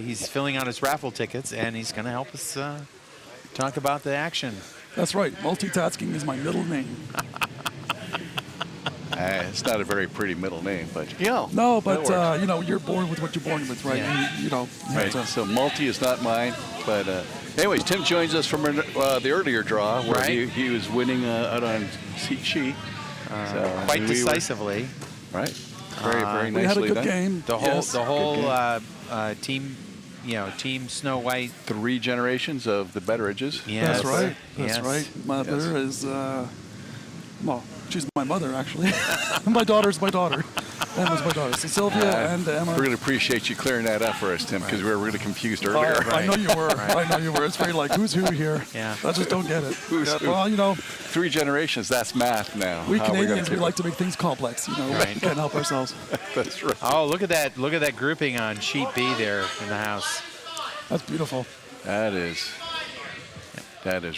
he's filling out his raffle tickets, and he's going to help us talk about the action. That's right. Multitasking is my middle name. It's not a very pretty middle name, but No, but you're born with what you're born with, right? Yeah. You Right. So multi is not mine, but anyways, Tim joins us from the earlier draw where he was winning out on She. Quite decisively. Right. Very nicely we had a good done. game. The whole team, Team Snow White. 3 generations of the Betteridges. Yes. That's right. That's Yes. right. Mother is, well, she's my mother, actually. My daughter's my daughter. Emma's my daughter. So Sylvia and Emma. We really appreciate you clearing that up for us, Tim, because we were really confused earlier. I know you were. I know you were. It's very like, who's who here? Yeah. I just don't get it. Who's who? Well, 3 generations, that's math now. we How we're Canadians, gonna we like to make things complex. We can't help ourselves. That's right. Oh, look at that! Look at that grouping on sheet B there in the house. That's beautiful. That is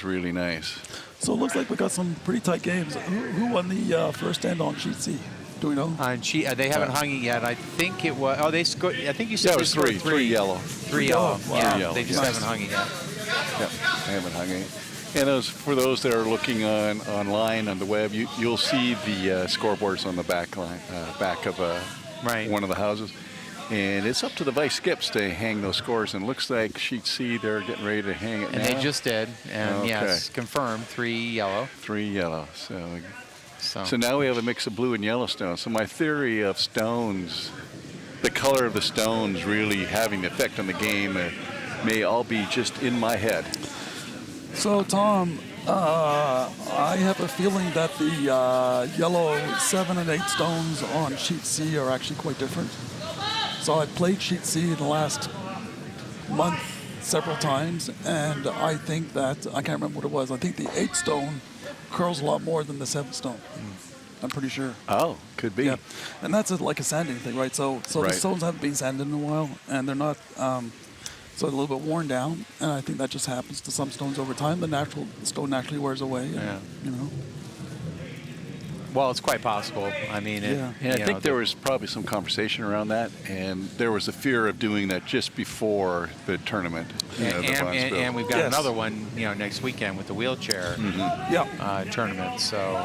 really nice. So it looks like we got some pretty tight games. Who won the first end on sheet C? Do we know? They haven't hung it yet. I think it was. Oh, they scored. I think you said Yeah, it they was scored 3 3 yellow. 3 yellow. Wow. Yeah, 3 yellow. they just Nice. haven't hung it yet. Yep, I haven't hung any. And for those that are looking online on the web, you'll see the scoreboards on the back of one of the houses. And it's up to the vice skips to hang those scores. And it looks like sheet C, they're getting ready to hang it now. And they just did. And Okay. yes, confirmed 3 yellow. 3 yellow. So now we have a mix of blue and yellow stones. So my theory of stones, the color of the stones really having an effect on the game may all be just in my head. So, Tom, I have a feeling that the yellow 7 and 8 stones on sheet C are actually quite different. So I played sheet C in the last month several times, and I think that, I can't remember what it was, I think the 8 stone curls a lot more than the 7 stone. I'm pretty sure. Oh, could be. Yeah, and that's like a sanding thing, right? So Right. the stones haven't been sanded in a while, and they're not, so a little bit worn down, and I think that just happens to some stones over time. The natural stone naturally wears away, and, Well, it's quite possible. I mean, I think there was probably some conversation around that, and there was a fear of doing that just before the tournament. And we've got Yes. another one, next weekend with the wheelchair tournament. So,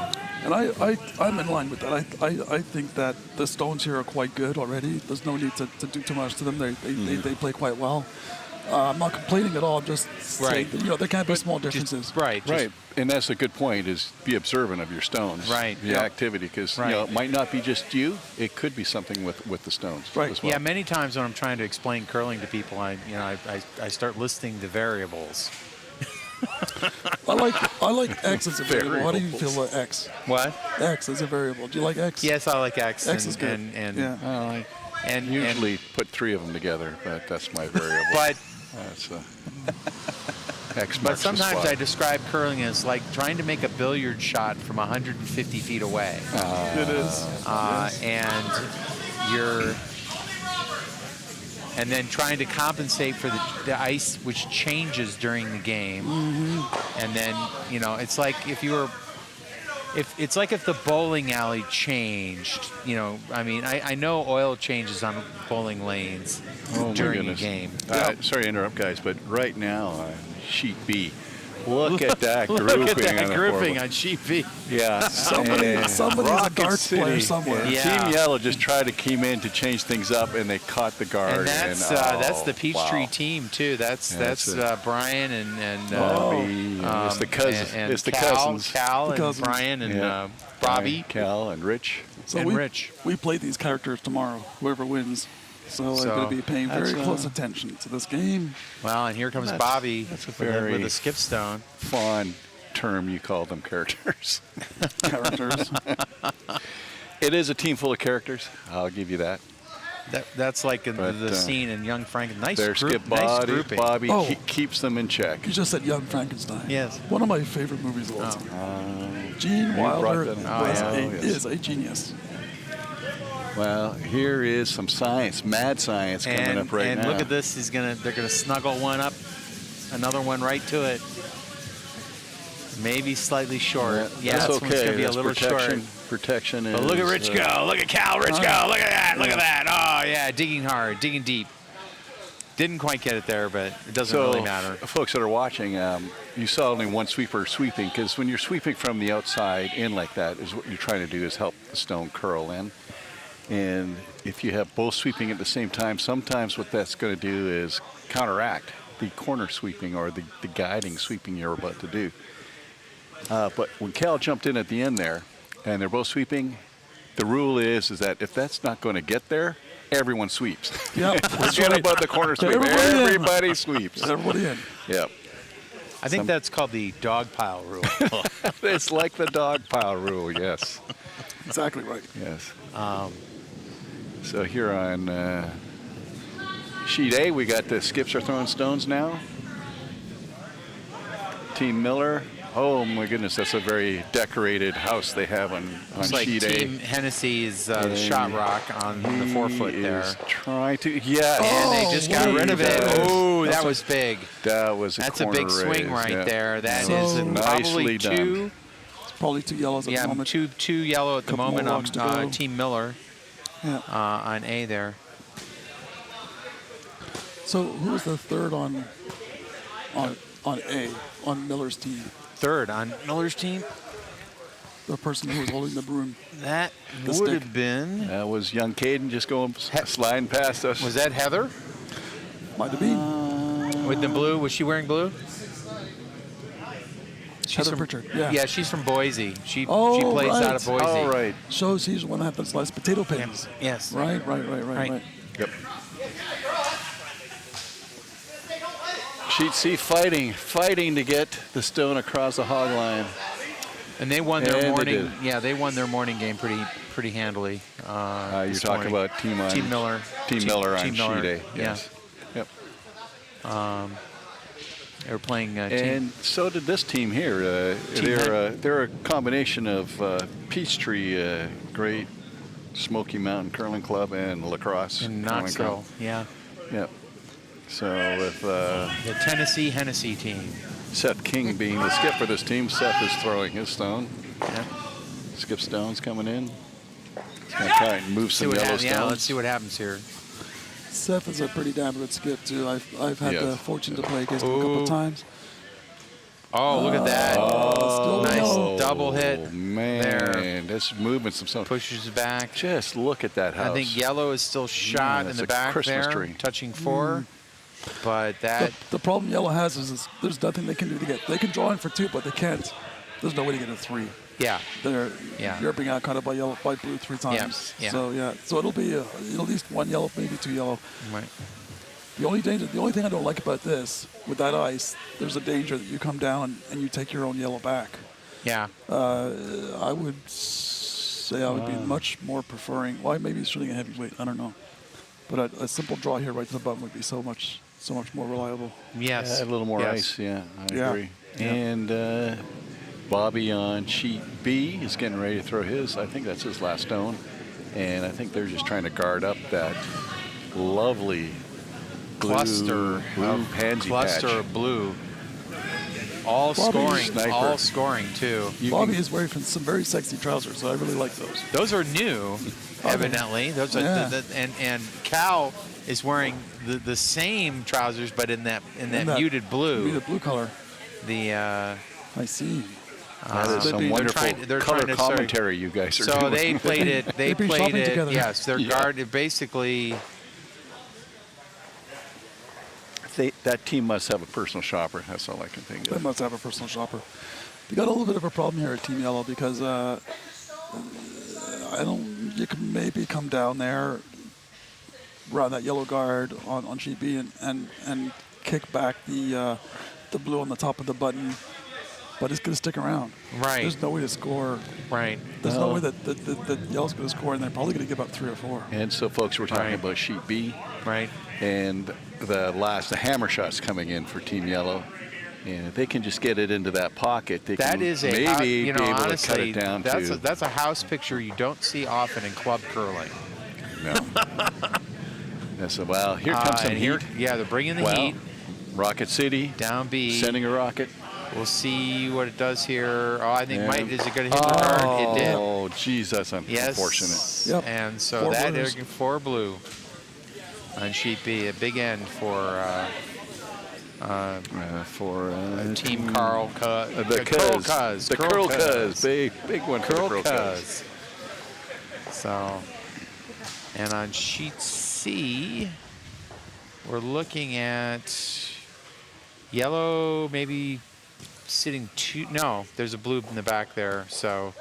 And I'm in line with that. I think that the stones here are quite good already. There's no need to do too much to them. They play quite well. I'm not complaining at all. Just saying that, there can't be small differences. Right. And that's a good point, is be observant of your stones. Right. The activity, because it might not be just you. It could be something with the stones. Right. As well. Yeah, many times when I'm trying to explain curling to people, I start listing the variables. I like X as a variable. How do you feel about X? What? X as a variable. Do you like X? Yes, I like X. X is good. And And usually put 3 of them together, but that's my variable. But that's X. But sometimes I describe curling as like trying to make a billiard shot from 150 feet away. It is. And then trying to compensate for the ice, which changes during the game. Mm-hmm. And then, it's like if the bowling alley changed, I know oil changes on bowling lanes during a game. Sorry to interrupt, guys, but right now, sheet B, look at that grouping. Look at that grouping on sheet B. Yeah. Somebody's a darts player somewhere. Yeah. Team Yellow just tried to come in to change things up, and they caught the guard. And that's the Peachtree team too. That's Brian and it's the cousins. And it's the Cal, cousins. Cal and cousins. Brian and Bobby. Cal and Rich. So and Rich. We play these characters tomorrow, whoever wins. So I'm going to be paying very close attention to this game. Well, and here comes Bobby with a skip stone. Fun term, you call them characters. Characters. It is a team full of characters. I'll give you that. That's like the scene in Young Frankenstein. Their skip Bobby keeps them in check. You just said Young Frankenstein. Yes. One of my favorite movies of all time. Gene Wilder is a genius. Well, here is some science, mad science coming up right now. And look at this. They're gonna snuggle one up, another one right to it. Maybe slightly short. Yeah, this one's gonna be a little short. Protection is. But look at Rich go. Look at Cal. Rich go. Look at that. Look at that. Oh yeah, digging hard, digging deep. Didn't quite get it there, but it doesn't really matter. Folks that are watching, you saw only one sweeper sweeping, because when you're sweeping from the outside in like that, is what you're trying to do is help the stone curl in. And if you have both sweeping at the same time, sometimes what that's going to do is counteract the corner sweeping or the guiding sweeping you're about to do. But when Cal jumped in at the end there, and they're both sweeping, the rule is that if that's not going to get there, everyone sweeps. Yep, Forget about the corner sweep. Everybody sweeps. Everybody in. Yep. I think that's called the dog pile rule. It's like the dog pile rule, yes. Exactly right. Yes. So here on sheet A, we got the skips are throwing stones now. Team Miller. Oh my goodness, that's a very decorated house they have on It's like sheet Team A. Hennessy's shot rock on the 4-foot there. Is trying to, yes. And they just got rid of it. Oh, that was big. That was a That's a corner big swing raise, right yeah. there. That So is probably nicely done. two. It's probably 2 yellows at the moment. two yellow at the Couple more moment rocks to on go. Team Miller Yeah. on A there. So who was the third on A, on Miller's team? Third on Miller's team. The person who was holding the broom. That The would stick. have been. That was young Caden just going sliding past us. Was that Heather Might have been. with the blue? Was she wearing blue? Heather Pritchard. Yeah. Yeah, she's from Boise. She Oh, plays right. out of Boise. All right. Shows he's the one that had the sliced potato pins. Yes. Right. Right. Yep. Sheet C fighting to get the stone across the hog line. And they won their And they morning. did. Yeah, they won their morning game pretty handily. You're this talking morning. about Team Miller. Team Miller on Team sheet Miller, A. Yes. Yep. They were playing team. And so did this team here. They're a combination of Peachtree, great Smoky Mountain Curling Club, and Lacrosse in Curling Knoxville. Club. Yeah. Yep. So with The Tennessee Hennessy team. Seth King being the skip for this team, Seth is throwing his stone. Yeah. Skip stones coming in. He's going to try and move some yellow stones. Yeah, let's see what happens here. Seth is a pretty damn good skip too. I've had Yes. the fortune to play against him a couple Ooh. times. Oh, look at that. Still Nice yellow. double hit Man, there. that's moving some stones. Pushes back. Just look at that house. I think yellow is still shot in that's the a back Christmas there, tree. touching 4. But that The problem Yellow has is there's nothing they can do to get. They can draw in for 2, but they can't. There's no way to get a 3. yeah. You're being out caught by blue 3 times. Yeah. So it'll be at least 1 yellow, maybe 2 yellow. Right. The only thing I don't like about this, with that ice, there's a danger that you come down and you take your own yellow back. Yeah. I would say I would be much more preferring. Well, maybe it's shooting a heavyweight. I don't know. But a simple draw here right to the button would be so much more reliable. Yes. Yeah, a little more Yes. ice, yeah, I Yeah. agree. Yeah. And Bobby on sheet B is getting ready to throw his. I think that's his last stone. And I think they're just trying to guard up that lovely Cluster blue of pansy cluster patch. of blue. All Bobby's scoring, sniper. all scoring too. You Bobby can- is wearing some very sexy trousers, so I really like those. Those are new, evidently. Those are Yeah. and Cal is wearing the same trousers, but in that muted blue. Muted blue color. The I see. That is some they're wonderful they're color trying to commentary you guys are so doing. they played it. They They've been played shopping it. together. Yes, they're Yeah. guarded basically. That team must have a personal shopper. That's all I can think They of. must have a personal shopper. We got a little bit of a problem here at Team Yellow because you can maybe come down there around that yellow guard on sheet B and kick back the blue on the top of the button, but it's going to stick around. Right. There's no way to score. Right. There's no way that Yellow's going to score, and they're probably going to give up 3 or 4. And so, folks, we're talking Right. about sheet B. Right. And the hammer shot's coming in for Team Yellow. And if they can just get it into that pocket, they That can is a maybe be able honestly, to cut it down that's to. that's a house picture you don't see often in club curling. No. That's well, here comes some and heat. yeah, they're bringing the Well, heat Rocket City down B. sending a rocket. We'll see what it does here. Oh, I think And- is it going to hit the card? It did. Oh, geez, that's Yes. unfortunate. Yep. And so 4 that blues. is 4 blue. on sheet B. A big end for Team Carl Cuz. The Cuz. The Curl Cuz. Big one for the Curl Cuz. So, and on sheet C, we're looking at yellow maybe sitting 2. No, there's a blue in the back there. So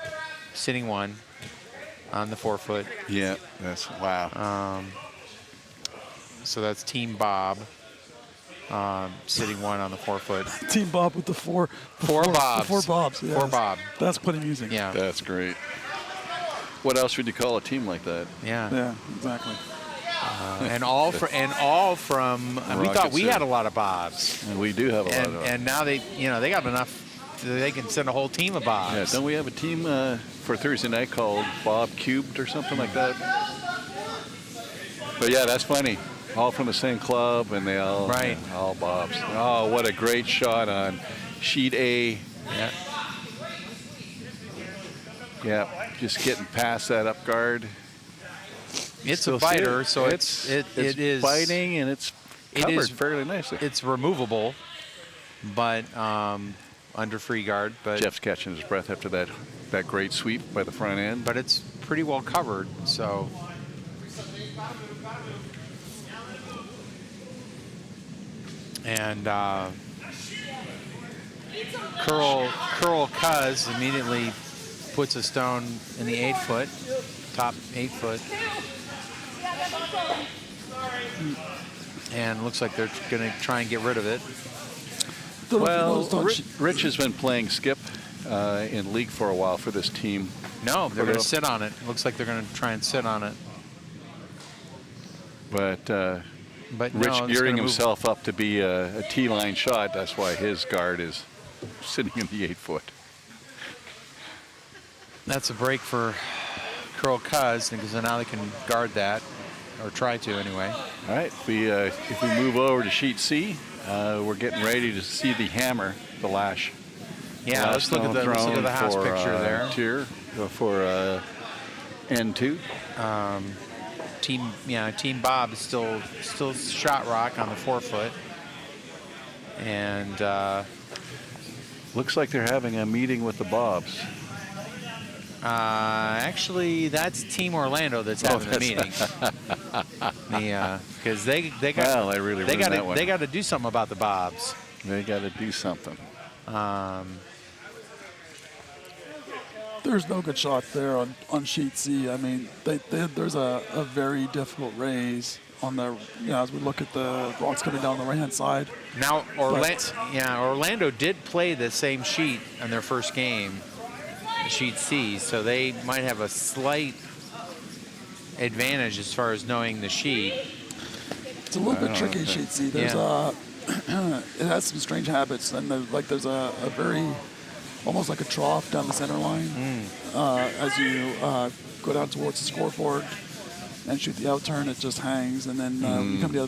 sitting 1 on the 4-foot. Yeah, that's wow. So that's Team Bob. Sitting 1 on the 4-foot. Team Bob with the four bobs. 4 bobs. Yes. 4 Bob. That's pretty amusing. Yeah. That's great. What else would you call a team like that? Yeah. Yeah, exactly. And all from. We thought we had a lot of Bobs. And we do have a lot of them. And now they got enough. They can send a whole team of Bobs. Yeah, don't we have a team for Thursday night called Bob Cubed or something like that? But yeah, that's funny. All from the same club, and they all Bobs. Oh, what a great shot on sheet A. Yeah. Yeah, just getting past that up guard. It's a biter, so it is biting, and it's covered fairly nicely. It's removable, but under free guard. But Jeff's catching his breath after that great sweep by the front end. But it's pretty well covered, so. And Curl Cuz immediately puts a stone in the 8-foot, top 8-foot. And looks like they're going to try and get rid of it. Well, Rich has been playing skip in league for a while for this team. No, they're going to sit on it. Looks like they're going to try and sit on it. But Rich no, gearing himself up to be a T-line shot. That's why his guard is sitting in the 8-foot. That's a break for Curl Cuz, because now they can guard that, or try to anyway. All right, if we move over to sheet C, we're getting ready to see the hammer, the lash. Yeah, let's look at the house picture there. Tier for N2. Team Bob is still shot rock on the 4-foot, and looks like they're having a meeting with the Bobs. Actually, that's Team Orlando that's having the meeting. Because they got they got to do something about the Bobs. They got to do something. There's no good shot there on sheet C. I mean, there's a very difficult raise on the, as we look at the rocks coming down the right-hand side. Now, Orlando did play the same sheet in their first game, sheet C, so they might have a slight advantage as far as knowing the sheet. It's a little bit tricky, sheet C. There's it has some strange habits, and there's a very almost like a trough down the center line as you go down towards the scoreboard and shoot the outturn. It just hangs, and then you come the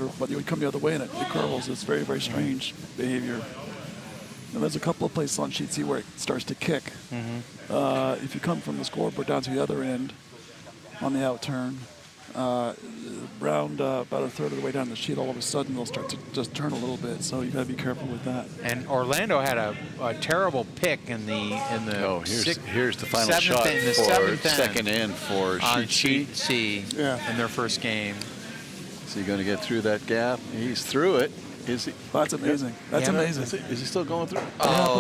other way and it curls. It's very, very strange behavior. And there's a couple of places on sheet C where it starts to kick. If you come from the scoreboard down to the other end on the outturn, round about a third of the way down the sheet, all of a sudden they'll start to just turn a little bit. So you got to be careful with that. And Orlando had a terrible pick in the here's the final shot for second end for sheet C in their first game. Is he going to get through that gap? He's through it. Is he? That's amazing. That's amazing. Is he still going through? That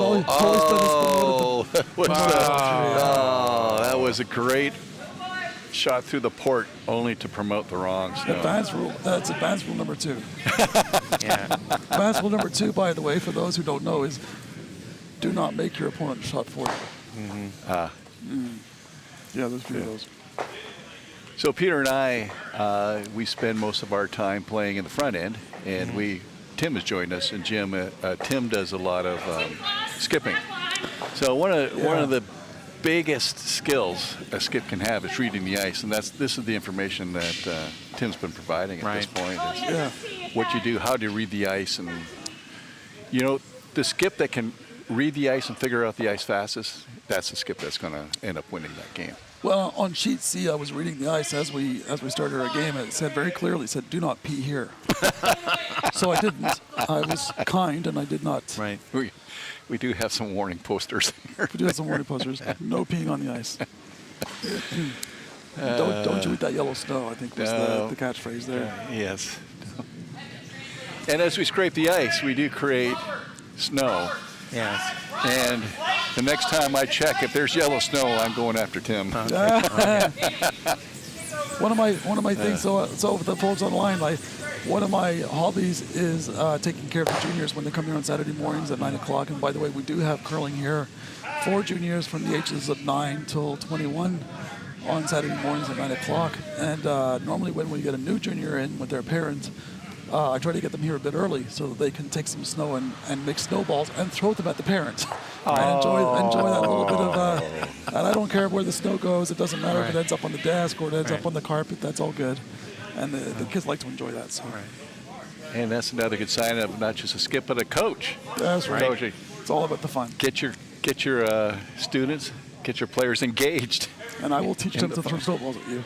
was a great shot through the port, only to promote the wrong stone. Advanced rule. That's advanced rule number 2. Advanced rule number 2, by the way, for those who don't know, is do not make your opponent shot for you. Yeah, there's a few of those. So Peter and I, we spend most of our time playing in the front end, and Tim has joined us, and Tim does a lot of skipping. So one of the biggest skills a skip can have is reading the ice, and this is the information that Tim's been providing at this point. Is what you do, how do you read the ice, and the skip that can read the ice and figure out the ice fastest, that's the skip that's going to end up winning that game. Well, on sheet C, I was reading the ice as we started our game, and it said very clearly, it said, "Do not pee here." So I didn't. I was kind, and I did not. Right. We do have some warning posters here. We do have some warning posters. No peeing on the ice. Don't you eat that yellow snow, I think was the catchphrase there. Yes. And as we scrape the ice, we do create snow. Yes. And the next time I check, if there's yellow snow, I'm going after Tim. One of my things, so the folks online, one of my hobbies is taking care of the juniors when they come here on Saturday mornings at 9 o'clock. And by the way, we do have curling here for juniors from the ages of 9 till 21 on Saturday mornings at 9 o'clock. And normally when we get a new junior in with their parents, I try to get them here a bit early so that they can take some snow and make snowballs and throw them at the parents. And enjoy that little bit of, and I don't care where the snow goes. It doesn't matter if it ends up on the desk or it ends up on the carpet. That's all good. And the kids like to enjoy that. So. And that's another good sign of not just a skip, but a coach. That's right. Coaching. It's all about the fun. Get your students, get your players engaged. And I will teach them to throw snowballs at you.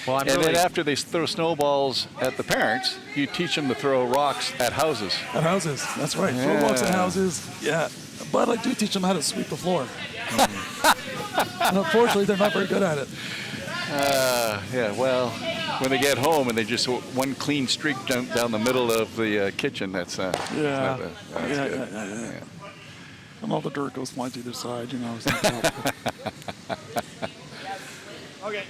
Well, then after they throw snowballs at the parents, you teach them to throw rocks at houses. At houses, that's right. Yeah. Throw rocks at houses, yeah. But I do teach them how to sweep the floor. And unfortunately, they're not very good at it. Yeah, well, when they get home and they just one clean streak down the middle of the kitchen, that's good. Yeah. And all the dirt goes flying to either side, you know. It's not helpful. Okay.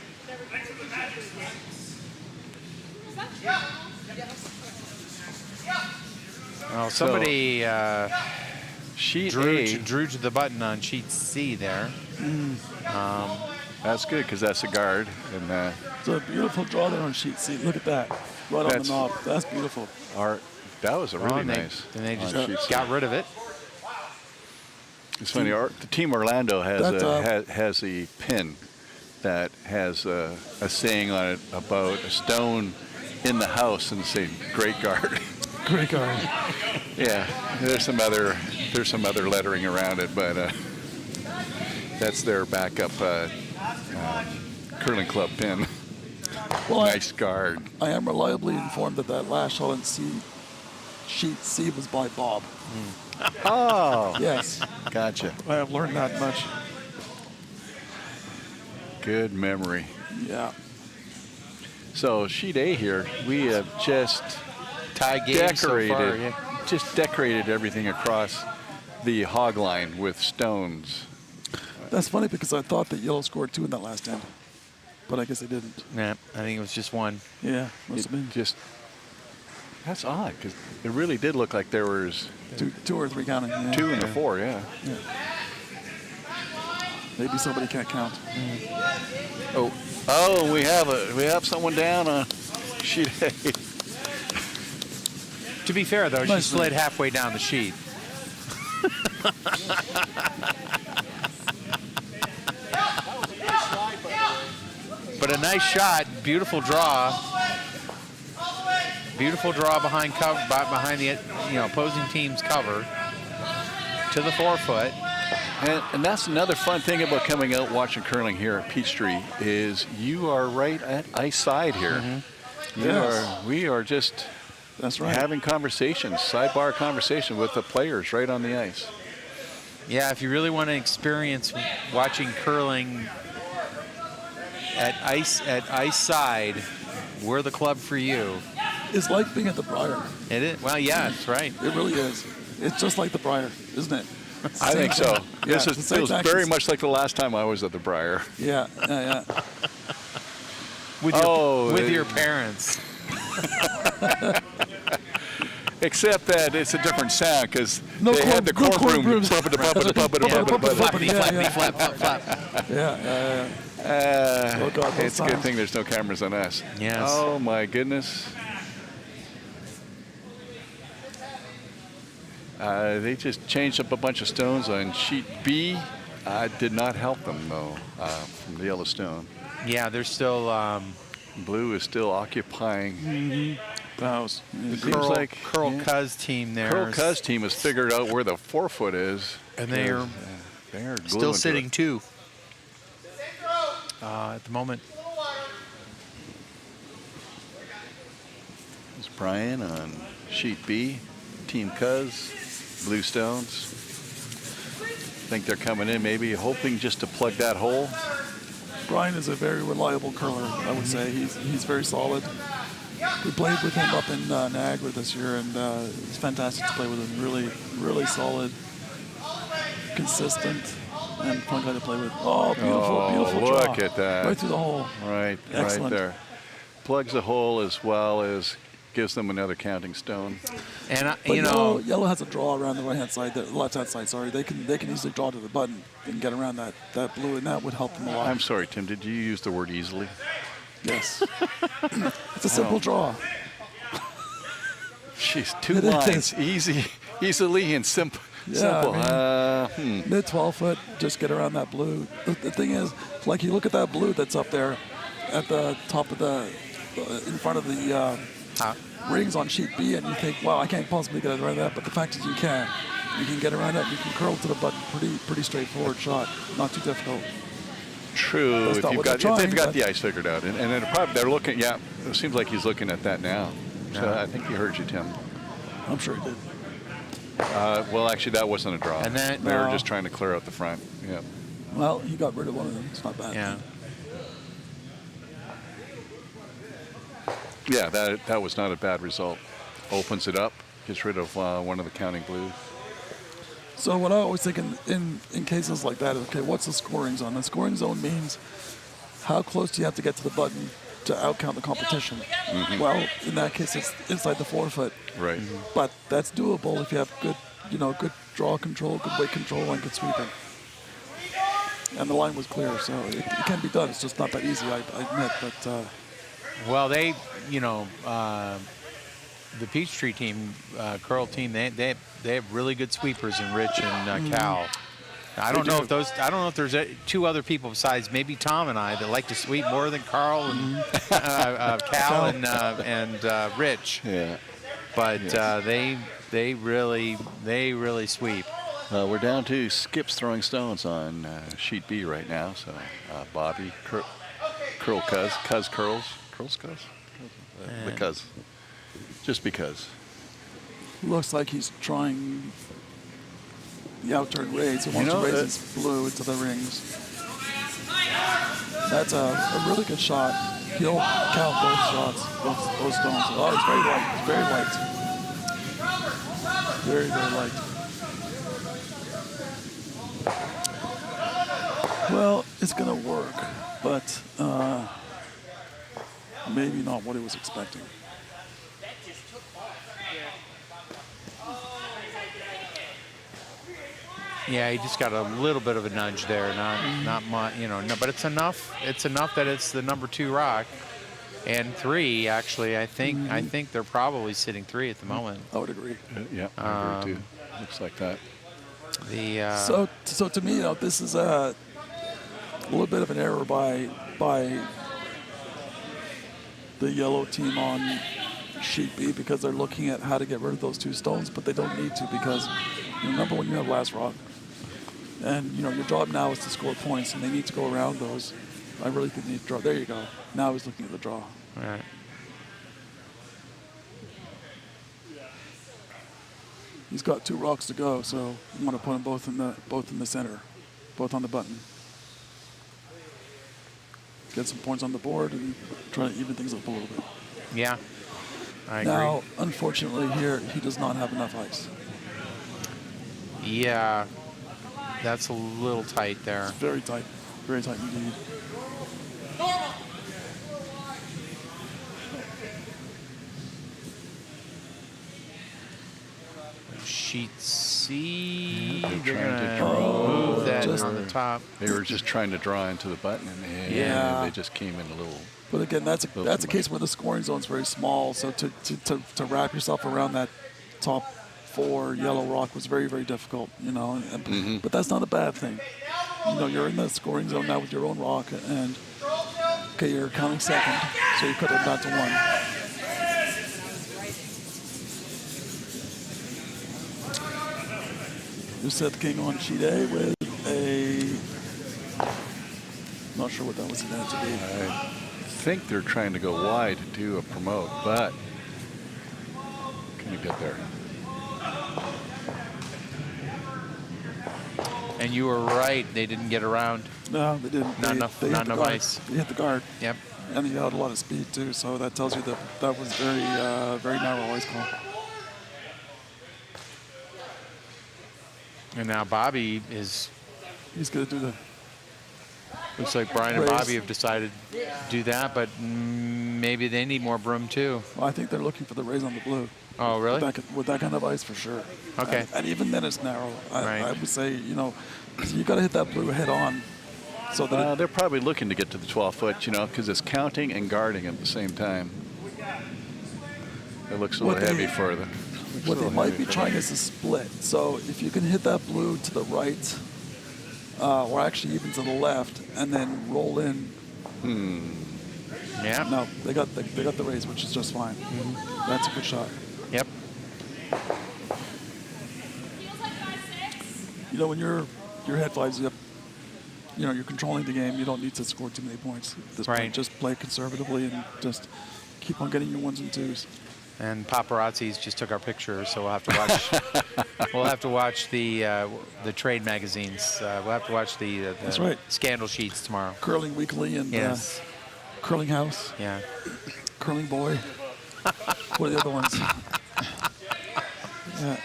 Well, somebody sheet drew to the button on sheet C there. That's good because that's a guard. And It's a beautiful draw there on sheet C. Look at that. Right on the knob. That's beautiful. That was a really And nice. Then they on just sheet C. got rid of it. It's funny. The Team Orlando has a pin that has a saying on it about a stone in the house and say "Great Guard." Great guard. Yeah, there's some other lettering around it, but that's their backup curling club pin. Well, Nice guard. I am reliably informed that last shot on sheet C was by Bob. Oh, Yes, gotcha. I have learned that much. Good memory. Yeah. So sheet A here, we have just Tie game so decorated, far. Yeah. just decorated everything across the hog line with stones. That's funny because I thought that yellow scored 2 in that last end, but I guess they didn't. Nah, I think it was just one. Yeah, must have been That's odd because it really did look like there was two or three counting. Yeah. 2 and a 4, yeah. Maybe somebody can't count. Oh, we have someone down on sheet A. To be fair, though, she Nice slid halfway down the sheet. But a nice shot, beautiful draw. Beautiful draw behind the opposing team's cover to the forefoot. And that's another fun thing about coming out watching curling here at Peachtree is you are right at ice side here. Yes. We are just That's right. having conversations, sidebar conversation with the players right on the ice. Yeah, if you really want to experience watching curling at ice side, we're the club for you. It's like being at the Briar. It is. Well, yeah, that's right. It really is. It's just like the Briar, isn't it? I think so. Yeah, This it's the same feels very actions. much like the last time I was at the Briar. Yeah. With your parents. Except that it's a different sound because No they had the corn corn broom. brooms. Flappity, flappity, flap, flap, flap. Yeah. Oh, God, those It's a good sounds. thing there's no cameras on us. Yes. Oh my goodness. They just changed up a bunch of stones on sheet B. Did not help them though from the yellow stone. Yeah, they're still. Blue is still occupying Bows. It seems like Curl Cuz team there. Curl Cuz team has figured out where the forefoot is. And they're still sitting 2 at the moment. It's Brian on sheet B, Team Cuz, Blue Stones. Think they're coming in, maybe hoping just to plug that hole. Brian is a very reliable curler, I would say. He's very solid. We played with him up in Niagara this year, and it's fantastic to play with him. Really solid, consistent, and fun guy to play with. Oh, beautiful look draw. at that. Right through the hole. Right Excellent. there. Plugs the hole as well as gives them another counting stone. And But you know, yellow has a draw around the right-hand side, the left-hand side. Sorry, they can easily draw to the button and get around that blue, and that would help them a lot. I'm sorry, Tim. Did you use the word easily? Yes. It's a simple draw. Jeez, 2 It lines, is. easily and simple. Yeah, mid 12 foot, just get around that blue. The thing is, like you look at that blue that's up there at the top of in front of the rings on sheet B, and you think, wow, I can't possibly get around that. But the fact is, you can. You can get around that. You can curl to the button. Pretty straightforward shot. Not too difficult. True, That's if not you've what got they're if they've trying, got the ice figured out, and they're looking. Yeah, it seems like he's looking at that now. So I think he heard you, Tim. I'm sure he did. Well, actually, that wasn't a draw. And then- they were No. just trying to clear out the front. Yeah. Well, he got rid of one of them. It's not bad. yeah. Yeah, that was not a bad result. Opens it up, gets rid of one of the counting blues. So what I always think in cases like that is, okay, what's the scoring zone? The scoring zone means how close do you have to get to the button to outcount the competition? Well, in that case, it's inside the forefoot. Right. But that's doable if you have good draw control, good weight control, and good sweeping. And the line was clear, so it can be done. It's just not that easy, I admit. But Well, they, the Peachtree team, Curl team, they have really good sweepers in Rich and Cal. I don't know if there's 2 other people besides maybe Tom and I that like to sweep more than Carl and Cal and Rich. Yeah. But they really sweep. We're down to Skips throwing stones on sheet B right now. So Bobby, Curl Cuz curls. Curls Cuz? Because. Just because. looks like he's trying the outturn raise. He wants to raise his blue into the rings. That's a really good shot. He'll count both shots, both stones. Oh, it's very light. It's very light. Very, very light. Well, it's going to work, but maybe not what he was expecting. Yeah, he just got a little bit of a nudge there, not much, no, but it's enough. It's enough that it's the number 2 rock, and 3 actually. I think they're probably sitting 3 at the moment. I would agree. Yeah, I agree too. Looks like that. The so to me, this is a little bit of an error by the yellow team on sheet B, because they're looking at how to get rid of those 2 stones, but they don't need to, because remember when you have last rock, and your job now is to score points, and they need to go around those. I really think they need to draw. There you go. Now he's looking at the draw. All right. He's got 2 rocks to go, so you want to put them both in the center, both on the button. Get some points on the board and try to even things up a little bit. Yeah, I agree. Now, unfortunately, here he does not have enough ice. Yeah, that's a little tight there. It's very tight indeed. Sheet C. They're They're trying to gonna draw. move that Just- on the top. They were just trying to draw into the button, and Yeah. they just came in a little. But again, that's too a case much. where the scoring zone's very small. So to wrap yourself around that top 4 yellow rock was very, very difficult. But that's not a bad thing. You're in the scoring zone now with your own rock, and okay, you're counting second, so you cut it down to 1. You set the king on sheet A with a. Not sure what that was meant to be. I think they're trying to go wide to do a promote, but can you get there? And you were right. They didn't get around. No, they didn't. Not They enough. hit Not the enough guard. ice. They hit the guard. Yep. And he had a lot of speed too, so that tells you that that was very narrow ice call. And now Bobby is. He's going to do the. Looks like Brian and Raise. Bobby have decided to do that, but maybe they need more broom too. Well, I think they're looking for the raise on the blue. Oh, really? With that kind of ice, for sure. Okay. And even then, it's narrow. Right. I would say, you know, you got to hit that blue head on. So that They're probably looking to get to the 12-foot, you know, because it's counting and guarding at the same time. It looks a little heavy for them. what they might be trying is a split. So if you can hit that blue to the right, or actually even to the left, and then roll in. Yeah. No, they got the raise, which is just fine. That's a good shot. Yep. You know, when your head flies up, you know, you're controlling the game. You don't need to score too many points at this Right. point. Just play conservatively and just keep on getting your ones and twos. And paparazzis just took our picture, so we'll have to watch. We'll have to watch the trade magazines. We'll have to watch the That's right. scandal sheets tomorrow. Curling Weekly and Yes. Curling House, Yeah. Curling Boy. What are the other ones? Yeah.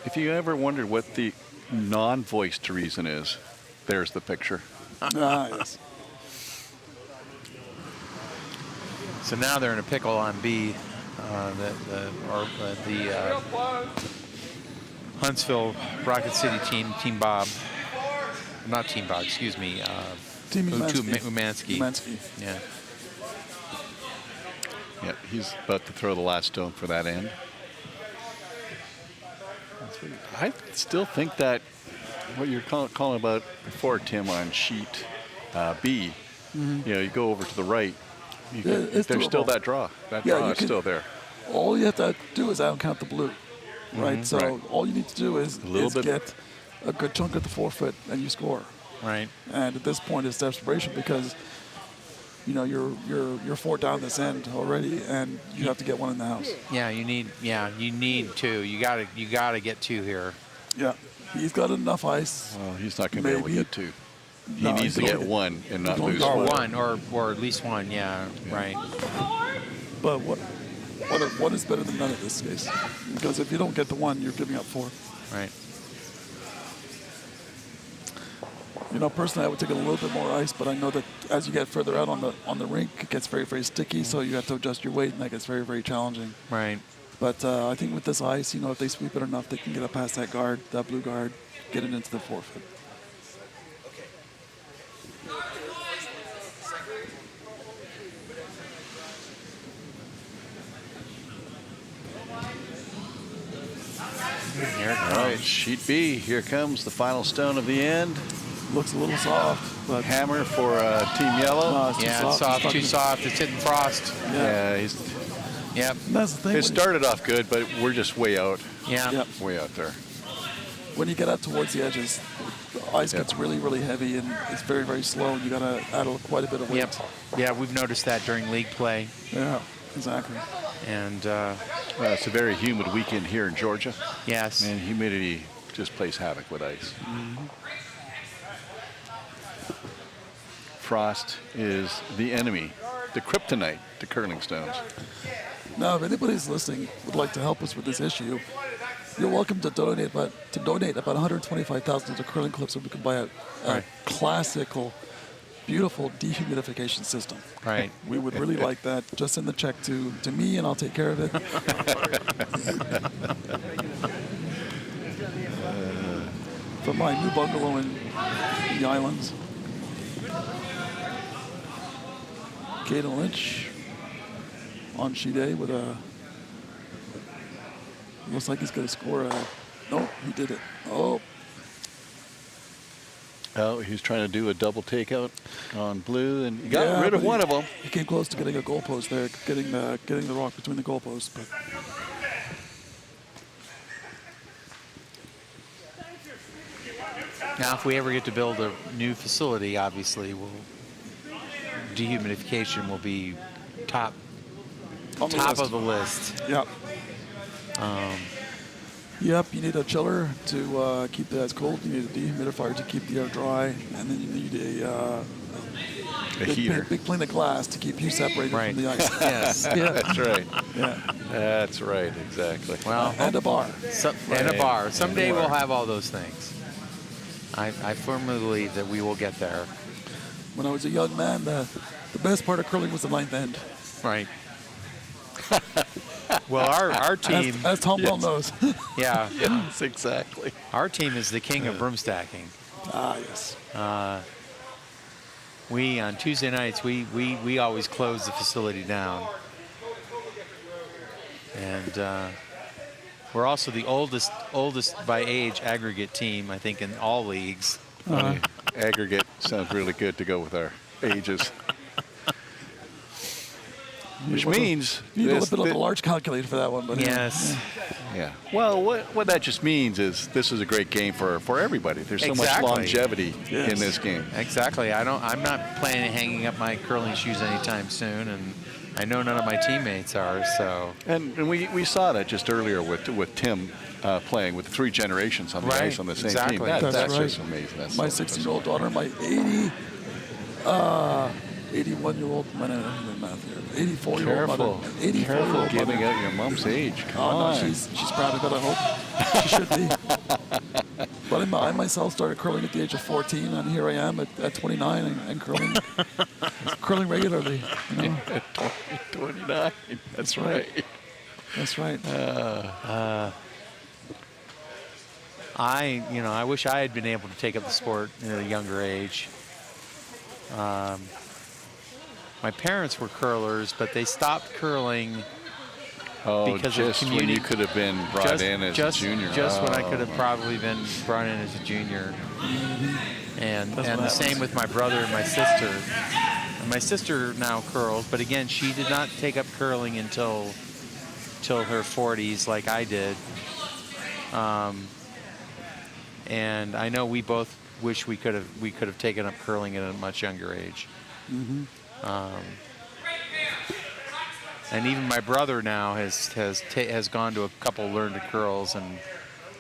If you ever wondered what the non-voiced reason is, there's the picture. Yes. So now they're in a pickle on B. The Huntsville Rocket City team, Team Bob. Not Team Bob, excuse me. Team Umansky. Umansky. Yeah. Yeah, he's about to throw the last stone for that end. I still think that what you're calling about before, Tim, on sheet B, you know, you go over to the right, there's still doable. that draw. That Yeah, draw you is can- still there. All you have to do is out count the blue, right? So Right. all you need to do is little bit. get a good chunk of the forfeit and you score. Right. And at this point, it's desperation because, you know, you're 4 down this end already, and you have to get one in the house. Yeah, you need two. You gotta get two here. Yeah, he's got enough ice. Well, he's not going to be able to Maybe. get two. He No, needs to he's get only- one and not he's only lose got Or one. one, or at least one. Yeah. Right. But what is better than none in this case? Because if you don't get the one, you're giving up 4. Right. You know, personally, I would take a little bit more ice, but I know that as you get further out on the rink, it gets very, very sticky. So you have to adjust your weight, and that gets very, very challenging. Right. But I think with this ice, you know, if they sweep it enough, they can get up past that guard, that blue guard, get it into the forfeit. Here it All comes. right, sheet B. Here comes the final stone of the end. Looks a little soft, but Hammer for Team Yellow. no, it's too Yeah, it's soft, too It's soft. It's hitting frost. Yeah, he's, Yep. And that's the thing. it started off good, but we're just way out, Yeah. Yep. way out there. When you get out towards the edges, the ice gets really, really heavy, and it's very, very slow. And you got to add quite a bit of weight. Yep. Yeah, we've noticed that during league play, Yeah, exactly. and It's a very humid weekend here in Georgia, yes. and humidity just plays havoc with ice. Frost is the enemy, the kryptonite to curling stones. Now, if anybody's listening would like to help us with this issue, you're welcome to donate about 125,000 to curling clips so we can buy a Right. classical, beautiful dehumidification system. Right. We would really like that. Just send the check to me, and I'll take care of it. For my new bungalow in the islands. Caden Lynch on sheet A with a. Looks like he's going to score a. Nope, he did it. Oh, Oh, he's trying to do a double takeout on blue, and he got yeah, rid of but one of them. He came close to getting a goalpost there, getting the rock between the goalposts. But Now, if we ever get to build a new facility, obviously, dehumidification will be top of the list. Yep. Yep, you need a chiller to keep the ice cold. You need a dehumidifier to keep the air dry. And then you need a heater. Big plane of glass to keep you separated Right. from the ice. Yes. Yeah. That's right. Yeah. That's right. Exactly. Well, And a bar. and a bar. Someday And a bar. we'll have all those things. I firmly believe that we will get there. When I was a young man, the best part of curling was the ninth end. Right. Well, our team, As Tom well Yes. knows. yeah, Yes, exactly. our team is the king of broom stacking. Yes. We on Tuesday nights we always close the facility down, and we're also the oldest by age aggregate team, I think, in all leagues. Funny. Aggregate sounds really good to go with our ages. Which means You need a this- little bit of a large calculator for that one, but Yes, yeah. Well, what that just means is this is a great game for everybody. There's so Exactly. much longevity Yes. in this game. exactly. I'm not planning on hanging up my curling shoes anytime soon, and I know none of my teammates are. So And we saw that just earlier with Tim playing with 3 generations on the Right, ice on the same exactly. team. That's That's right. just amazing. That's my so- 16-year-old daughter, my 81-year-old, I'm doing math here, 84-year-old mother, Careful. 84-year-old Careful mother. giving out your mom's age. Come Oh, no, on. she's proud of it, I hope. She should be. But I myself started curling at the age of 14, and here I am at 29 and curling regularly. You know? 29. That's right. That's right. I wish I had been able to take up the sport at a younger age. My parents were curlers, but they stopped curling Oh, because of just when community- you could have been brought in as a junior. Just when I Oh, could have probably been brought in as a junior. And That's the what same happens. with my brother and my sister. And my sister now curls, but again, she did not take up curling until her 40s, like I did. And I know we both wish we could have taken up curling at a much younger age. And even my brother now has gone to a couple learn to curls, and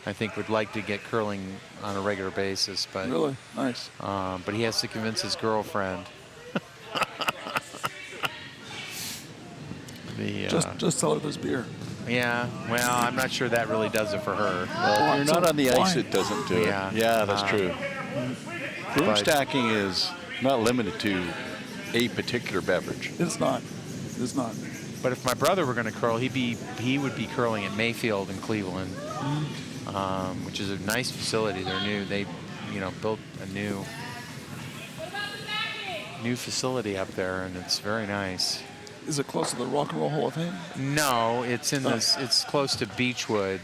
I think would like to get curling on a regular basis. But Really nice. but he has to convince his girlfriend. Just tell her there's beer. Yeah, well, I'm not sure that really does it for her. Well, if you're not on the ice, Wine. it doesn't do Yeah. it. Yeah, that's true. Broom but- stacking is not limited to a particular beverage. It's not. It's not. But if my brother were going to curl, he would be curling at Mayfield in Cleveland, which is a nice facility. They're new. They, built a new facility up there, and it's very nice. Is it close to the Rock and Roll Hall of Fame? No, it's in this. It's close to Beechwood,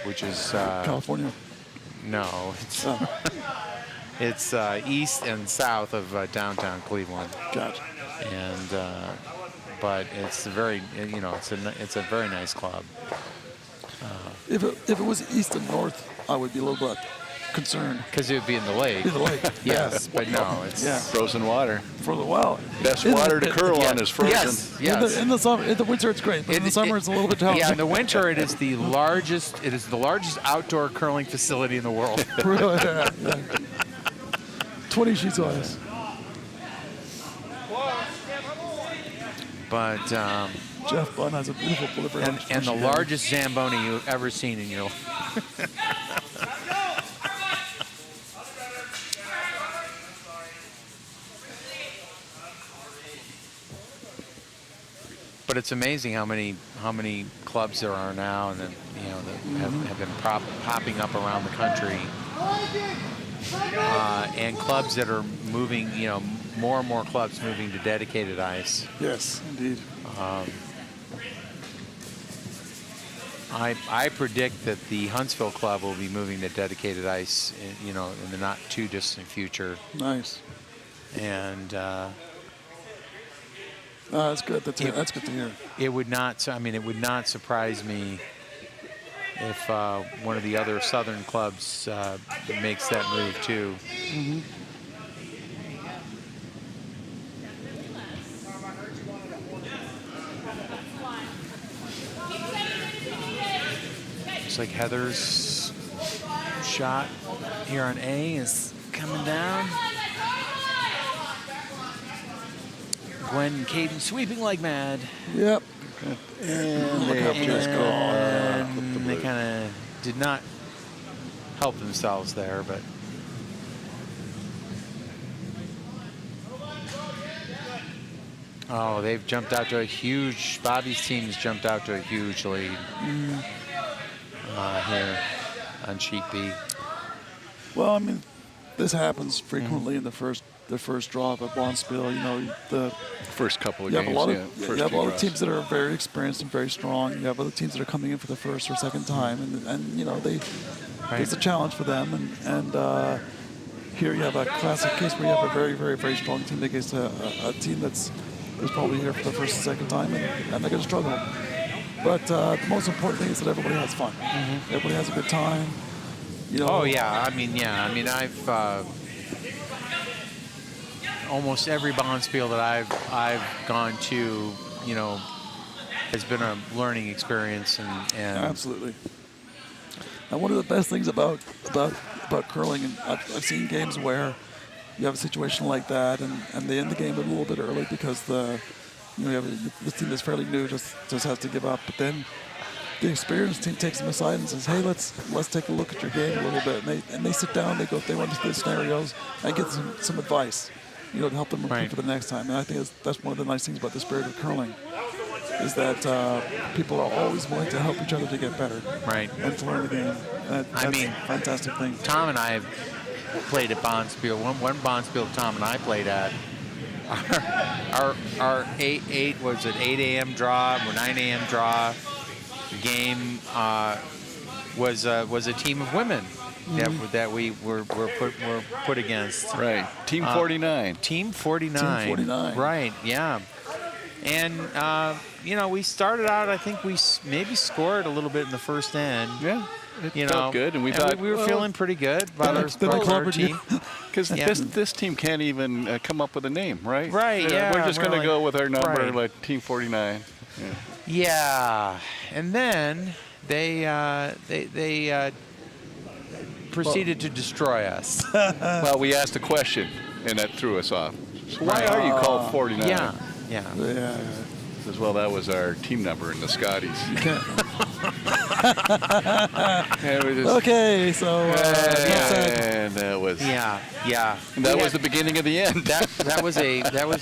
which is California. no. It's Oh, it's east and south of downtown Cleveland, gotcha. and but it's it's a very nice club. If it was east and north, I would be a little bit concerned. Because it would be in the lake. In the lake. Yes, but no, it's Yeah. Frozen water. For the well. Best In the- water to curl yeah. on is frozen. Yes, yes. In the summer, in the winter, it's great, but in the summer, it's a little bit challenging. Yeah, in the winter, it is the largest. It is the largest outdoor curling facility in the world. Really, yeah. 20 sheets of ice. But Jeff Bunn has a beautiful delivery. and the largest Zamboni you've ever seen in your life. But it's amazing how many clubs there are now, and then that have been popping up around the country, and clubs that are moving. More and more clubs moving to dedicated ice. Yes, indeed. I predict that the Huntsville club will be moving to dedicated ice, in the not too distant future, Nice. and That's good. That's good to hear. it would not. I mean, it would not surprise me if one of the other Southern clubs makes that move too. Looks like Heather's shot here on A is coming down. Gwen and Caden sweeping like mad. Yep. And they They kind of did not help themselves there, but oh, they've jumped out to a huge. Bobby's team's jumped out to a huge lead here on sheet B. Well, I mean, this happens frequently in the first draw of a Bonspiel. You know, the first couple of you games. have a lot of first you have a lot of draws. teams that are very experienced and very strong. You have other teams that are coming in for the first or second time, and you know it's a challenge for them. And here you have a classic case where you have a very, very, very strong team against a team that's probably here for the first and second time, and they're going to struggle. But the most important thing is that everybody has fun. Everybody has a good time. You know, Oh yeah, I mean I've almost every Bonspiel that I've gone to, you know, has been a learning experience and absolutely. And one of the best things about curling, and I've seen games where you have a situation like that, and they end the game a little bit early because you have the team that's fairly new just has to give up. But then the experienced team takes them aside and says, "Hey, let's take a look at your game a little bit." And they sit down, they run through the scenarios and get some advice, you know, to help them improve for the next time. And I think that's one of the nice things about the spirit of curling, is that people are always willing to help each other to get better, and to learn the game. That's a fantastic thing. Tom and I have played at Bonspiel. One Bonspiel Tom and I played at, our 8 was an 8 a.m. draw, or 9 a.m. draw. The game was a team of women that we were put against. Right. Team 49. Team 49. Team 49. Right. Yeah. And you know, we started out. I think we maybe scored a little bit in the first end. Yeah. It You felt know, good, and we and thought we were feeling pretty good about our team. because this team can't even come up with a name, right? Right, yeah, We're just we're going to like- go with our number, right. like Team 49. Yeah. Yeah, and then they proceeded to destroy us. Well, we asked a question, and that threw us off. So why are you called 49? Yeah. Yeah. As well, that was our team number in the Scotties. Okay, so And that was Yeah. and that was the beginning of the end. That was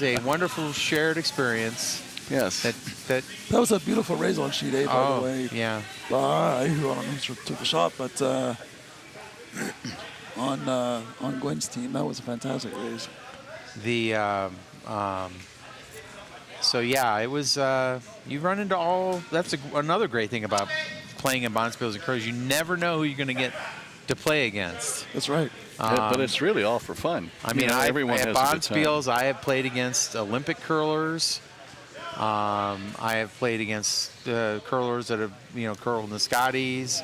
a wonderful shared experience. Yes. That that was a beautiful raise on sheet A, by the way. yeah. I don't know who took the shot, but on Gwen's team, that was a fantastic raise. So yeah, it was. You run into all. That's another great thing about playing in Bonspiels and Curls. You never know who you're going to get to play against. That's right. But it's really all for fun. I mean, everyone at has a good time. Bonspiels, I have played against Olympic curlers. I have played against curlers that have, curled in the Scotties.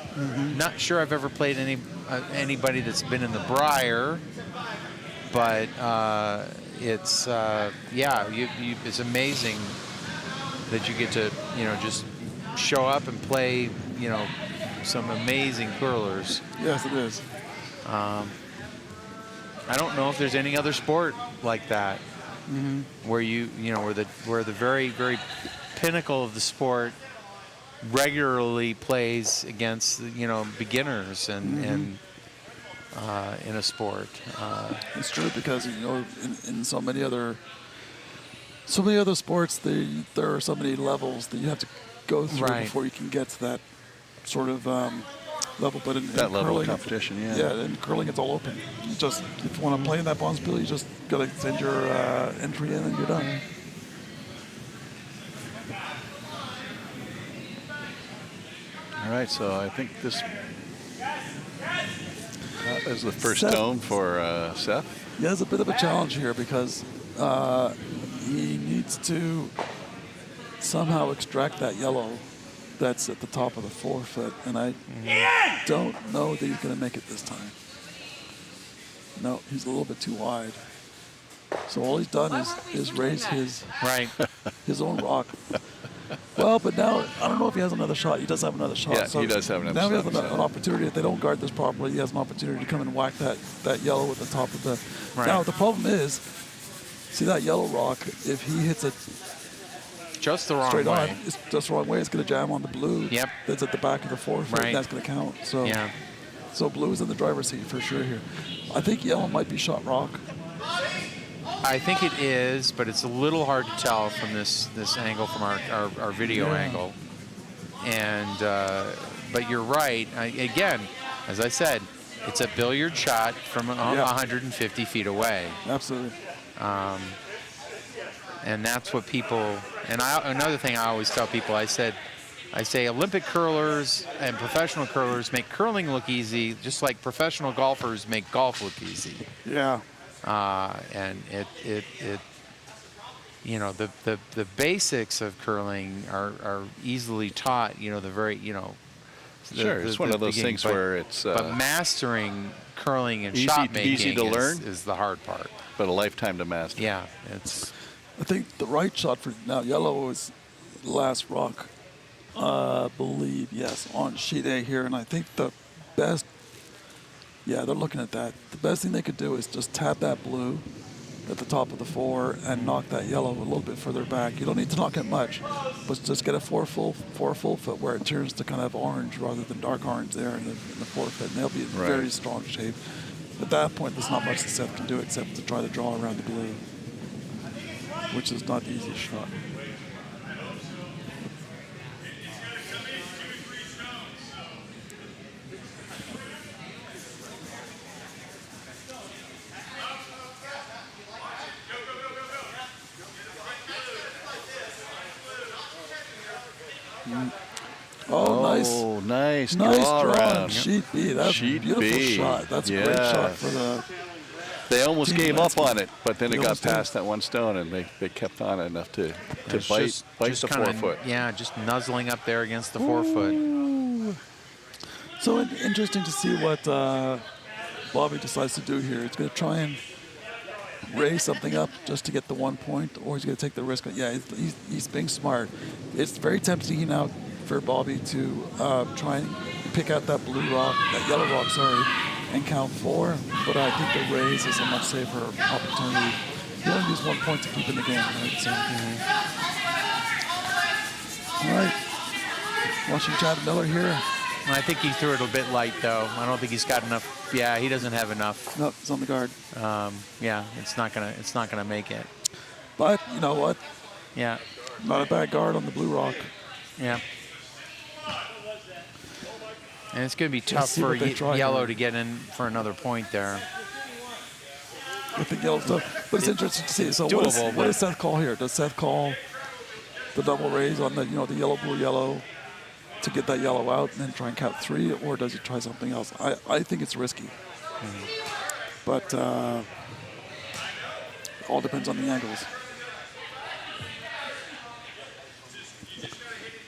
Not sure I've ever played anybody that's been in the Briar, but it's it's amazing that you get to just show up and play some amazing curlers. Yes, it is. I don't know if there's any other sport like that. Where where the very, very pinnacle of the sport regularly plays against beginners and in a sport. It's true because in so many other sports there are so many levels that you have to go through before you can get to that sort of level. But in level curling, of competition, in curling it's all open. You just, if you want to play in that Bonspiel, you just got to send your entry in and you're done. All right, so I think this is the first Seth. stone for Seth. Yeah, there's a bit of a challenge here because he needs to somehow extract that yellow that's at the top of the forefoot, and I don't know that he's going to make it this time. No, he's a little bit too wide. So all he's done is raise his his own rock. Well, but now I don't know if he has another shot. He does have another shot. Yeah, so he does have another now shot. Now he has an opportunity. If they don't guard this properly, he has an opportunity to come and whack that yellow at the top of the. Right. Now the problem is, see that yellow rock? If he hits it just the wrong straight way. on, it's just the wrong way. It's going to jam on the blue. Yep. That's at the back of the forefoot. Right. That's going to count. So Yeah. So blue is in the driver's seat for sure here. I think yellow might be shot rock. I think it is, but it's a little hard to tell from this angle, from our video angle. And but you're right. Again, as I said, it's a billiard shot from 150 feet away. Absolutely. And that's what people. And another thing I always tell people, I say Olympic curlers and professional curlers make curling look easy, just like professional golfers make golf look easy. Yeah. And it you know, the basics of curling are easily taught. You know, the very, you know. Sure, it's one of those things where it's. But mastering curling and easy, shot making easy to learn is the hard part. But a lifetime to master. Yeah, it's. I think the right shot for now yellow is last rock. Believe yes on sheet A here, and I think the best. Yeah, they're looking at that. The best thing they could do is just tap that blue at the top of the four and knock that yellow a little bit further back. You don't need to knock it much, but just get a four full foot where it turns to kind of orange rather than dark orange there in the forefoot, and they'll be in very strong shape. At that point, there's not much that Seth can do except to try to draw around the blue, which is not the easiest shot. Oh, nice Nice draw draw on around. sheet B. That's Sheet a beautiful B. shot. That's a great shot for the. They almost Team gave up landscape. on it, but then They it got almost did. past that one stone, and they kept on it enough to It's bite the kinda, forefoot. Yeah, just nuzzling up there against the forefoot. So interesting to see what Bobby decides to do here. He's going to try and raise something up just to get the 1 point, or he's going to take the risk. Yeah, he's being smart. It's very tempting now for Bobby to try and pick out that blue rock, that yellow rock, sorry, and count 4. But I think the raise is a much safer opportunity. You only use 1 point to keep in the game, right? So, all right. Watching Chad Miller here. I think he threw it a bit light, though. I don't think he's got enough. Yeah, he doesn't have enough. No, it's on the guard. Yeah, it's not gonna make it. But you know what? Yeah, Not a bad guard on the blue rock. yeah. And it's going to be tough see for what they try yellow here. to get in for another point there. With the yellow stuff. But it's interesting to see. So what doable, does Seth call here? Does Seth call the double raise on the the yellow, blue, yellow to get that yellow out and then try and count 3, or does he try something else? I think it's risky. But all depends on the angles.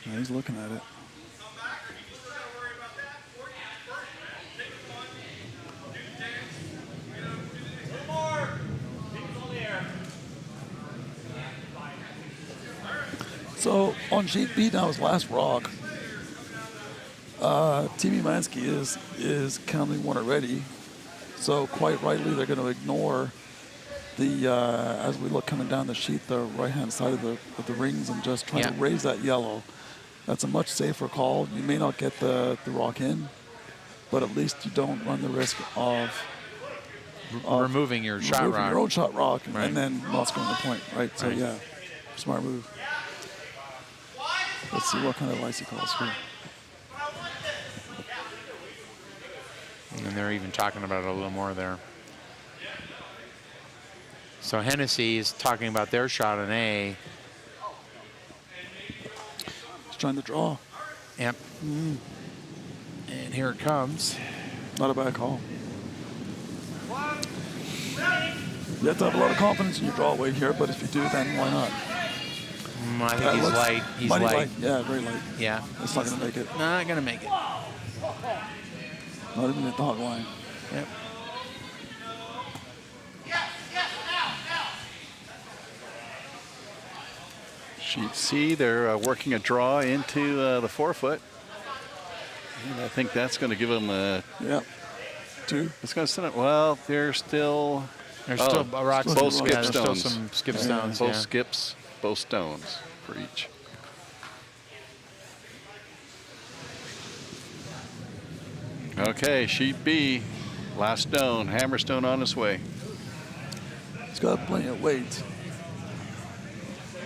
Yeah, he's looking at it. So on sheet B now is last rock. Timmy Mansky is counting 1 already. So quite rightly, they're going to ignore the as we look coming down the sheet, the right-hand side of the rings, and just try to raise that yellow. That's a much safer call. You may not get the rock in, but at least you don't run the risk of Removing your shot removing rock. your own shot rock Right. and then not scoring the point, right? So Right. yeah, smart move. Let's see what kind of ice he calls here. And they're even talking about it a little more there. So Hennessy is talking about their shot on A. He's trying to draw. Yep. And here it comes. Not a bad call. You have to have a lot of confidence in your draw weight here, but if you do, then why not? I think he's light. He's mighty light. Yeah, very light. Yeah. It's not going to make it. Not going to make it. Not even at the hog line. Yep. Sheet C, they're working a draw into the 4-foot. And I think that's going to give them a... Yep. 2. It's going to send it. Well, they're still... There's still rocks. both skip There's still stones. some skip stones. Both Yeah. skips, both stones for each. Okay, sheet B, last stone, hammerstone on its way. It's got plenty of weight.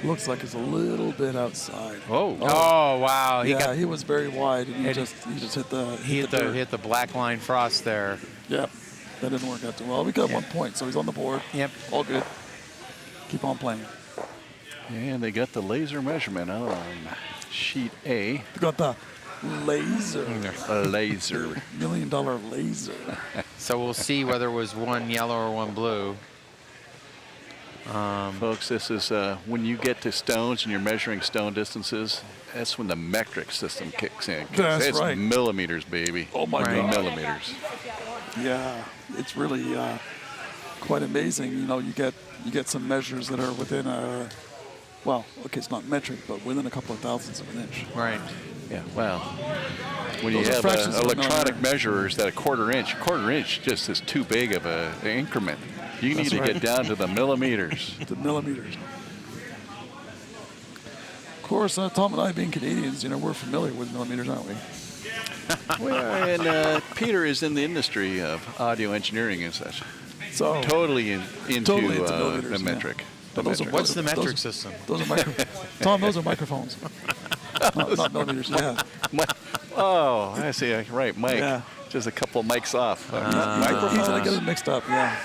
Looks like it's a little bit outside. Oh, Oh wow! He was very wide, and he just hit the hit the black line frost there. Yep, that didn't work out too well. We got 1 point, so he's on the board. Yep. All good. Keep on playing. and they got the laser measurement on sheet A. We got the laser. A laser. $1 million laser. So we'll see whether it was one yellow or one blue. Folks, this is when you get to stones and you're measuring stone distances, that's when the metric system kicks in. That's it's right. millimeters, baby. Oh my Right. God. Millimeters. Yeah, it's really quite amazing. You know, you get some measures that are within a, well, okay, it's not metric, but within a couple of thousandths of an inch. Right. Yeah, well, when Those you are have fractions of a electronic millimeter. measurers that a quarter inch just is too big of an increment. You need That's to right. get down to the millimeters. The millimeters. Of course, Tom and I, being Canadians, you know, we're familiar with millimeters, aren't we? Well, and Peter is in the industry of audio engineering and such. So Totally into Totally into millimeters, the yeah. metric. But those are What's the Those- metric system? those are Tom, those are microphones. not millimeters. Yeah. Oh, I see. Right, Mike. Yeah. Just a couple mics off. Easily get it mixed up. Yeah.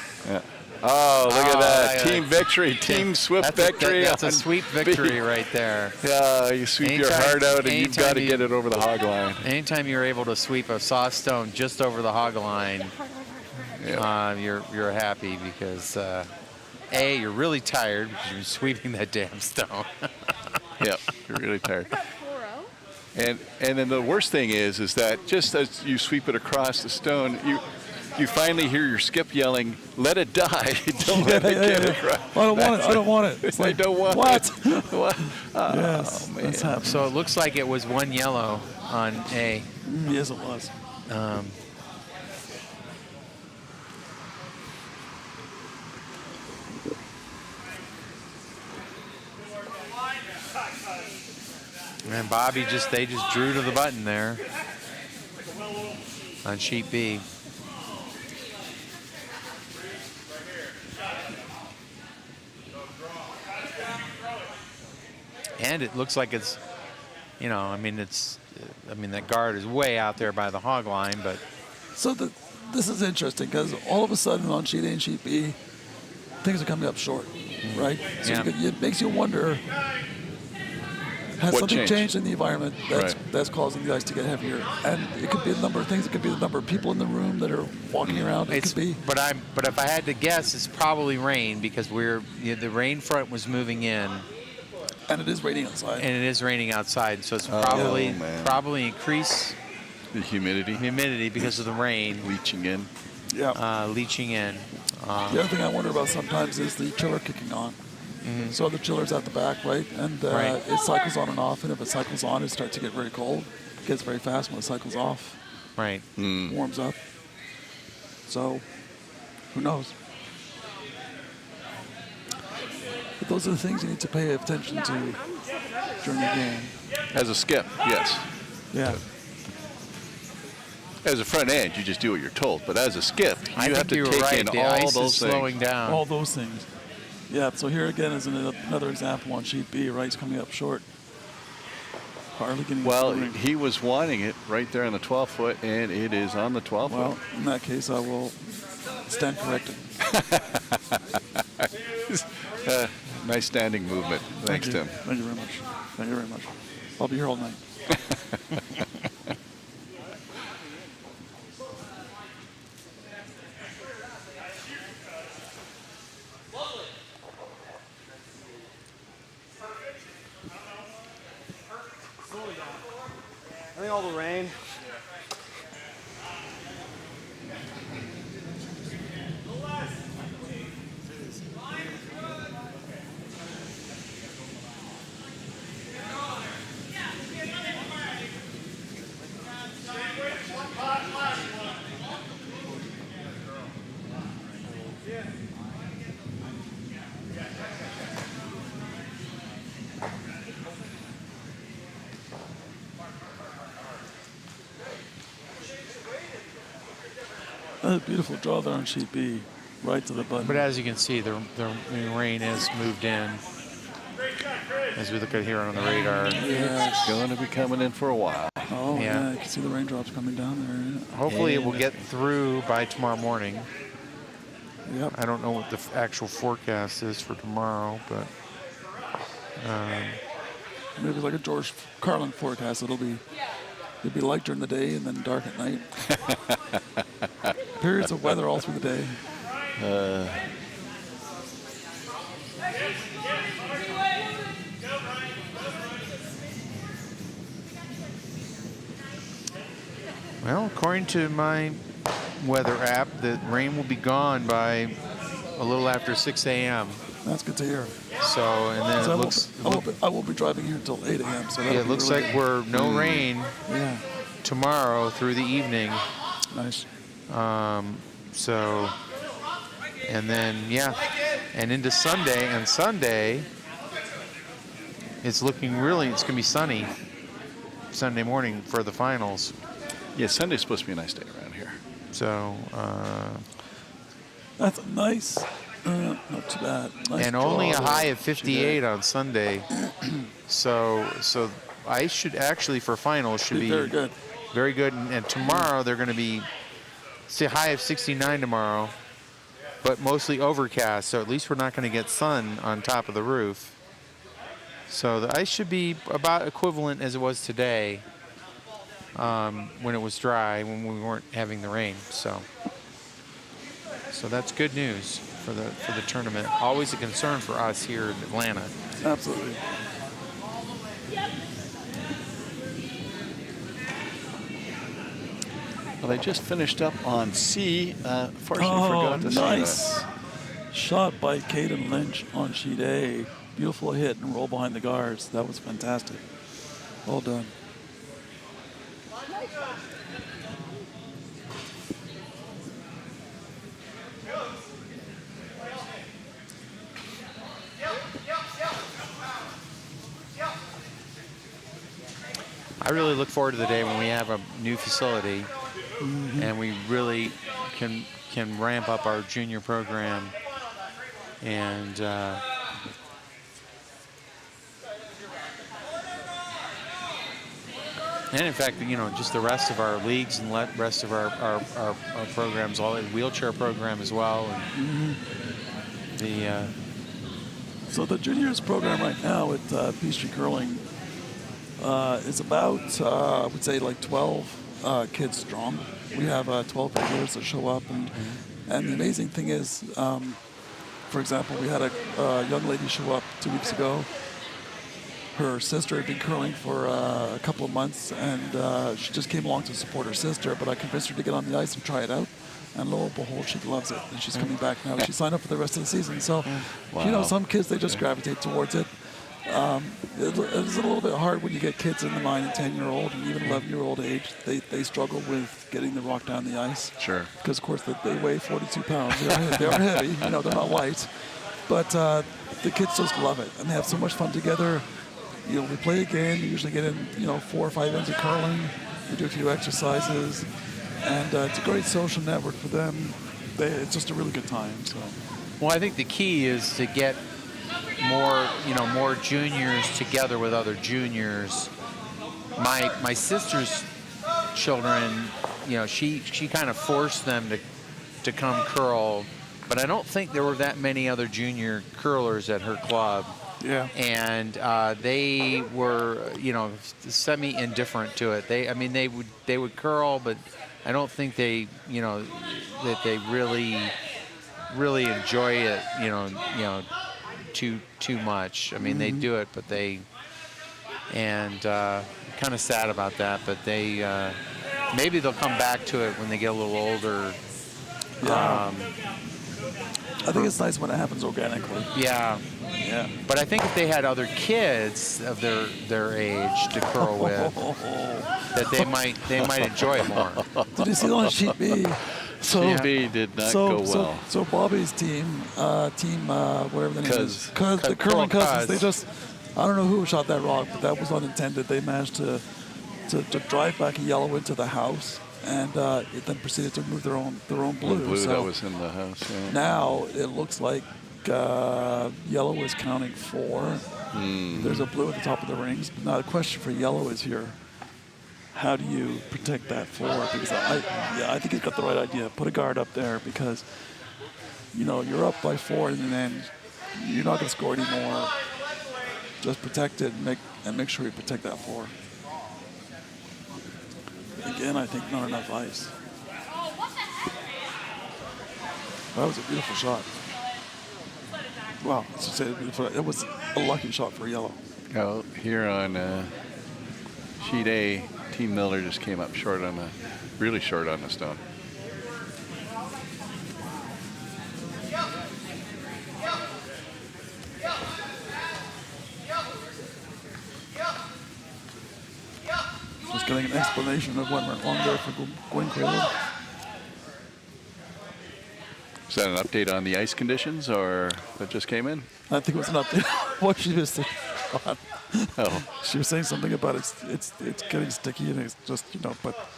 Oh, look at that. yeah. Team victory. Team swift victory. That's a on sweet B. victory right there. Yeah, you sweep your Anytime- heart out and you've got to anytime get it over the hog line. Anytime you're able to sweep a soft stone just over the hog line, Yeah. you're happy because A, you're really tired because you're sweeping that damn stone. Yep, you're really tired. And then the worst thing is that just as you sweep it across the stone, you finally hear your skip yelling, "Let it die! Don't let it get across." I don't want it. I don't want it. It's I like, don't want what? it. What? Oh, Yes, man. that's happening. So it looks like it was one yellow on A. Yes, it was. And Bobby they just drew to the button there on sheet B. And it looks like it's, that guard is way out there by the hog line, but So this is interesting because all of a sudden on sheet A and sheet B, things are coming up short, right? So Yeah. it makes you wonder, has What something changed? changed in the environment that's causing the ice to get heavier? And it could be a number of things. It could be the number of people in the room that are walking around. It could be. But if I had to guess, it's probably rain because the rain front was moving in. And it is raining outside. And it is raining outside, so it's man. probably increased The humidity because of the rain leaching in. Yeah. leaching in. The other thing I wonder about sometimes is the chiller kicking on. So the chiller's at the back, right? And Right. it cycles on and off. And if it cycles on, it starts to get very cold. It gets very fast when it cycles off. Right. Warms up. So, who knows? But those are the things you need to pay attention to during the game. As a skip, yes. Yeah. As a front end, you just do what you're told. But as a skip, I you think have to you were take right. in The all ice those is things. slowing down. All those things. Yeah, so here again is another example on sheet B, right? It's coming up short. Hardly getting Well, through. he was wanting it right there on the 12 foot, and it is on the 12 Well, foot. in that case, I will stand corrected. Nice standing movement. Thanks, Thank you. Tim. Thank you very much. Thank you very much. I'll be here all night. all the rain. A beautiful draw there on sheet B, right to the button. But as you can see, the rain is moved in. As we look at here on the radar. Yeah. It's going to be coming in for a while. Oh, Yeah. yeah. You can see the raindrops coming down there. Yeah. Hopefully it will get through by tomorrow morning. Yep. I don't know what the actual forecast is for tomorrow, but Maybe like a George Carlin forecast. It'll be light during the day and then dark at night. Periods of weather all through the day. well, according to my weather app, the rain will be gone by a little after 6 a.m. That's good to hear. So, and then So it looks. I will be driving here until 8 a.m. So Yeah, it looks really like we're no rain Yeah. tomorrow through the evening. Nice. So, and then and into Sunday. And Sunday, it's looking it's gonna be sunny. Sunday morning for the finals. Yeah, Sunday's supposed to be a nice day around here. So, That's nice. Not too bad. Nice and only a draw high there. of 58 on Sunday. so I should actually for finals should be very good. Very good. And tomorrow they're going to be high of 69 tomorrow, but mostly overcast. So at least we're not going to get sun on top of the roof. So the ice should be about equivalent as it was today when it was dry, when we weren't having the rain. So that's good news for the tournament. Always a concern for us here in Atlanta. Absolutely. Well, they just finished up on C. Fortunately, forgot to nice. say that. Shot by Caden Lynch on sheet A. Beautiful hit and roll behind the guards. That was fantastic. Well done. I really look forward to the day when we have a new facility and we really can ramp up our junior program and in fact, just the rest of our leagues and rest of our programs, all the wheelchair program as well, and So the juniors program right now at Peachtree Curling is about, I would say, like 12 kids strong. We have 12 regulars that show up, and the amazing thing is, for example, we had a young lady show up 2 weeks ago. Her sister had been curling for a couple of months, and she just came along to support her sister, but I convinced her to get on the ice and try it out. And lo and behold, she loves it, and she's coming back now. She signed up for the rest of the season. So, some kids, they just gravitate towards it. It's a little bit hard when you get kids in the 9 and 10-year-old and even 11-year-old age. They struggle with getting the rock down the ice. Sure. Because, of course, they weigh 42 pounds. They are heavy. They're not light. But the kids just love it, and they have so much fun together. We play a game. We usually get in, 4 or 5 ends of curling. We do a few exercises. And it's a great social network for them. It's just a really good time. So. Well, I think the key is to get more juniors together with other juniors. My sister's children, she kind of forced them to come curl, but I don't think there were that many other junior curlers at her club. Yeah. And they were, semi-indifferent to it. They would curl, but I don't think they, that they really enjoy it, too much. I mean, they do it, but they, and kind of sad about that, but they maybe they'll come back to it when they get a little older. Yeah. I think it's nice when it happens organically. Yeah. Yeah. But I think if they had other kids of their age to curl with, that they might enjoy it more. Did you see it on sheet B? So Yeah. B did not go well. So Bobby's team, whatever the name is, Cuz. the curling cousins, Cuz. they just, I don't know who shot that rock, but that was unintended. They managed to drive back a yellow into the house, and it then proceeded to move their own blue. Blue So that was in the house. Yeah. now it looks like yellow is counting 4. There's a blue at the top of the rings. But now the question for yellow is here: how do you protect that 4? Because I think he's got the right idea. Put a guard up there because you're up by 4 in the end. You're not going to score anymore. Just protect it and make sure you protect that 4. Again, I think not enough ice. That was a beautiful shot. Wow, it was a lucky shot for yellow. Oh, here on sheet A, Team Miller just came up really short on the stone. Just getting an explanation of what went wrong there for Gwen Craylor. Is that an update on the ice conditions, or that just came in? I think it was an update. What she was saying. Oh, She was saying something about it's getting sticky and it's just but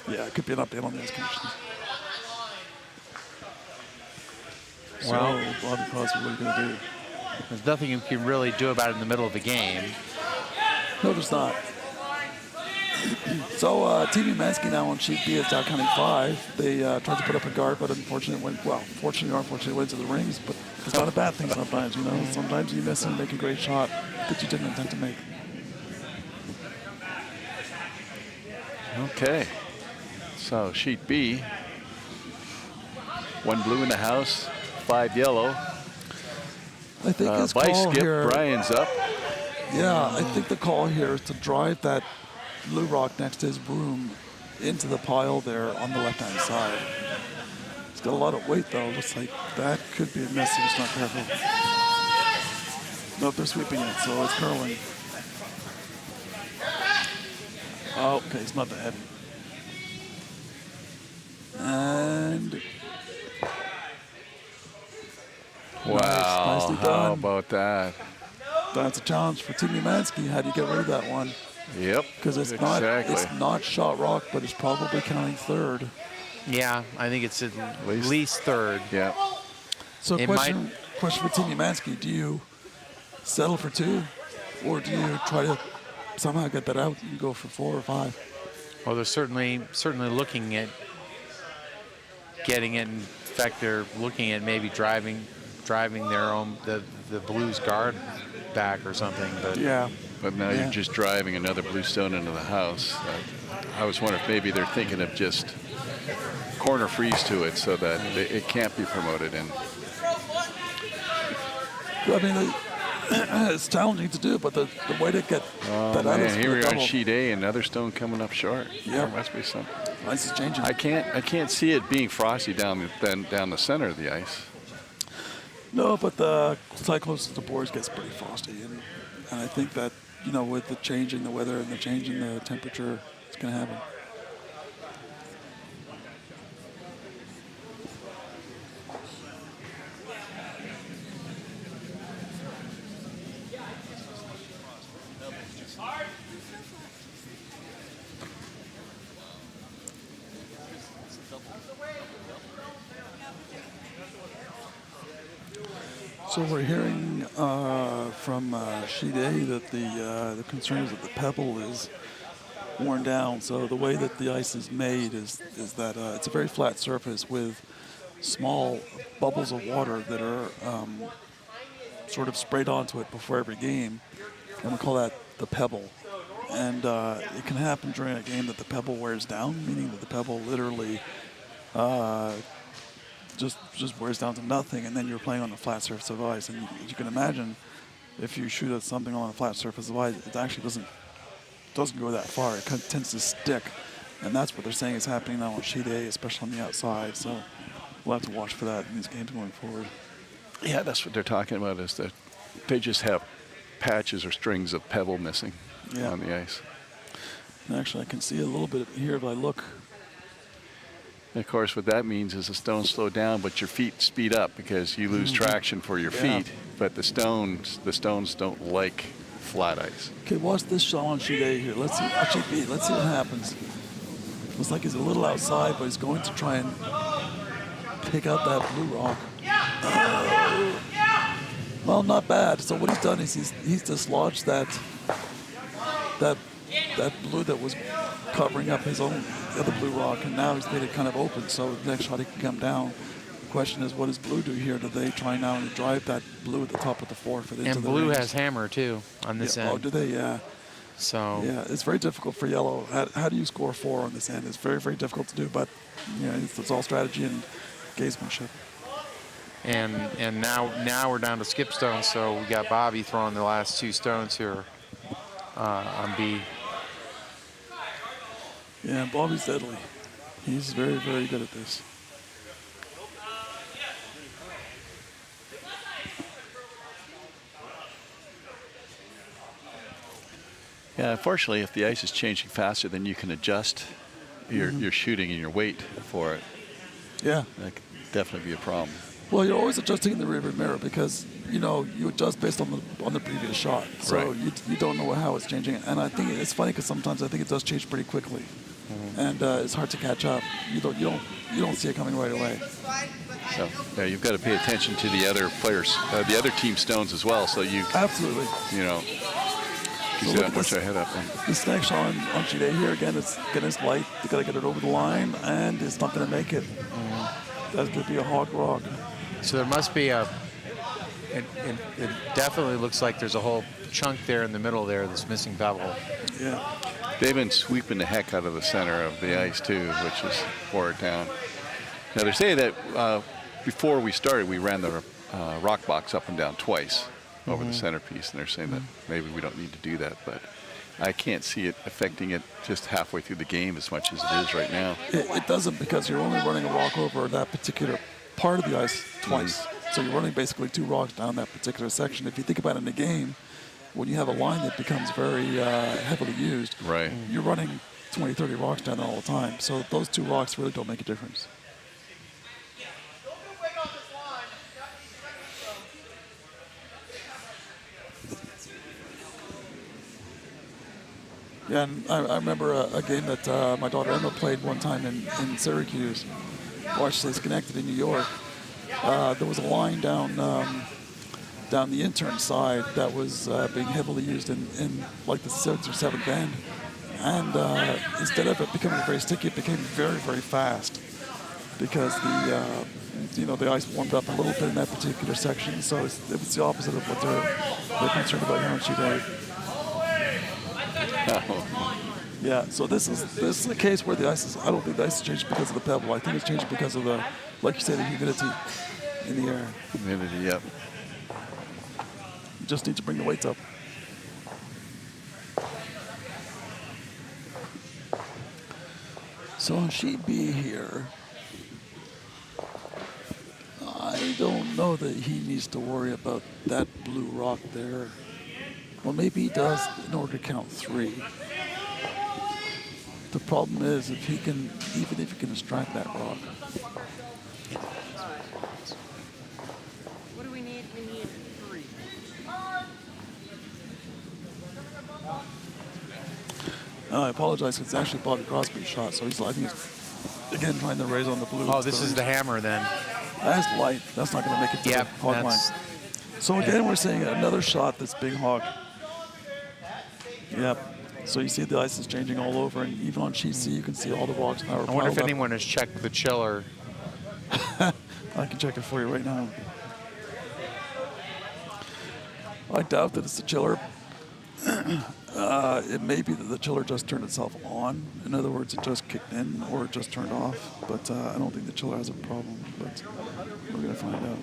yeah, it could be an update on the ice conditions. Well, So Bobby Crosby, what are you gonna do? There's nothing you can really do about it in the middle of the game. No, there's not. So Team Umansky now on sheet B is down counting 5. They tried to put up a guard, but unfortunately fortunately or unfortunately went to the rings. But it's not a bad thing sometimes, Sometimes you miss and make a great shot that you didn't intend to make. okay. So sheet B, 1 blue in the house, 5 yellow. I think his By call Skip, here. Brian's up. Yeah, I think the call here is to drive that blue rock next to his broom into the pile there on the left-hand side. It's got a lot of weight, though. Looks like that could be a miss if he's not careful. Nope, they're sweeping it, so it's curling. Oh, okay, it's not that heavy. And Wow, nicely how done. about that? That's a challenge for Team Umansky. How do you get rid of that one? Yep, Because it's not shot rock, but it's probably counting 3rd. Yeah, I think it's at least 3rd. Yeah. So It question for Team Umansky, do you settle for 2? Or do you try to somehow get that out and go for 4 or 5? Well, they're certainly looking at getting it. In fact, they're looking at maybe driving their own the Blues guard back or something. But Yeah. But now you're just driving another blue stone into the house. I was wondering if maybe they're thinking of just corner freeze to it so that it can't be promoted in. I mean, it's challenging to do, but the way to get that out is Here we are on double. sheet A, another stone coming up short. Yeah. There must be some. Ice is changing. I can't see it being frosty down the center of the ice. No, but the side closest to the boards gets pretty frosty, and I think that with the change in the weather and the change in the temperature, it's going to happen. So we're hearing from sheet A that the concern is that the pebble is worn down. So the way that the ice is made is that it's a very flat surface with small bubbles of water that are sort of sprayed onto it before every game, and we call that the pebble. And it can happen during a game that the pebble wears down, meaning that the pebble literally just wears down to nothing, and then you're playing on a flat surface of ice. And you can imagine, if you shoot at something on a flat surface of ice, it actually doesn't doesn't go that far. It kind of tends to stick, and that's what they're saying is happening now on sheet A, especially on the outside. So we'll have to watch for that in these games going forward. Yeah, that's what they're talking about, is that they just have patches or strings of pebble missing on the ice. And actually, I can see a little bit here if I look. And of course, what that means is the stones slow down, but your feet speed up because you lose traction for your feet. But the stones don't like flat ice. Okay, watch this shot on sheet A here. Let's see. Sheet B. Let's see what happens. Looks like he's a little outside, but he's going to try and pick out that blue rock. Well, not bad. So what he's done is he's dislodged that blue that was covering up his own other blue rock, and now he's made it kind of open. So the next shot he can come down. The question is, what does blue do here? Do they try now to drive that blue at the top of the forefit into And the blue rings? has hammer too on this end. Oh, do they? Yeah. So Yeah, it's very difficult for yellow. How do you score 4 on this end? It's very, very difficult to do, but it's all strategy and gamesmanship. and now we're down to skip stones. So we got Bobby throwing the last 2 stones here on B. Yeah, Bobby's deadly. He's very, very good at this. Yeah, unfortunately, if the ice is changing faster, then you can adjust your shooting and your weight for it. Yeah. That could definitely be a problem. Well, you're always adjusting in the rearview mirror because you adjust based on the previous shot, so Right. you don't know how it's changing. And I think it's funny because sometimes I think it does change pretty quickly, and it's hard to catch up. You don't see it coming right away. So yeah, you've got to pay attention to the other players, the other team stones as well. So you Absolutely. You So see look that at much this. ahead up. This next shot on sheet A here again, it's light. They got to get it over the line, and it's not going to make it. That's going to be a hog rock. So there must be it definitely looks like there's a whole chunk there in the middle there that's missing pebble. Yeah. They've been sweeping the heck out of the center of the ice too, which is wore it down. Now they say that before we started, we ran the rock box up and down twice over the centerpiece, and they're saying that maybe we don't need to do that, but I can't see it affecting it just halfway through the game as much as it is right now. It doesn't, because you're only running a rock over that particular part of the ice twice. So you're running basically 2 rocks down that particular section. If you think about it in a game, when you have a line that becomes very heavily used, Right. you're running 20, 30 rocks down there all the time. So those 2 rocks really don't make a difference. Yeah, and I remember a game that my daughter Emma played one time in Syracuse, Washington State connected in New York. There was a line down the intern side that was being heavily used in like the 6th or 7th end, and instead of it becoming very sticky, it became very, very fast because the ice warmed up a little bit in that particular section. So it was the opposite of what they're concerned about here on sheet A. Yeah, so this is a case where the ice is, I don't think the ice is changed because of the pebble. I think it's changed because of the, like you say, the humidity in the air. Humidity, yep. You just need to bring the weights up. So on sheet B here, I don't know that he needs to worry about that blue rock there. Well, maybe he does in order to count 3. The problem is even if he can extract that rock. What do we need? We need 3. I apologize. It's actually Bobby Crosby's shot, so I think he's again trying to raise on the blue. Oh, this is the hammer then. That's light. That's not going to make it to Yep, the hog line. that's- So again, we're seeing another shot that's being hogged. Yep. So you see the ice is changing all over, and even on sheet C, you can see all the rocks now are I wonder if piled up. anyone has checked the chiller. I can check it for you right now. I doubt that it's the chiller. It may be that the chiller just turned itself on. In other words, it just kicked in or it just turned off. But I don't think the chiller has a problem. But we're going to find out.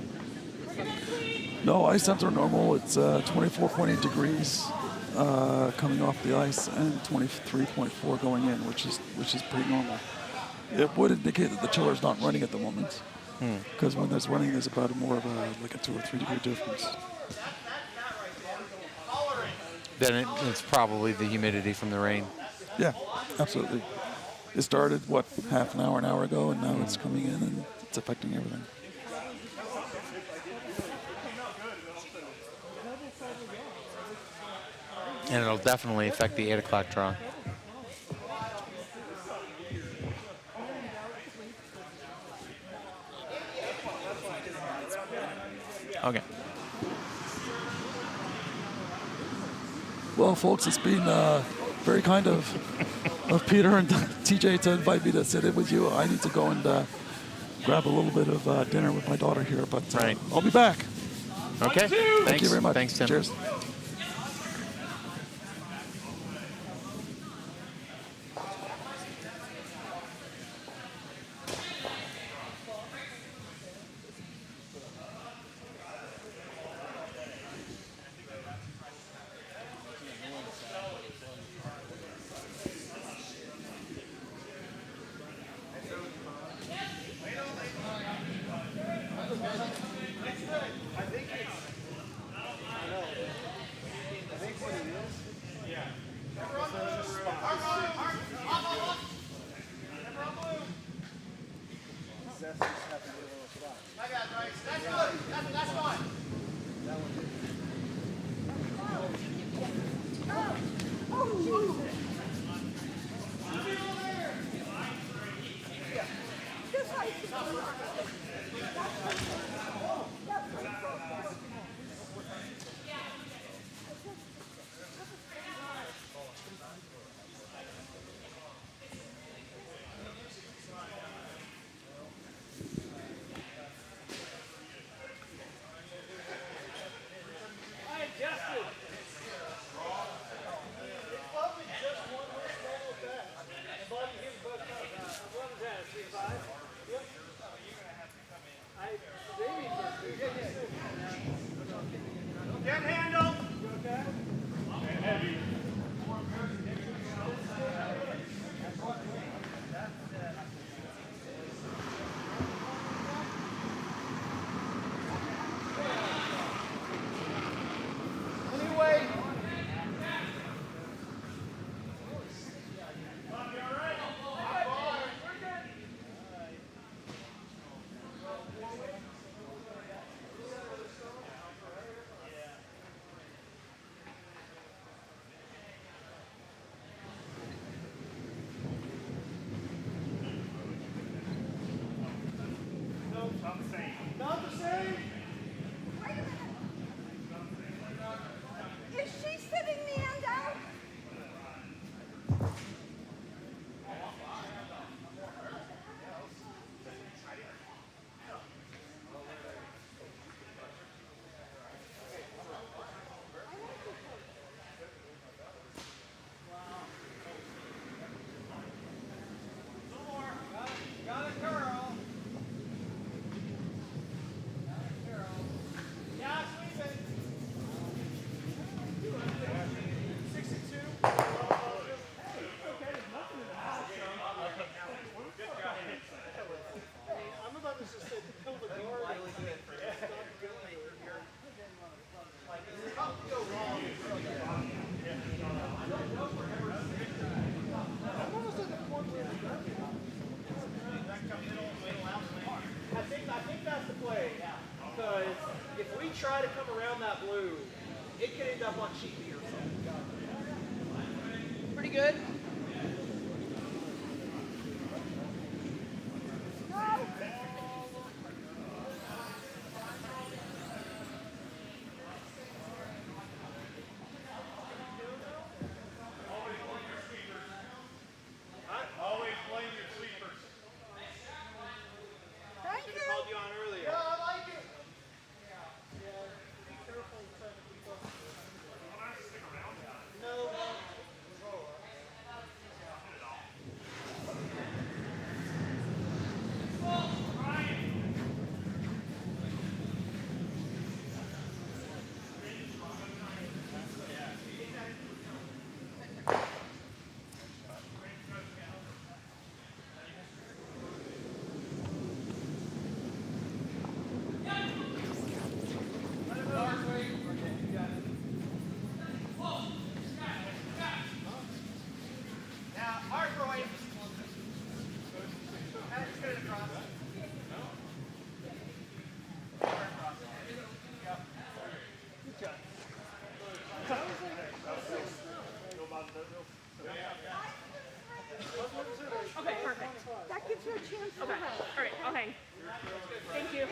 No, ice temps are normal. It's 24.8 degrees. coming off the ice and 23.4 going in, which is pretty normal. It would indicate that the chiller's not running at the moment, because when there's running, there's about more of a 2 or 3 degree difference. Then it's probably the humidity from the rain. Yeah, absolutely. It started, half an hour ago, and now it's coming in and it's affecting everything. And it'll definitely affect the 8 o'clock draw. Okay. Well, folks, it's been very kind of Peter and TJ to invite me to sit in with you. I need to go and grab a little bit of dinner with my daughter here, but Right. I'll be back. Okay. Thank you very much. Thanks, Tim. Cheers. Is she sitting the end out? I think that's the play. Because if we try to come around that blue, it could end up on sheet B or something. Pretty good. Okay, perfect. That gives you a chance to Okay. rest. All right. Okay. Thank you.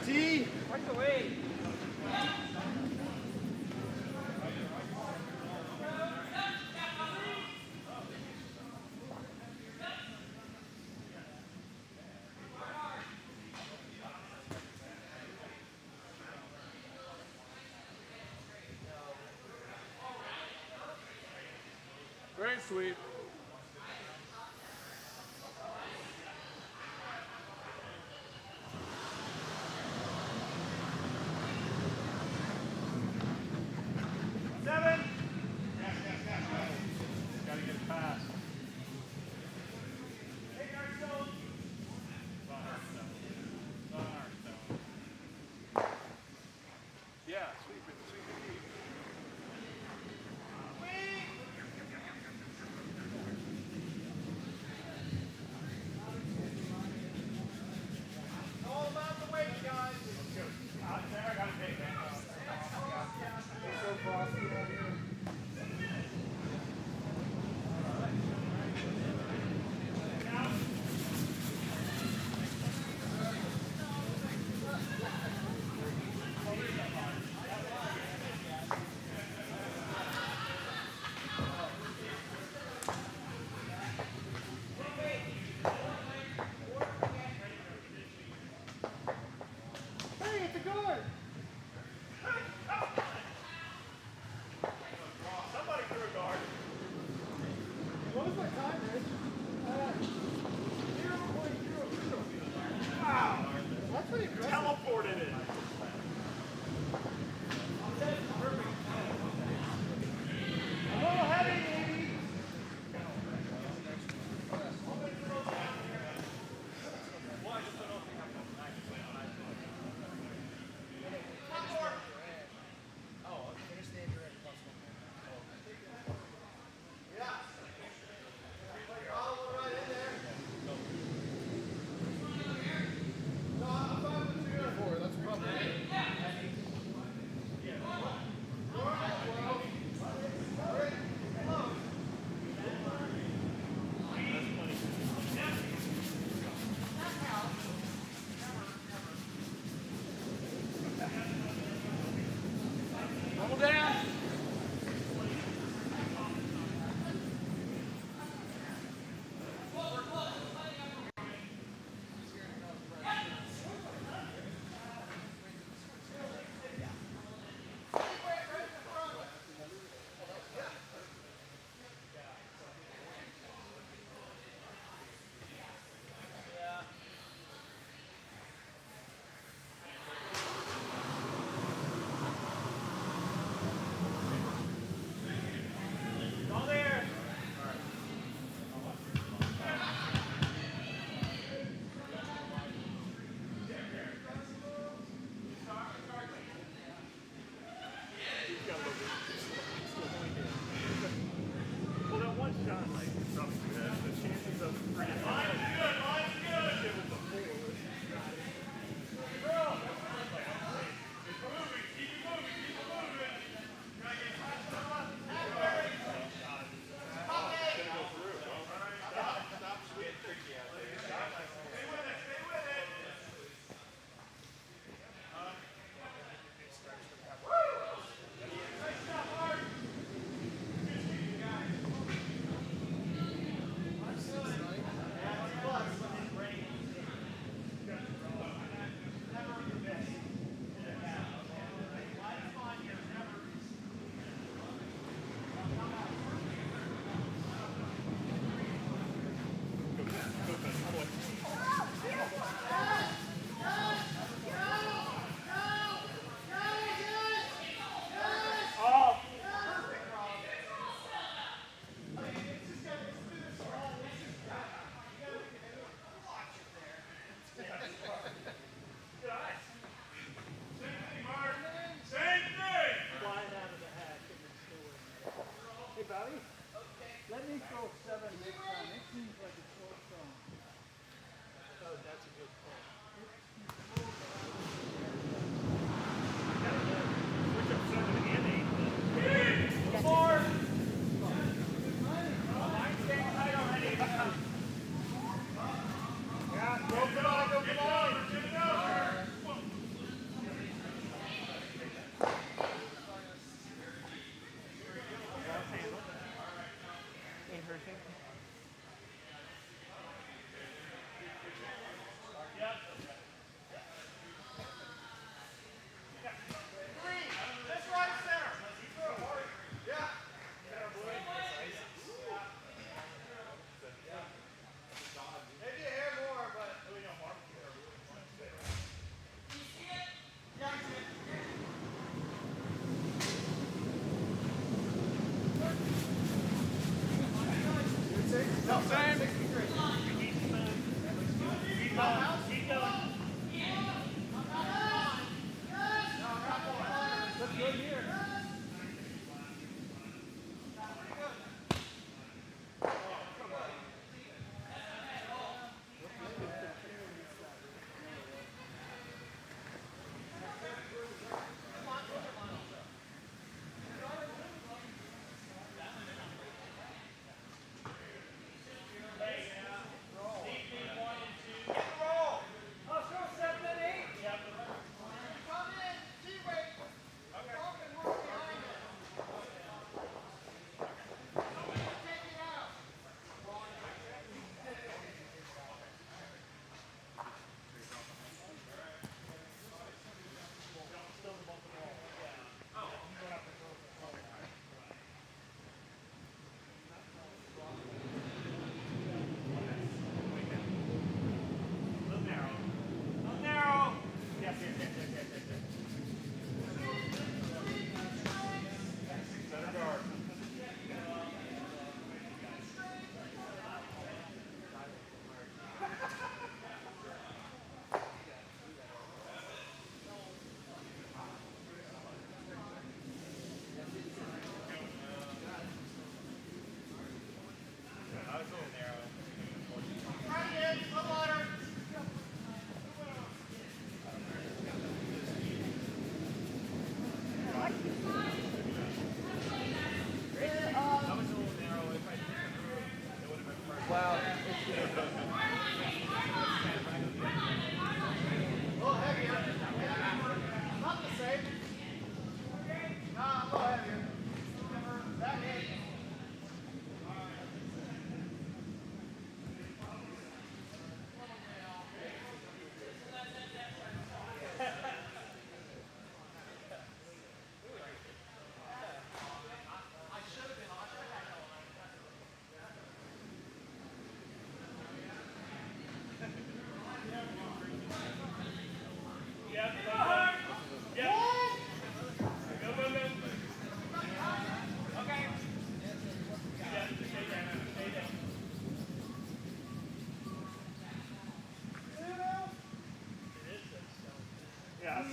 T. Right away. Great sweep. Seven. Gotta get it past. Take our stone. Yeah, sweep it deep.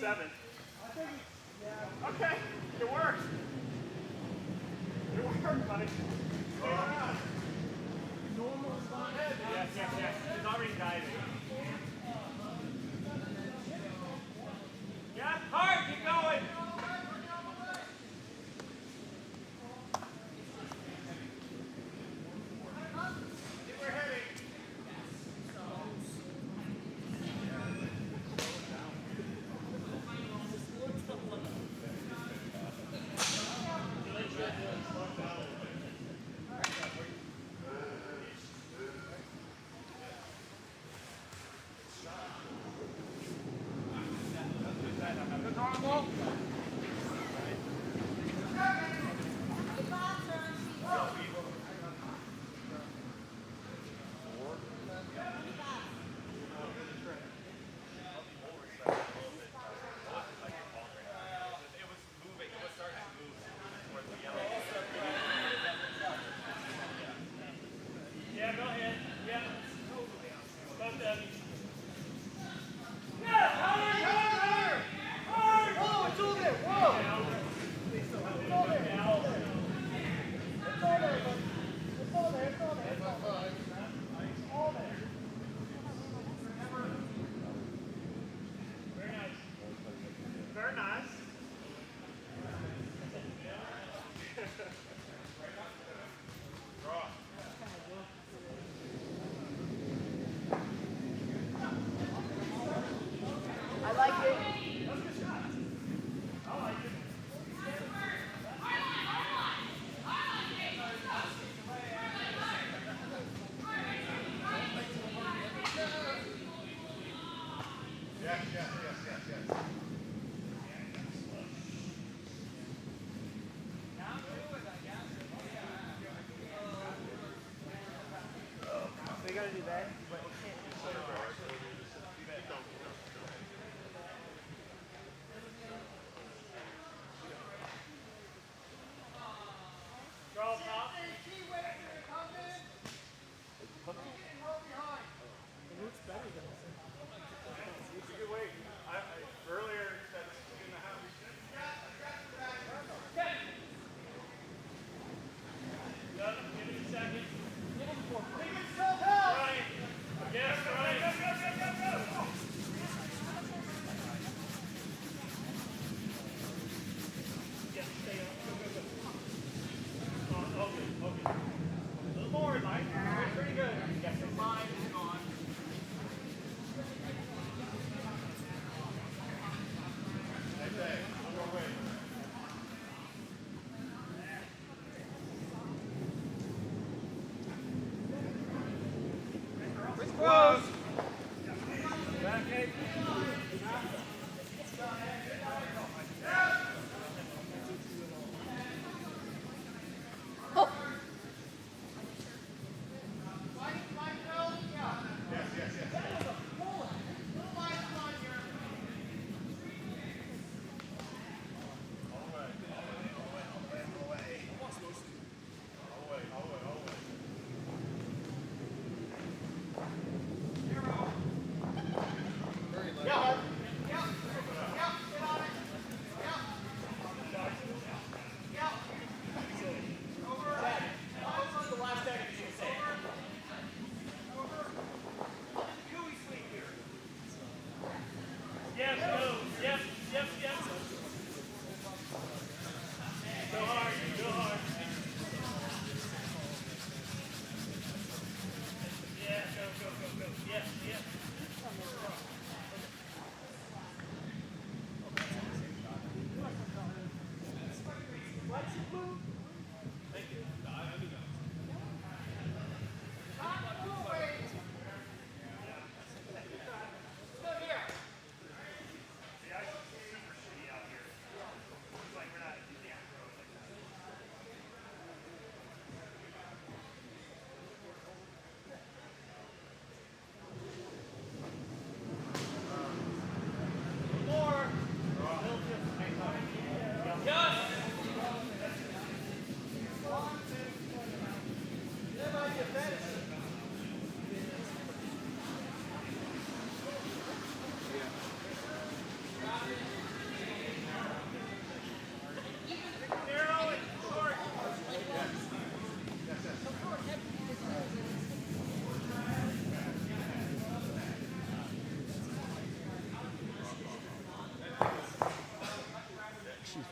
7. Okay, it worked. It worked, buddy. Stay around. ring diving. Yeah, hard, keep going. We're heavy. Yeah, go ahead. Yeah. Both of you. Yeah, hard, hard, hard. Whoa, it's all there. Whoa. It's all there. It's all there. It's all there. It's all there. It's all there. It's all there. It's all there. Very nice. Very nice. I like it. So you gotta do that, but you can't do so much. Draw top. It's a good weight. Earlier, that's 2.5. Done. Give me a second. Give him 4. Ryan.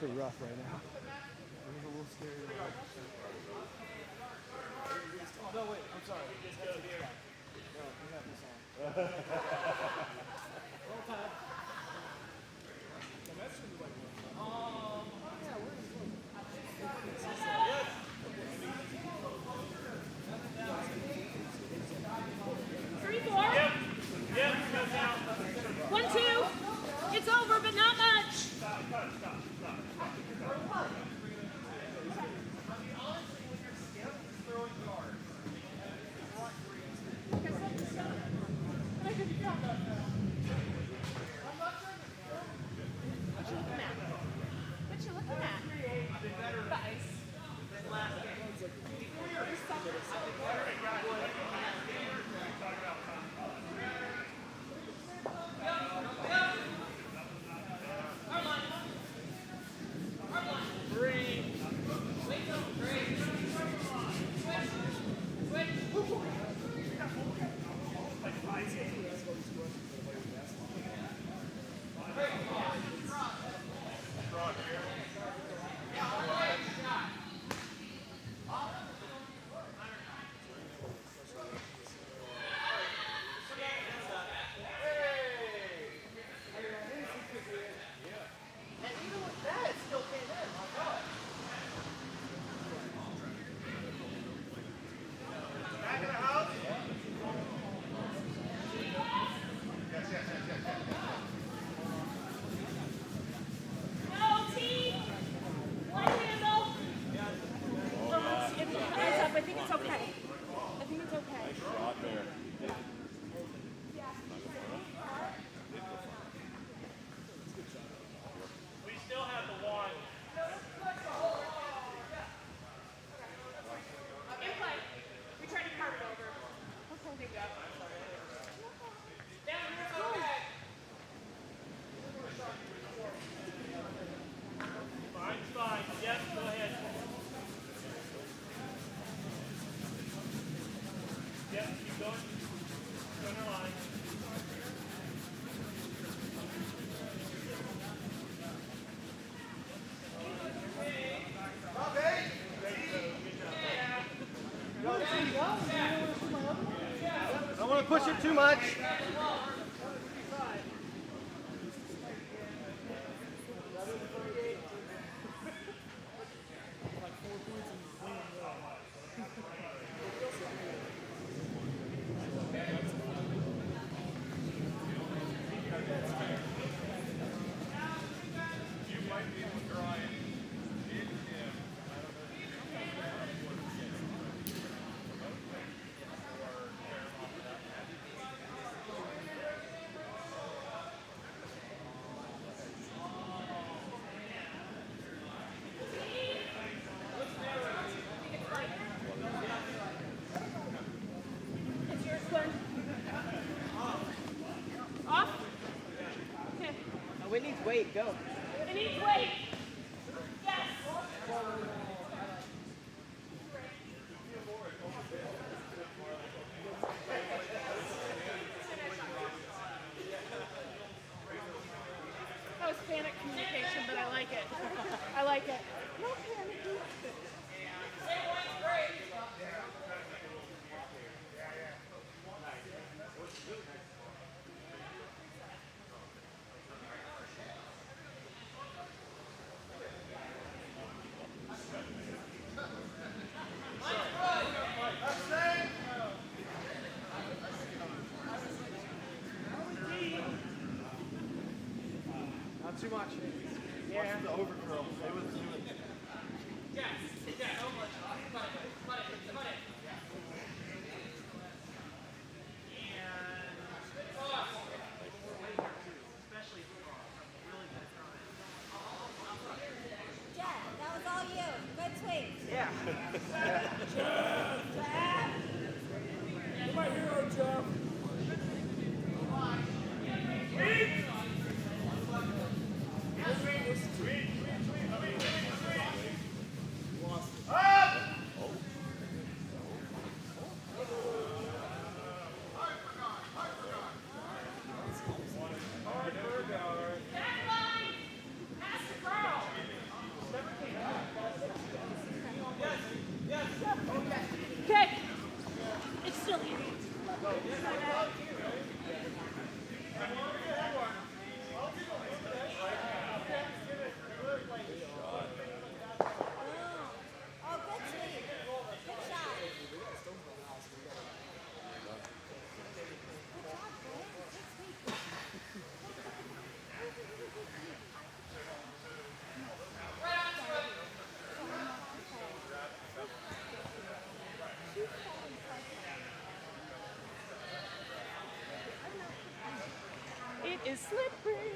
pretty rough right now. It was a little scary. Oh, no, wait, I'm sorry. No, we have this on. Roll time. Three, four. Yep. 1, 2. It's over, but not much. What you looking at? Guys. No, T. One handle. Hands up. I think it's okay. I think it's okay. Shot there. We still have the one. In play. We tried to carve it over. Okay. Down, okay. Fine. Yep, go ahead. Yep, keep going. Go on your line. Don't want to push it too much. It's yours, Glenn. Off. Okay. Oh, it needs weight. Go. It needs weight. Yes. That was panic communication, but I like it. I like it. No panic. Not too much. Yeah. The overcurl. Stay with it. Jet, that was all you. Good swing. Yeah. You're my hero, Jeff. Okay. It's still here. Oh, good sleep. Good shot. Good job, boy. Good sleep. It is slippery.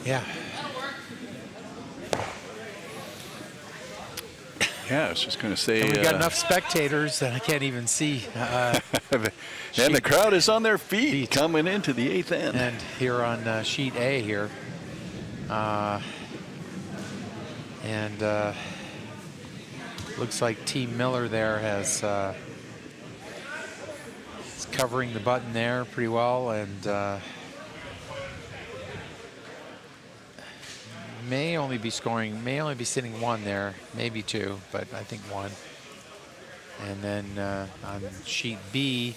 Yeah. Yeah, I was just going to say. And we've got enough spectators that I can't even see. And the crowd is on their feet coming into the 8th end. And here on sheet A here. Looks like Team Miller there is covering the button there pretty well, and may only be sitting one there, maybe two, but I think one. And then on sheet B,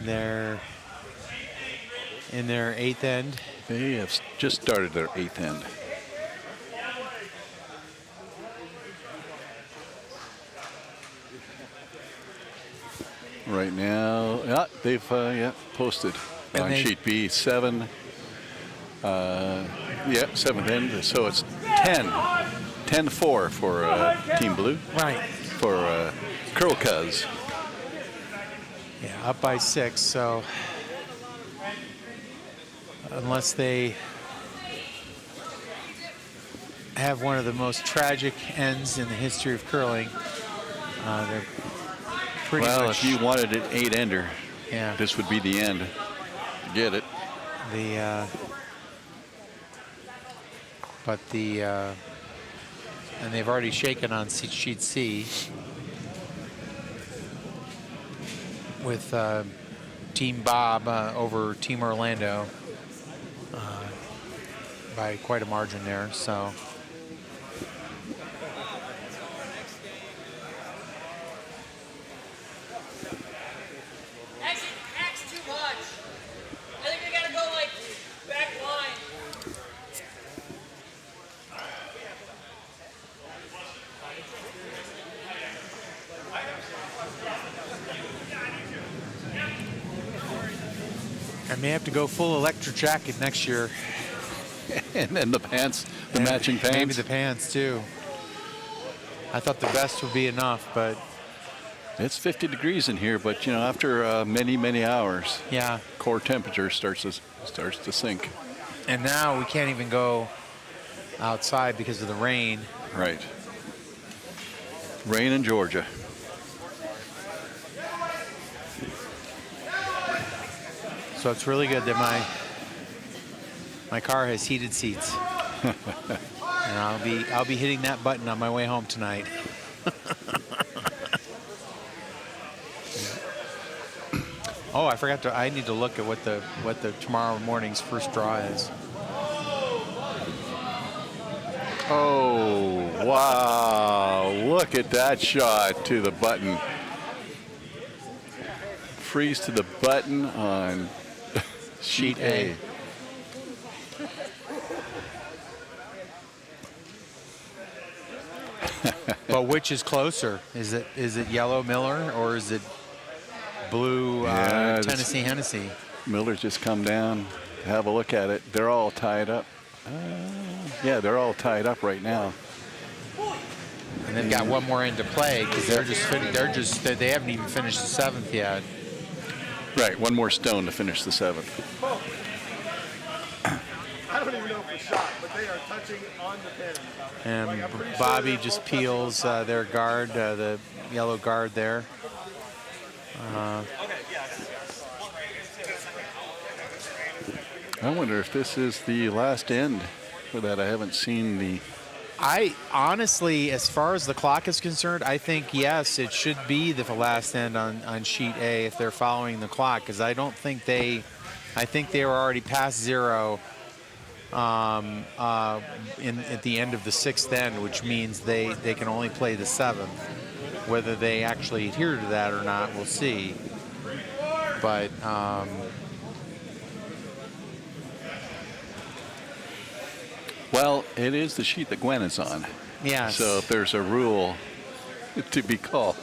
they're in their 8th end. They have just started their 8th end. Right now, yeah, they've posted And on they- sheet B 7. 7th end. So it's 10-4 for Team Blue. Right. For Curl Cuz. Yeah, up by 6. So unless they have one of the most tragic ends in the history of curling, they're pretty Well, much. if you wanted an 8-ender, Yeah. this would be the end. Get it? And they've already shaken on sheet C with Team Bob over Team Orlando by quite a margin there. So. X too much. I think we gotta go like back line. I may have to go full electric jacket next year. And then the pants, the matching pants. Maybe the pants too. I thought the vest would be enough, but It's 50 degrees in here, but you know, after many hours, yeah. core temperature starts to sink. And now we can't even go outside because of the rain. Right. Rain in Georgia. So it's really good that my car has heated seats. And I'll be hitting that button on my way home tonight. Oh, I need to look at what the tomorrow morning's first draw is. Oh, wow. Look at that shot to the button. Freeze to the button on sheet A. But which is closer? Is it yellow Miller or is it blue Tennessee Hennessy? Miller's just come down to have a look at it. They're all tied up. Yeah, they're all tied up right now. And they've got one more end to play because they haven't even finished the 7th yet. Right, one more stone to finish the 7th. I don't even know for shot, but they are touching on the pin. And Bobby just peels their guard, the yellow guard there. I wonder if this is the last end for that. I haven't seen the... I honestly, as far as the clock is concerned, I think, yes, it should be the last end on sheet A if they're following the clock, because I think they were already past 0 at the end of the 6th end, which means they can only play the 7th. Whether they actually adhere to that or not, we'll see. But Well, it is the sheet that Gwen is on. yes. So if there's a rule to be called,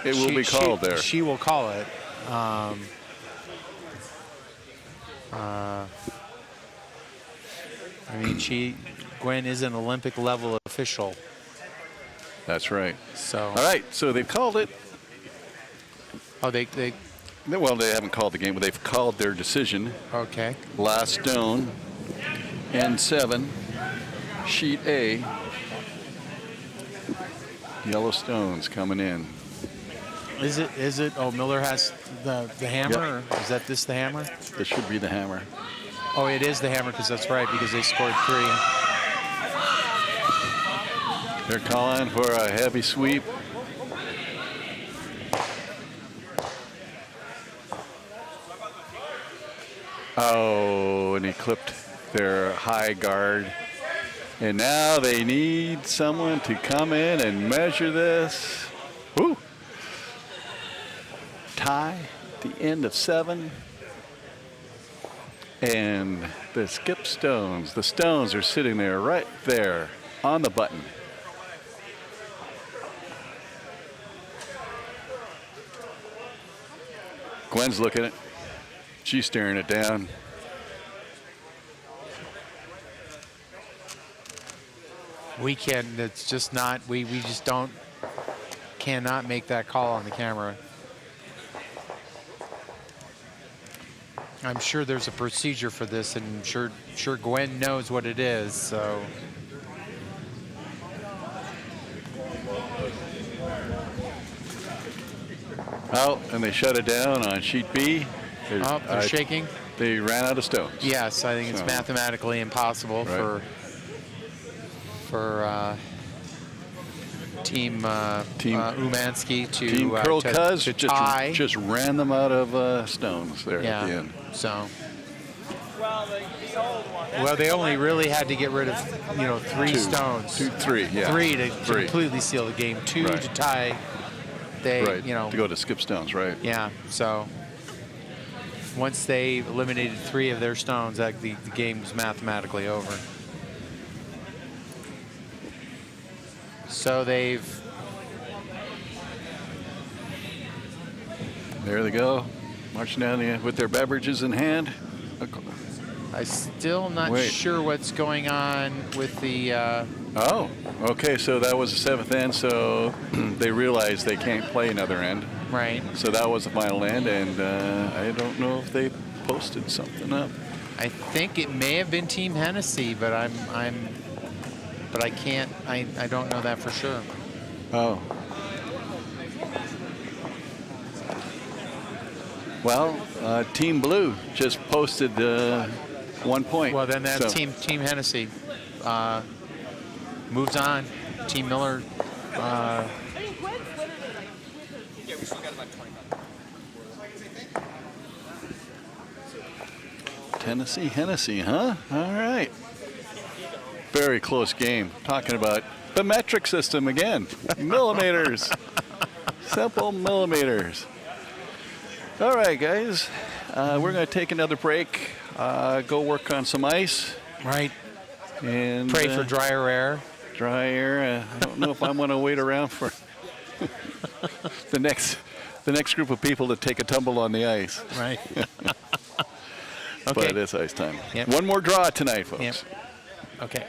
it will be called there. She will call it. I mean, Gwen is an Olympic level official. That's right. So. All right, so they've called it. Oh, Well, they haven't called the game, but they've called their decision. Okay. Last stone, N7, sheet A. Yellow stones coming in. Is it? Oh, Miller has the hammer. Yep. Or is that this the hammer? This should be the hammer. Oh, it is the hammer because that's right because they scored 3. They're calling for a heavy sweep. Oh, and he clipped their high guard. And now they need someone to come in and measure this. Woo! Tie at the end of 7. And the skip stones, the stones are sitting there right there on the button. Gwen's looking at it. She's staring it down. We can. It's just not. We just cannot make that call on the camera. I'm sure there's a procedure for this, and sure Gwen knows what it is. So. Oh, and they shut it down on sheet B. They're shaking. They ran out of stones. Yes, I think it's mathematically impossible Right. for Team Umansky to Team Curl Cuz to tie. just ran them out of stones there at the end. So. Well, the old one. Well, they only really had to get rid of 3 stones. 3, yeah. 3 to completely seal the game. 2 Right. to tie. They, Right, to go to skip stones, right. Yeah, so once they eliminated 3 of their stones, the game was mathematically over. So there they go, marching down with their beverages in hand. I'm still not sure what's going on with the... Oh, okay, so that was the 7th end, so they realized they can't play another end. Right. So that was the final end, and I don't know if they posted something up. I think it may have been Team Hennessy, but but I can't, I don't know that for sure. Oh. Well, Team Blue just posted 1 point. Well, then that's so. Team Hennessy. Moves on. Team Miller. Yeah, we still got about 25. Tennessee, Hennessy, huh? All right. Very close game. Talking about the metric system again. Millimeters. Simple millimeters. All right, guys. We're going to take another break. Go work on some ice. Right. And pray for drier air. Dry air. I don't know if I'm going to wait around for the next group of people to take a tumble on the ice. Right. But it's ice time. Yep. One more draw tonight, folks. Yep. Okay.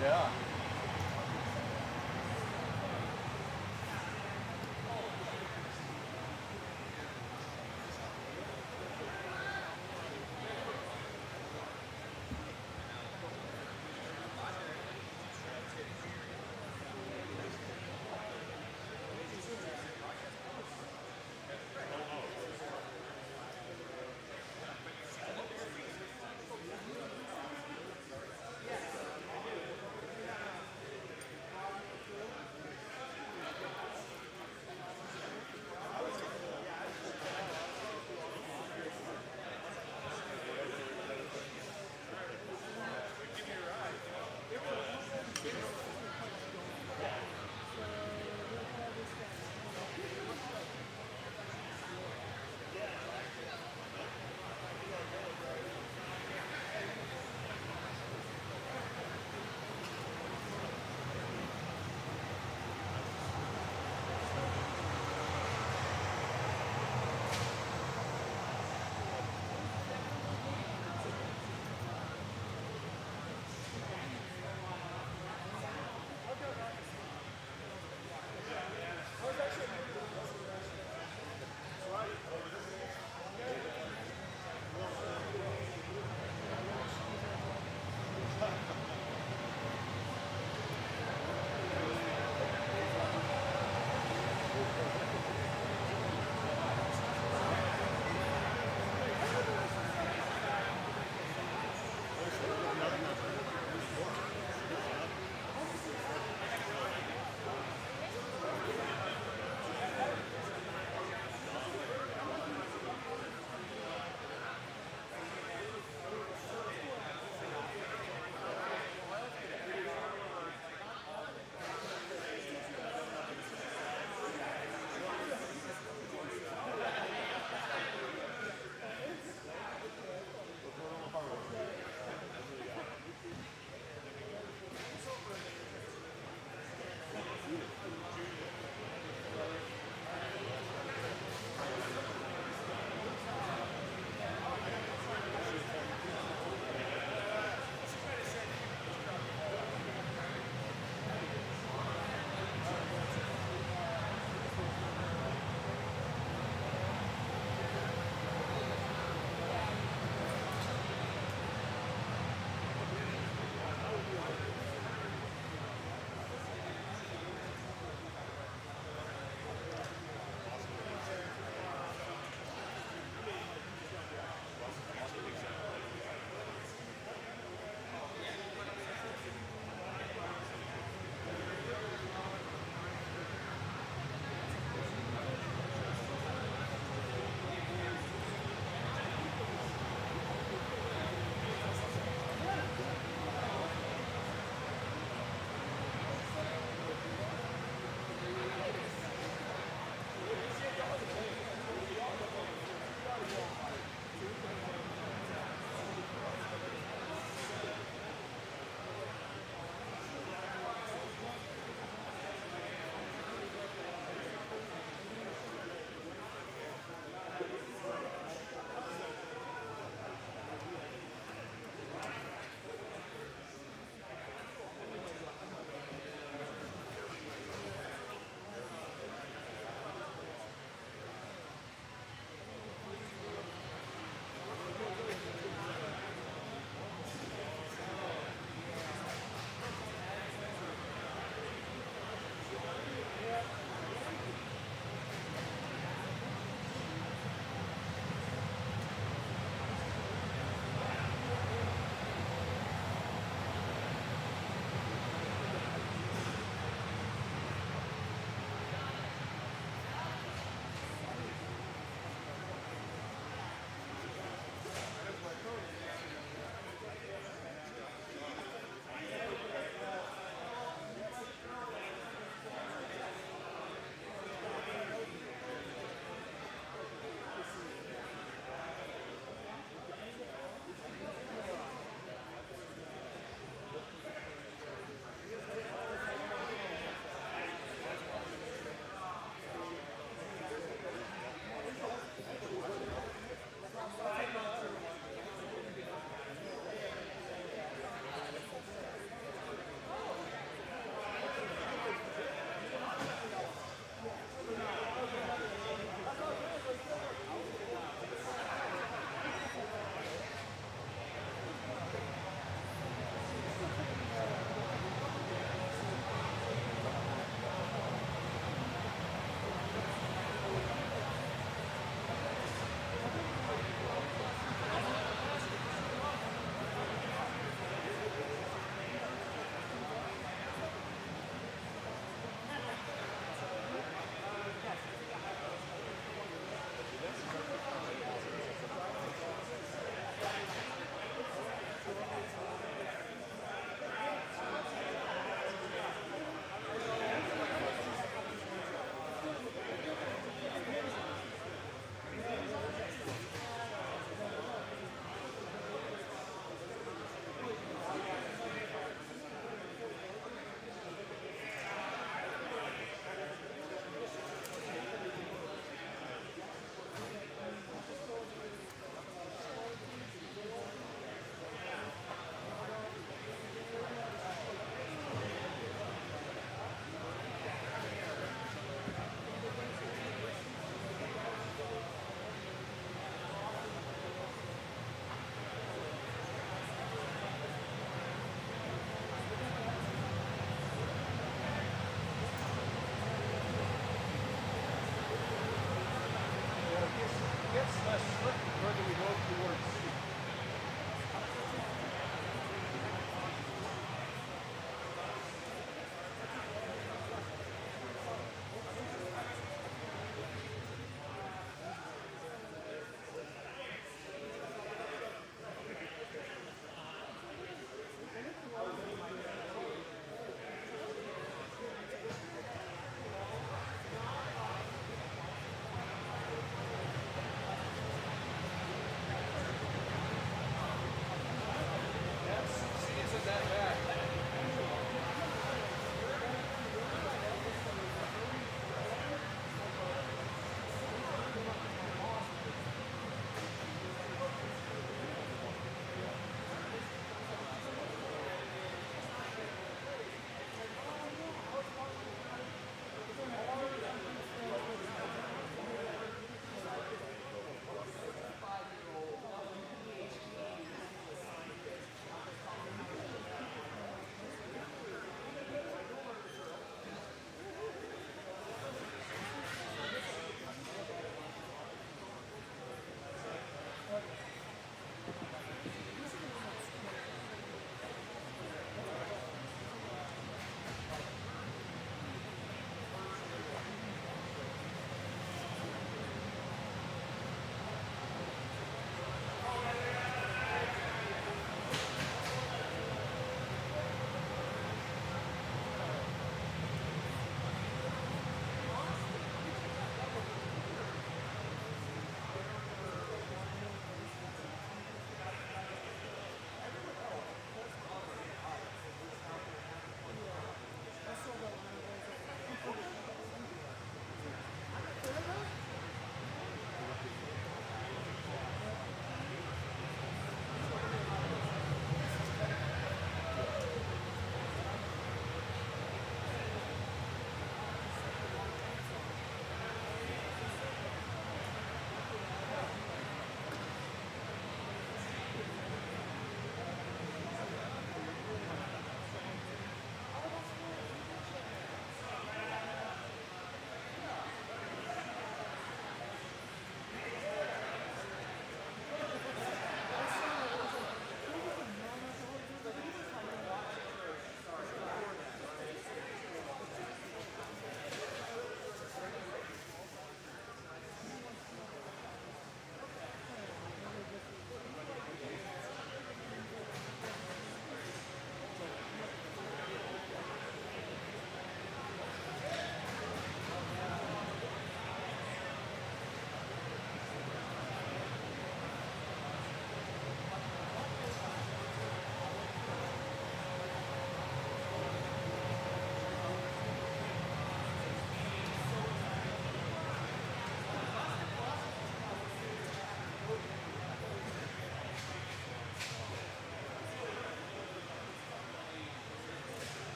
Yeah.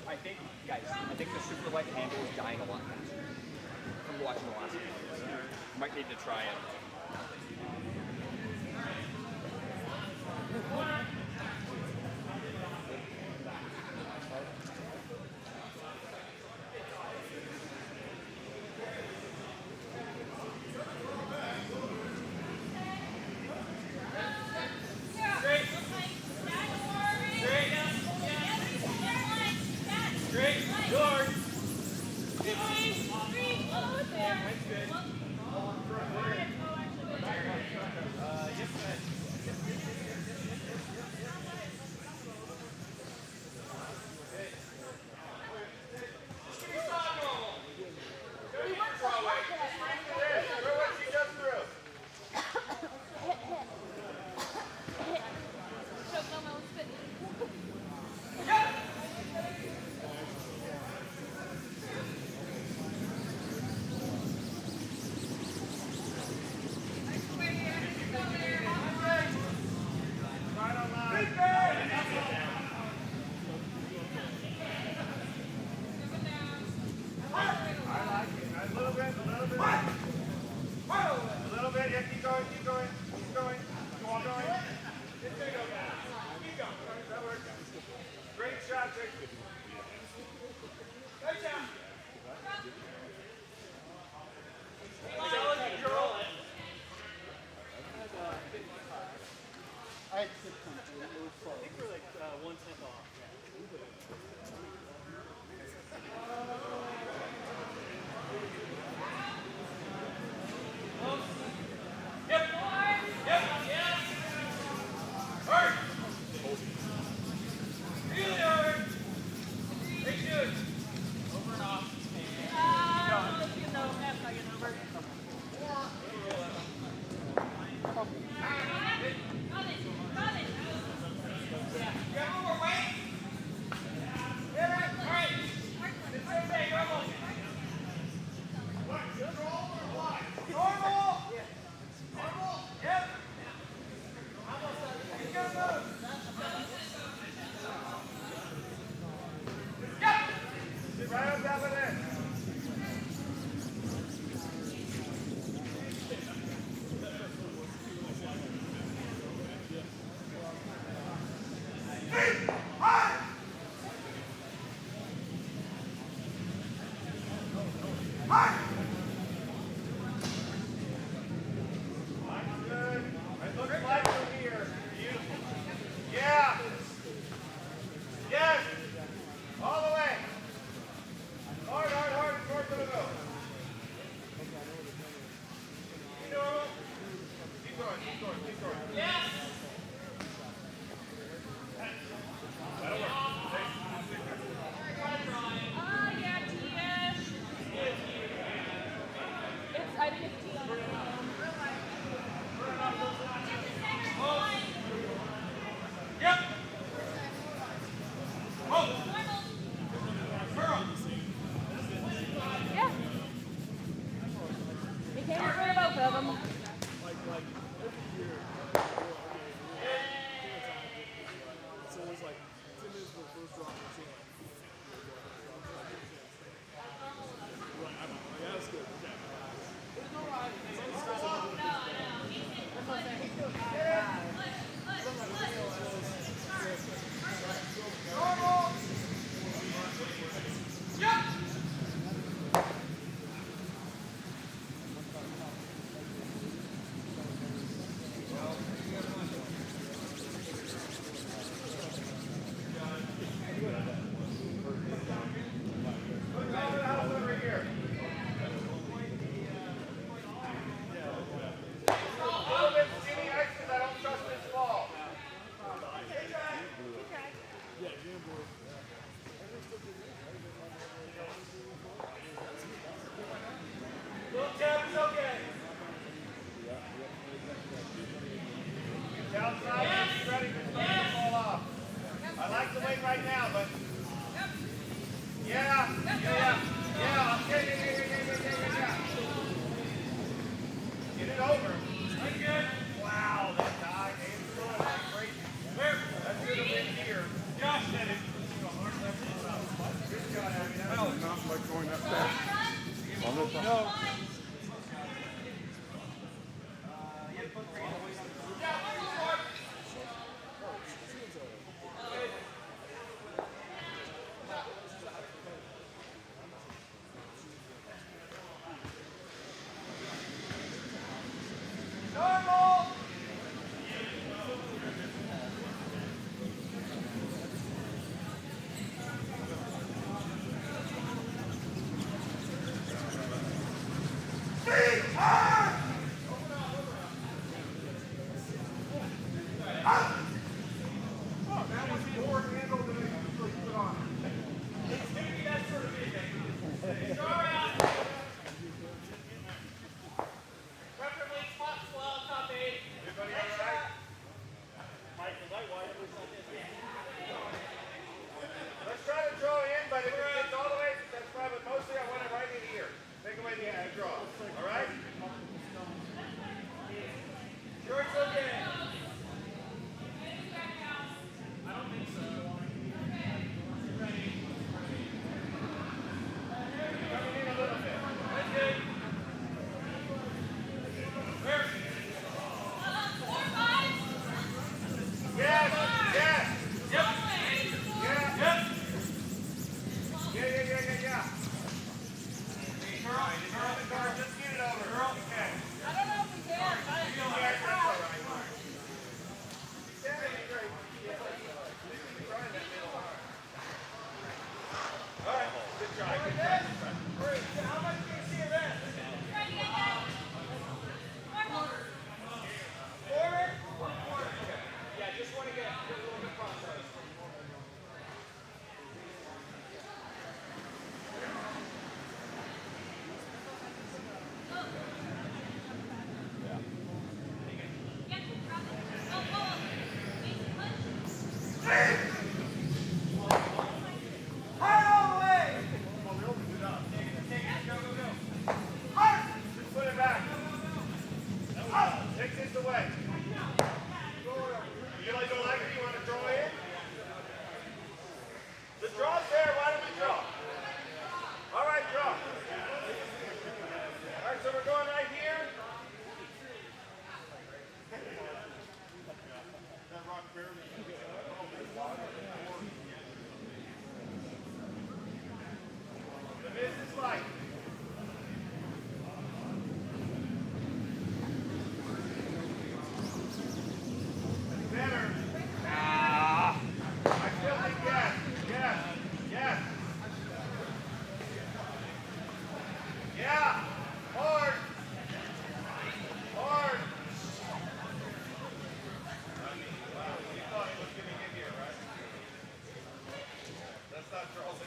I think, guys, I think the super light handle is dying a lot faster from watching the last video. You might need to try it. All Let's try to draw in, but if it gets all the way, that's fine. But mostly I want it right in here. Take away the draw. All right? Short's okay. Coming in a little bit. That's good. Where? Yes, yes. Yep. Yeah. Yep. Yeah. Girl, just get it over. Girl. Okay. I don't know if we can. Yeah, that's all right. Yeah, you're great. Trying that middle arm. All right. Good try. Good try. How much do you see of that? Quarter? Yeah, just want to get a little bit processed. Hard all the way! Hard! Just put it back. Up! Take this away. You like don't like it? You want to draw in? The draw's there. Why don't we draw? All right, draw. All right, so we're going right here. The business light. Better. I still think yes. Yes. Yeah. Hard. Hard. You thought he was going to get here, right? That's not Charles.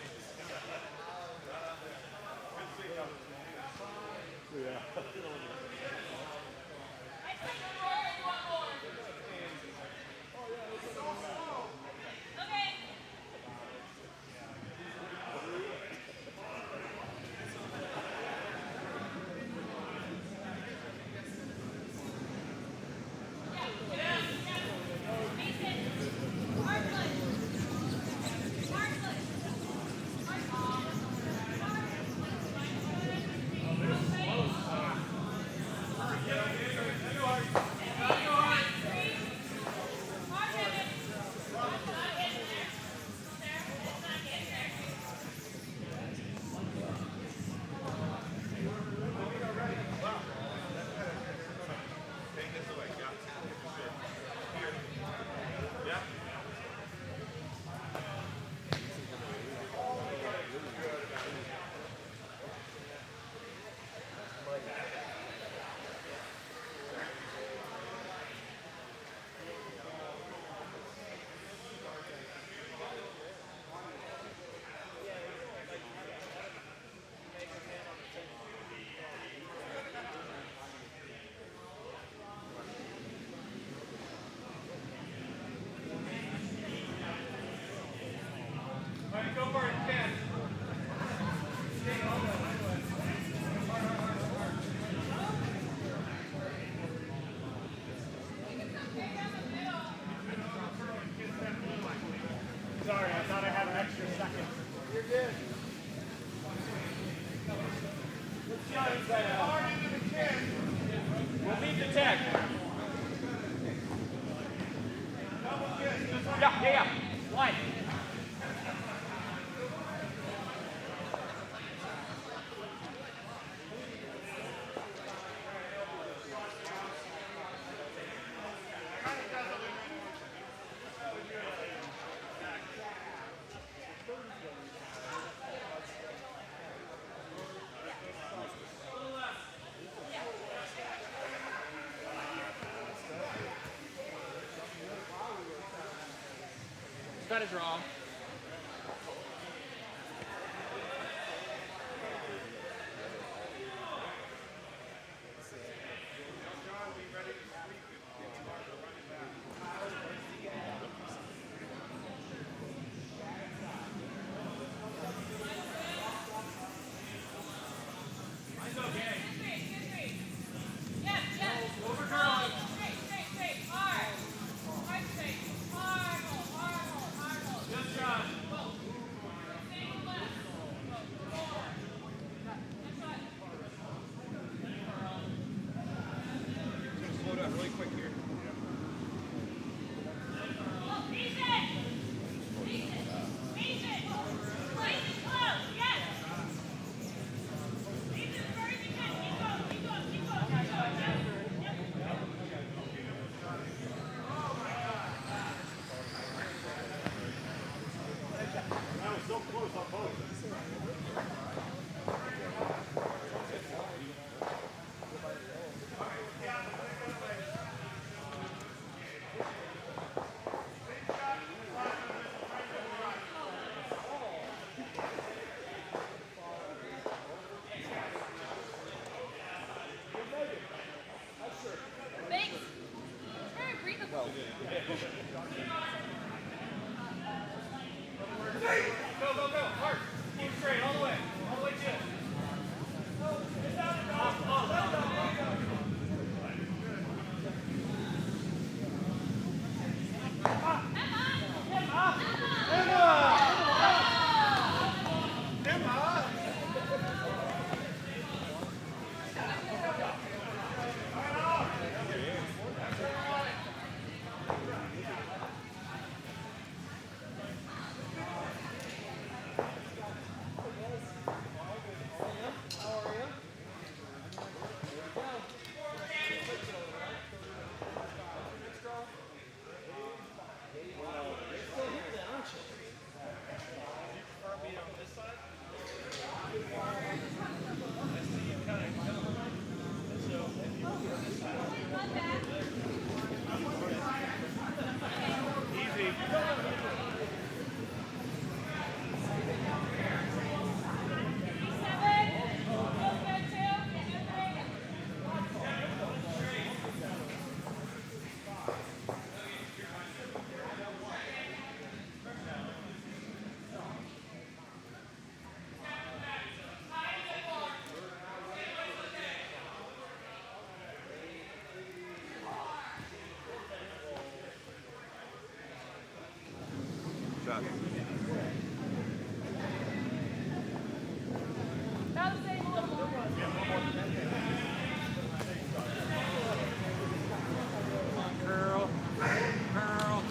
All right, go for it, Ken. Sorry, I thought I had an extra second. You're good. Let's see how inside out. Hard into the chin. We'll need the tech. Double chin. Yeah. Line. Got to draw. Slow down really quick here. Thanks. It's very breathable. Go, go, go. Hard. Keep straight all the way. All the way to it. About the same level. Curl. Curl.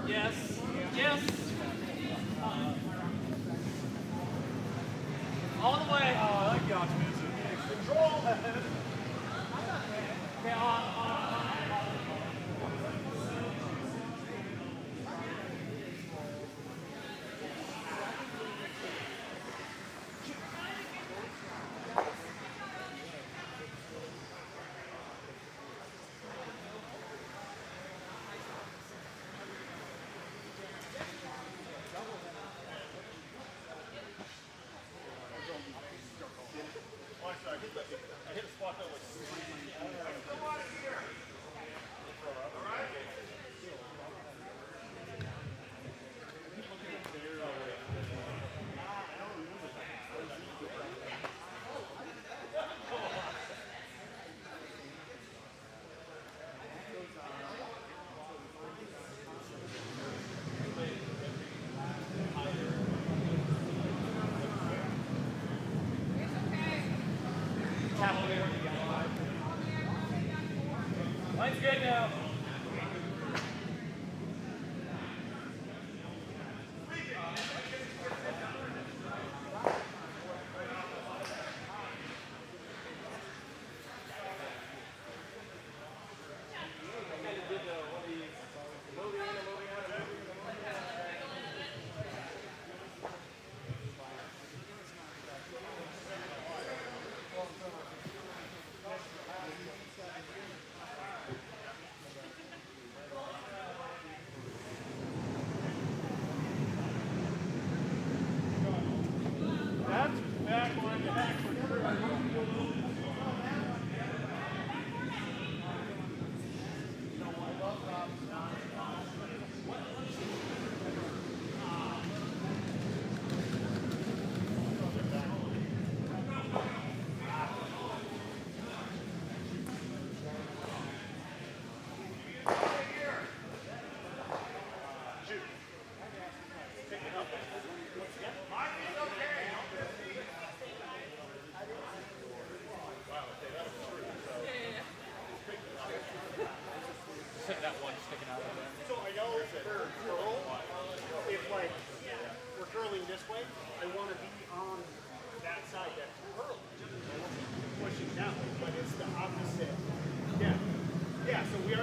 Yes. Yes. All the way. Oh, I like the optimism. Control. Okay, on.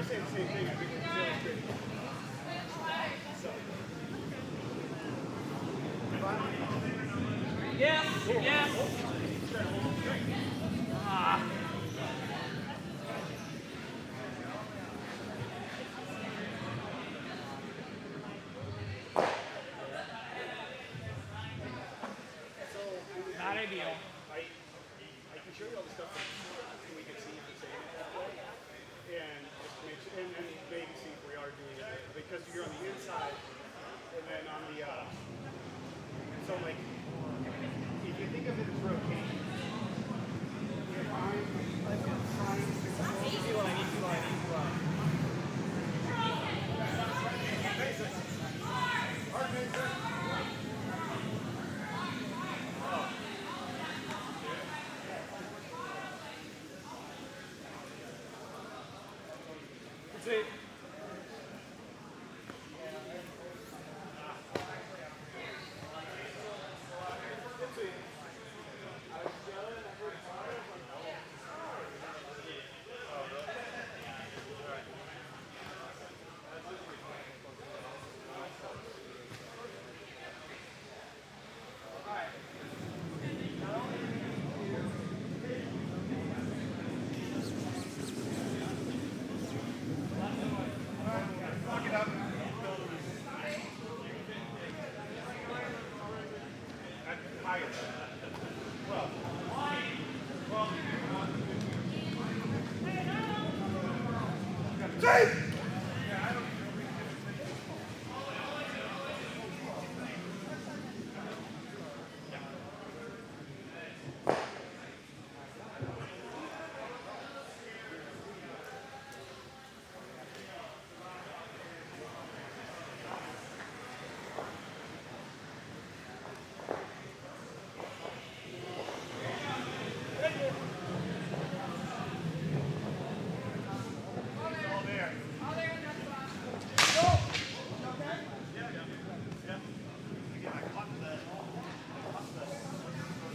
was saying the same thing. I think it's really good. Yes, yes. Not ideal. I can show you all the stuff that we can see if it's saving it that way. And just make sure, and maybe see if we are doing it because you're on the inside and then on the so like if you think of it as rotation, if I'm trying to easy line, easy line, easy line. That's it.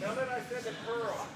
Now that I said the curl.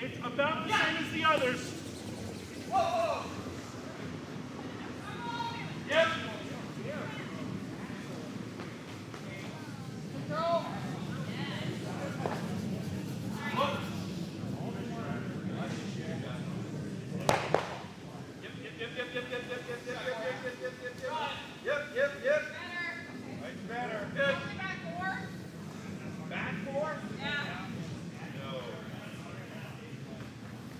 It's about the same as the others. Whoa! Yep. Control. Yep. Right, better. Good. Back four. Back four? Yeah. No.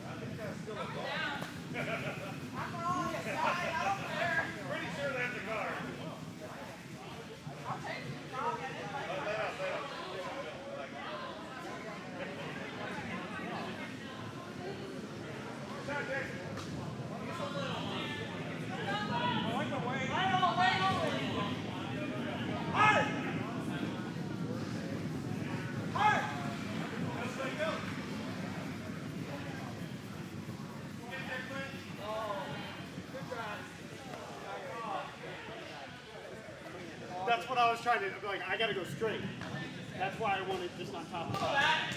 I think that's still a ball. Pretty sure that's a guard. Lay out. What's that, Jason? I like the way. Hard! Let's let go. Get there, Clint. Good try. That's what I was trying to, like, I gotta go straight. That's why I wanted just on top of that.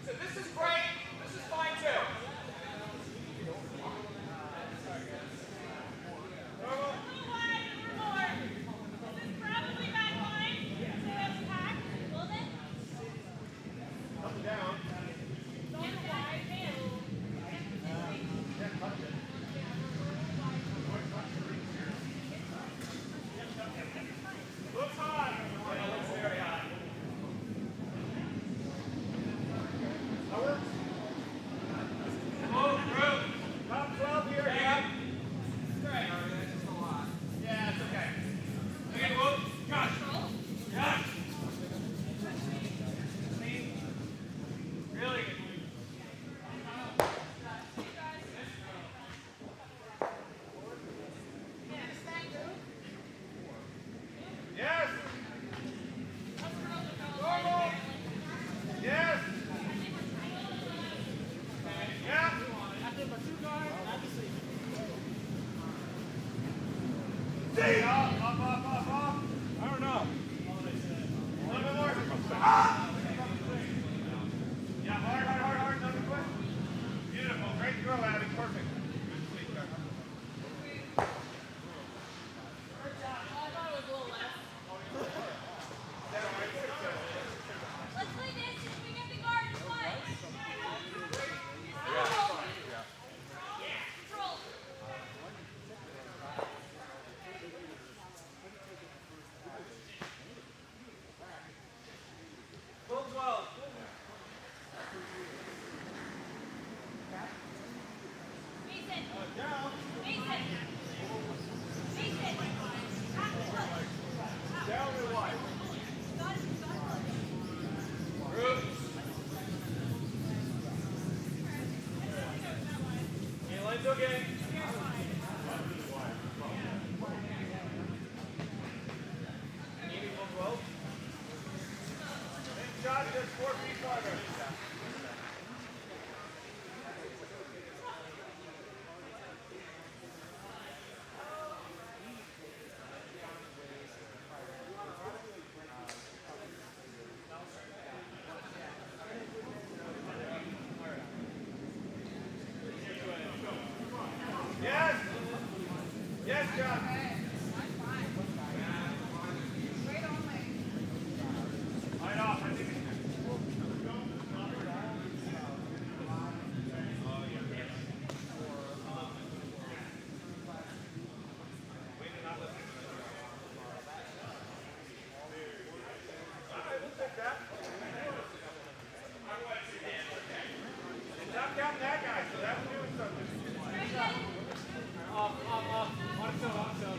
So this is great. This is fine too. Up and down. Looks high. Looks very high. That works. Top 12 here. Yeah. Yeah, it's okay. Okay, whoa. Josh. Really good. Yes. Normal. Yes. Yeah. See. Up. I don't know. A little bit more. Yeah, hard. Another foot. Beautiful. Great throw, Abby. Perfect. Good sweep there. I thought it was a little less. Line's okay. Amy, 112. Next shot, just 4 feet farther. Yes! Yes, John! Light off, I think Stop counting that guy, so that's doing something. Off, on, so.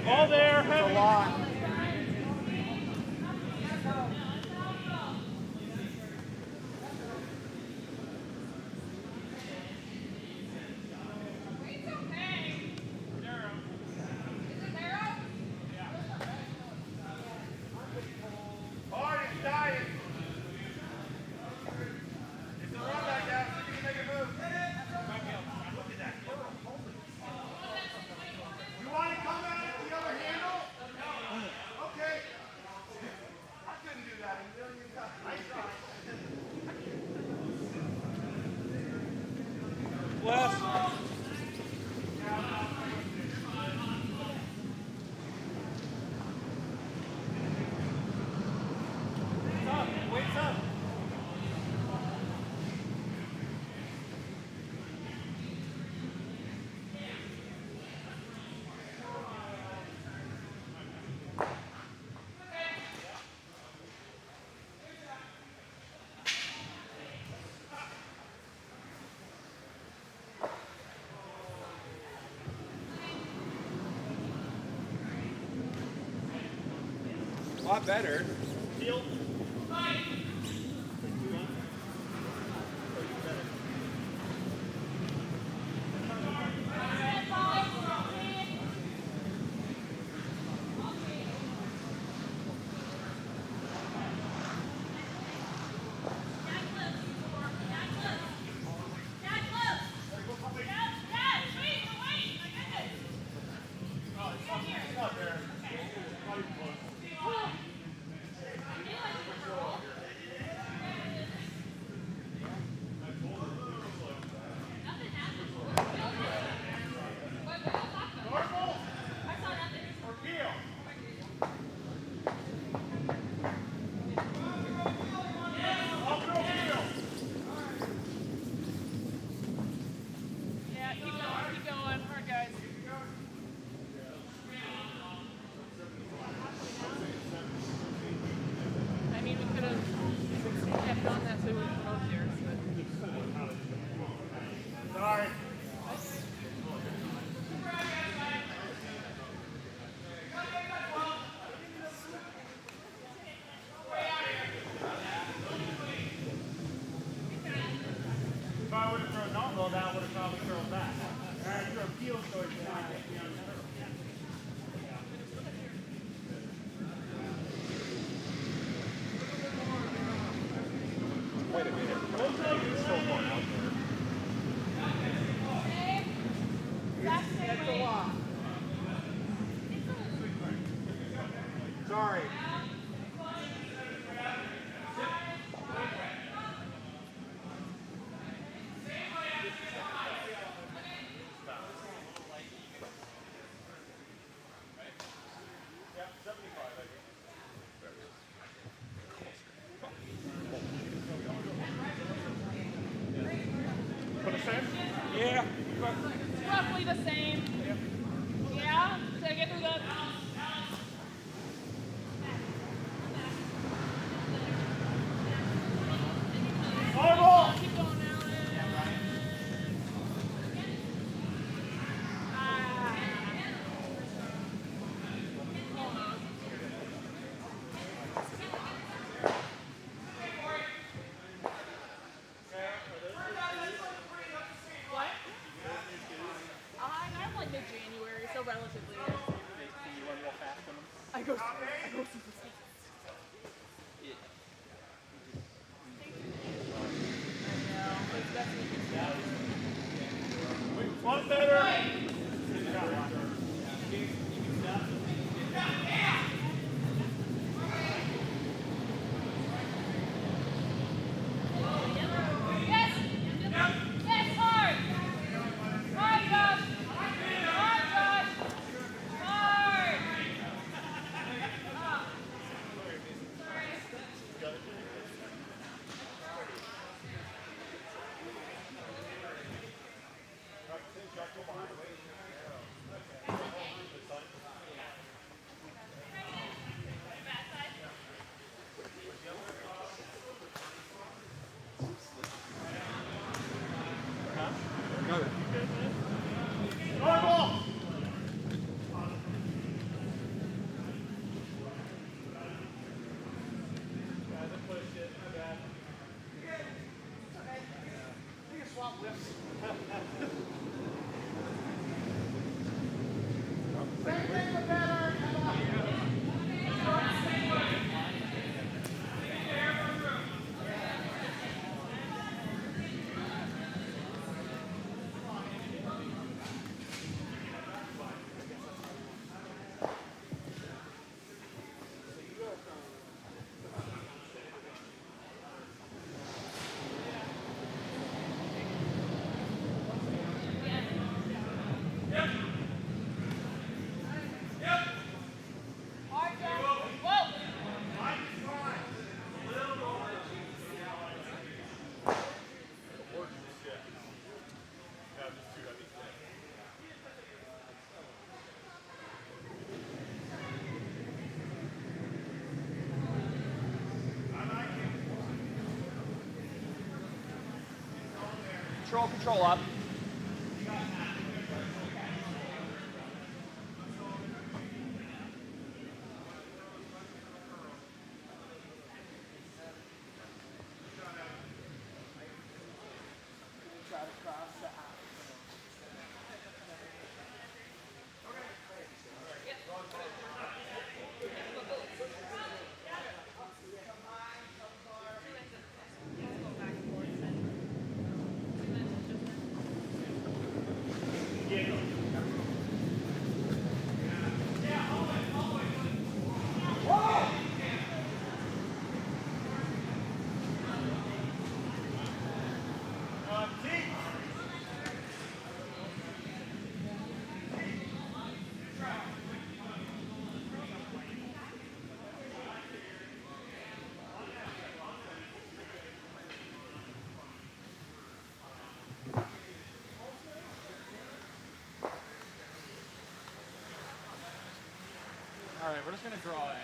All there, heavy. A lot. A lot better. Field. Yeah, keep going. Hard guys. I mean, we could have kept on that so we wouldn't both here. Sorry. If I would have thrown an elbow, that would have probably thrown back. I threw a heel so it could not get me on the turtle. Wait a minute. It's so far out there. That's a lot. Sorry. you run real fast on them? I go super fast. One better. Yes! Yes, hard! Hard, Josh! Hard, Josh! Hard! Hard, Josh! Whoa! Control up. All right, we're just gonna draw it.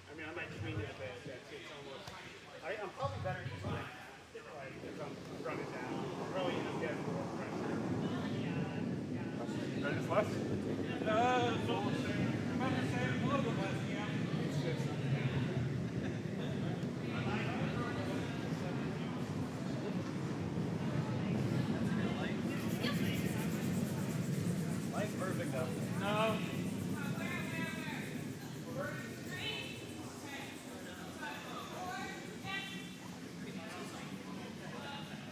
I mean, I might swing it a bit. It's almost. I'm probably better just like if I'm running down. Really, you just get more pressure. That is less. It's all the same. About the same, a little bit less. Yeah. It's just. Light's perfect though. No.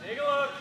Take a look.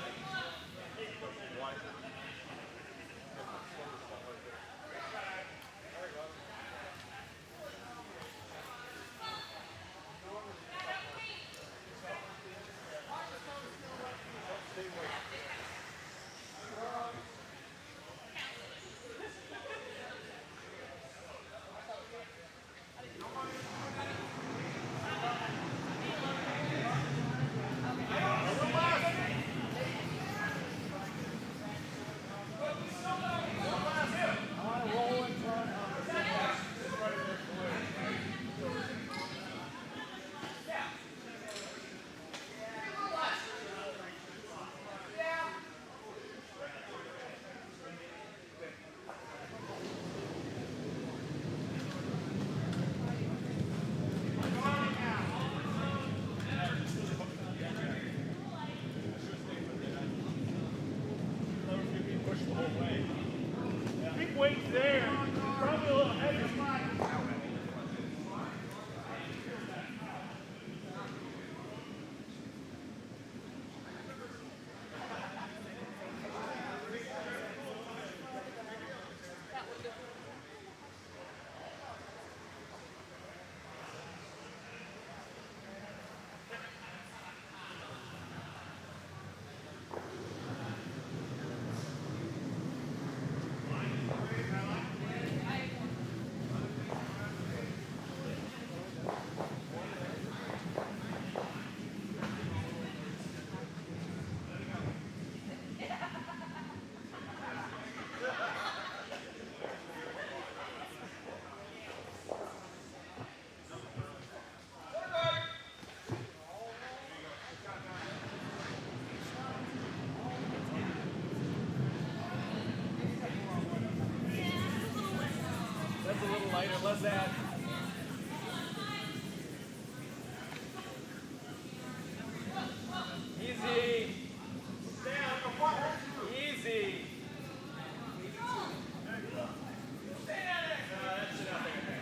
How's that? Easy. Easy.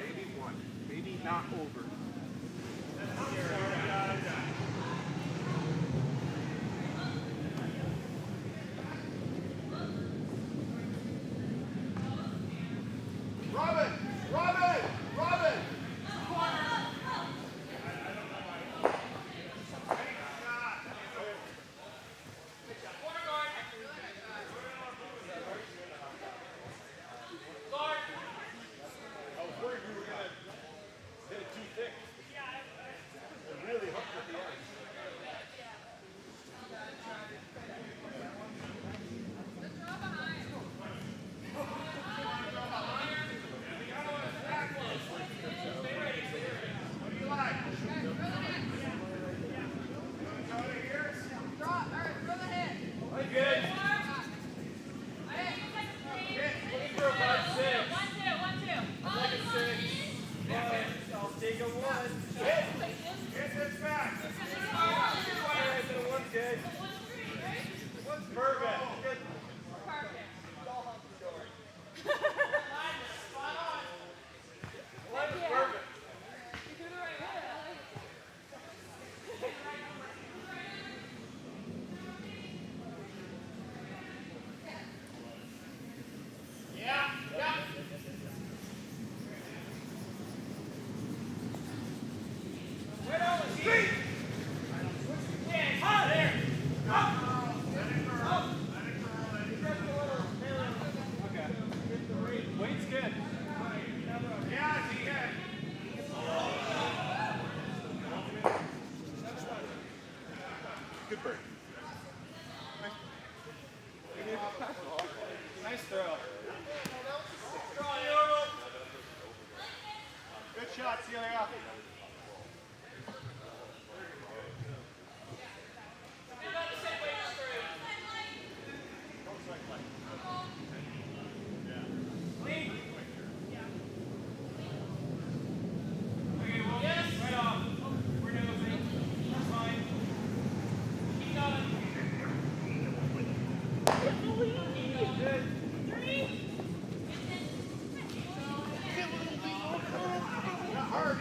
Maybe one. Maybe not over. Robin! Robin! Robin! I was worried we were going to hit it too thick. It really hooked at the end. I'll take a one. Get this back. One's good. One's perfect. Good. One's perfect. Weight's good. Yeah, he can. Good bird. Nice throw. Good shot, Celia. Right off. We're nosing. That's fine. Keep going. Good. Not hard.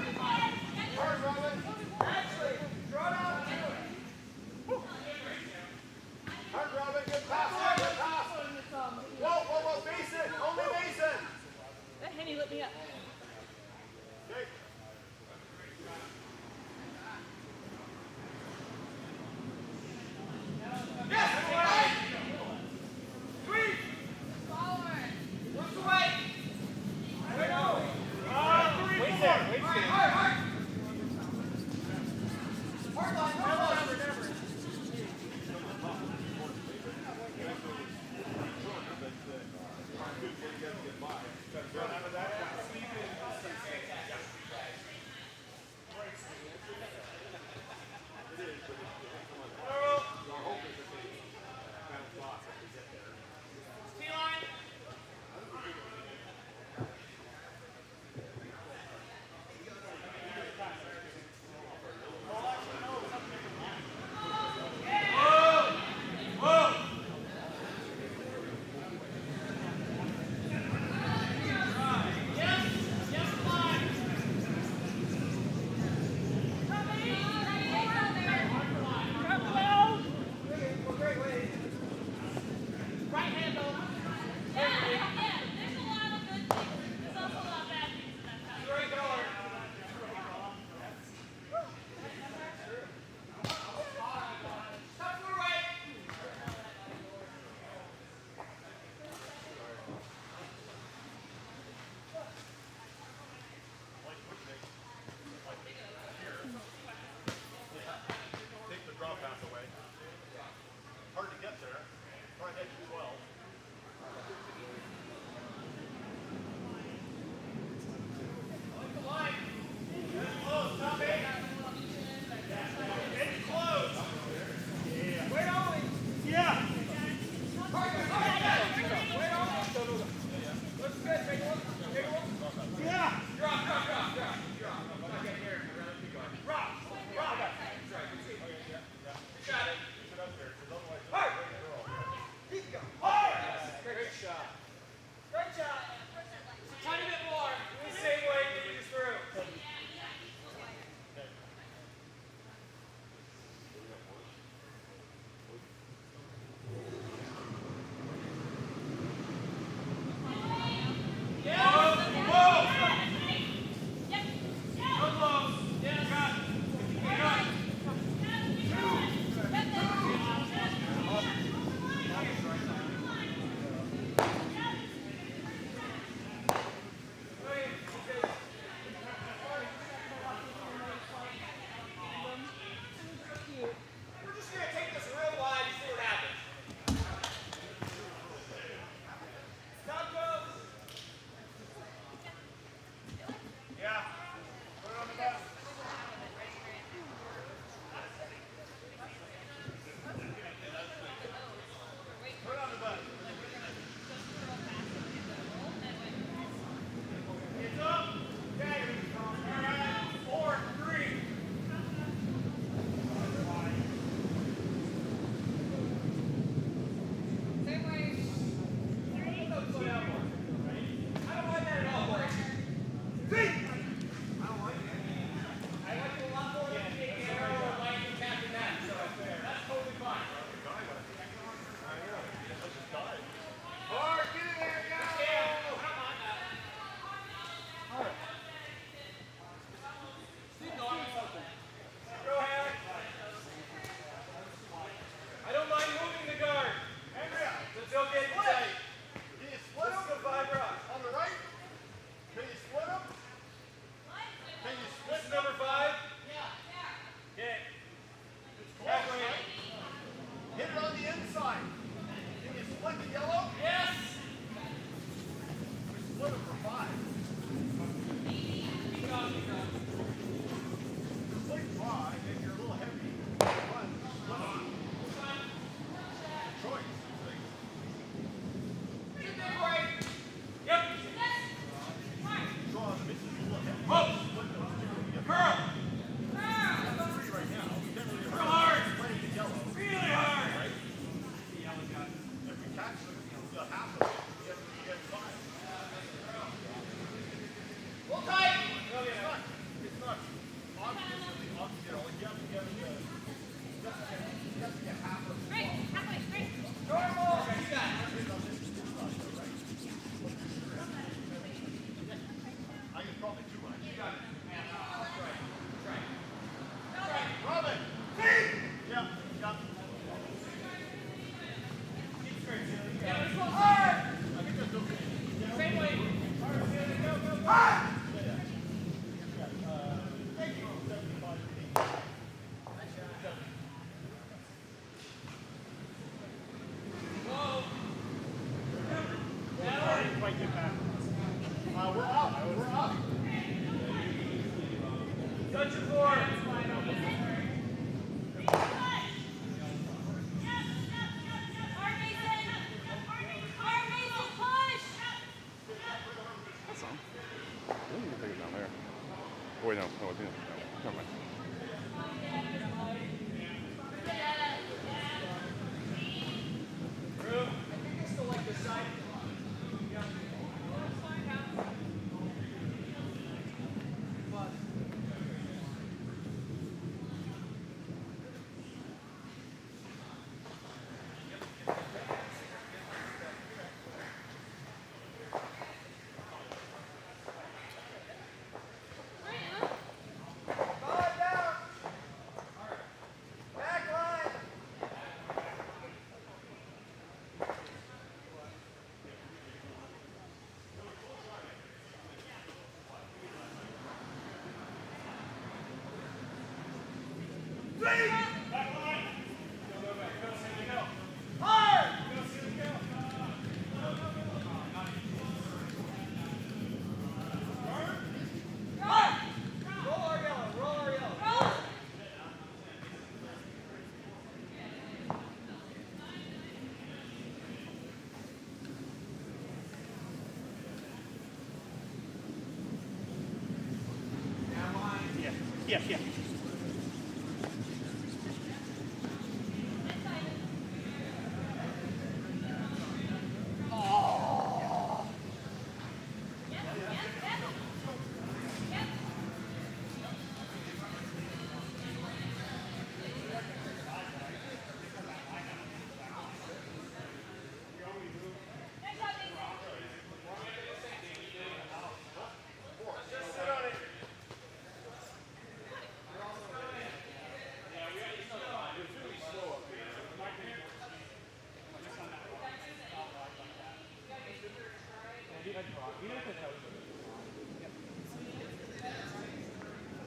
Yeah, yeah.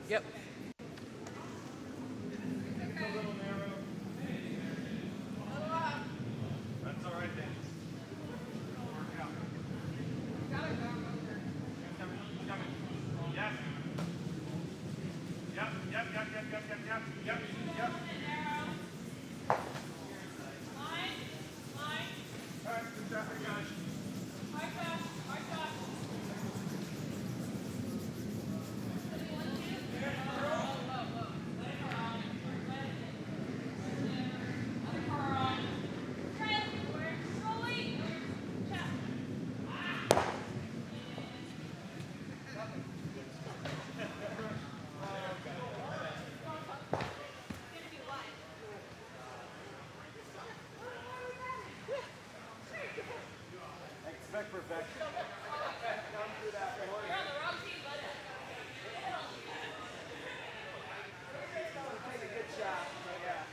Yep. That's all right then. Yes. Yep, yep, yep, yep, yep, yep, yep, yep, yep. All right, good job, guys. Expect perfection. Take a good shot. Yeah.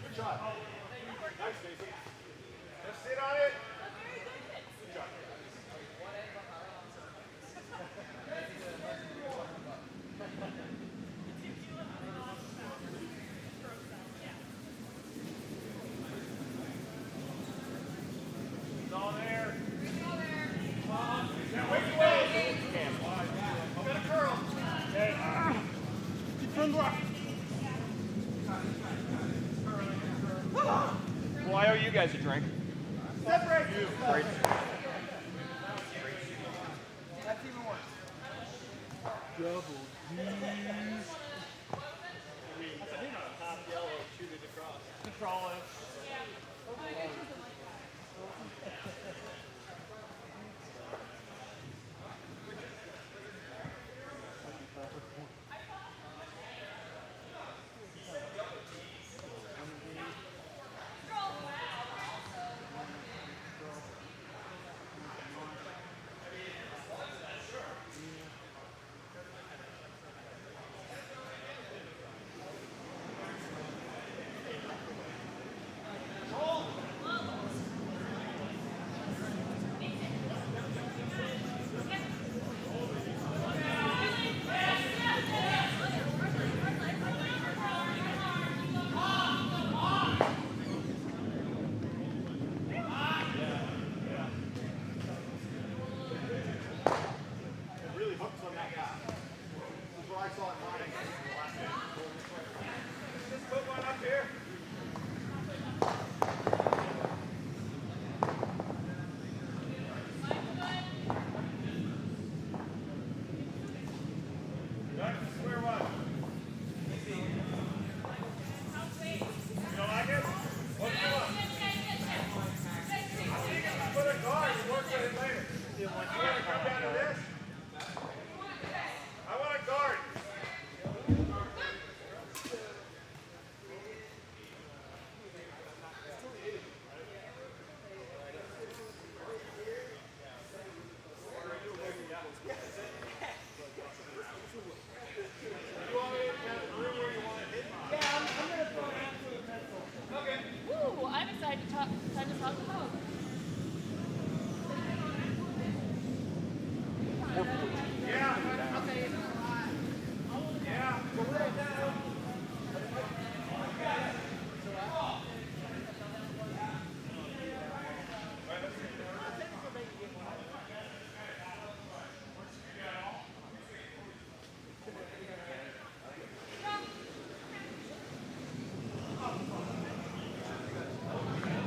Good shot. Nice, Stacy. Just sit on it. Good job. It's all there. Yeah, wait, wait. Got a curl. Okay. Keep from the rock. Well, I owe you guys a drink. Separate. Great. That's even worse. Double D's. Top yellow, shoot it across. Control it.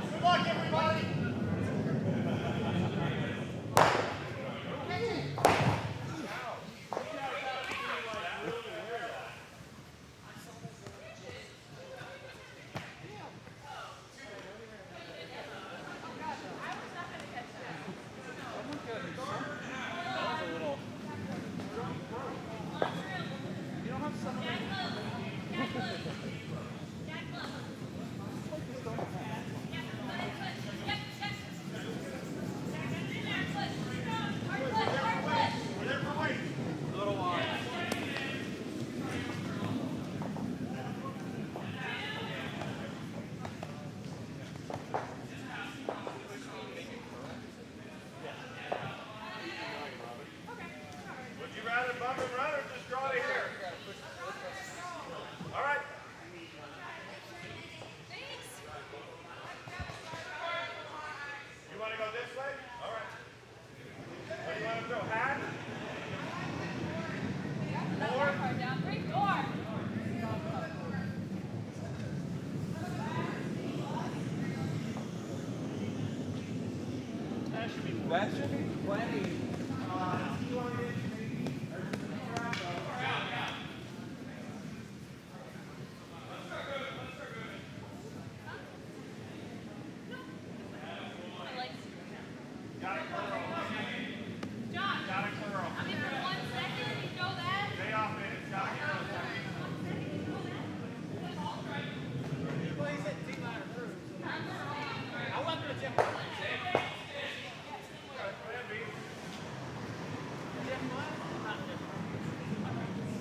Good luck, everybody. Would you rather bump and run or just draw to here? All right. You want to go this way? All right. Or you want to throw hat? That should be plenty. Stay off it. It's got to Plays it D-line through. I went to the gym.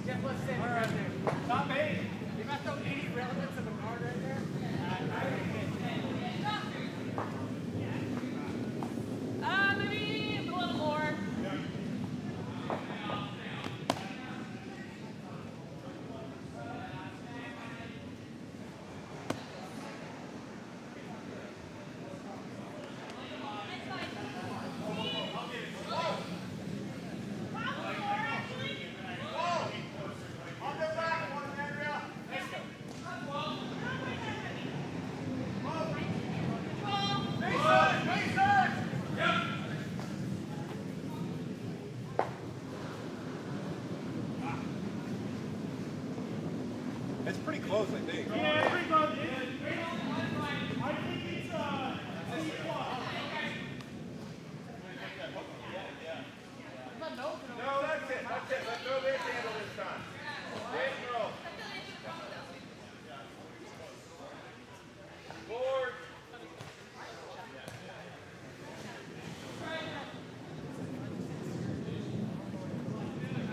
Jeff, let's stand right there. Top 8. You got those 80 relevance of a card right there? Maybe a little more. On the back one, Andrea. It's pretty close, I think. Yeah, pretty close. I think it's No, that's it. That's it. Let's throw this handle this time. Straight and roll. Forward.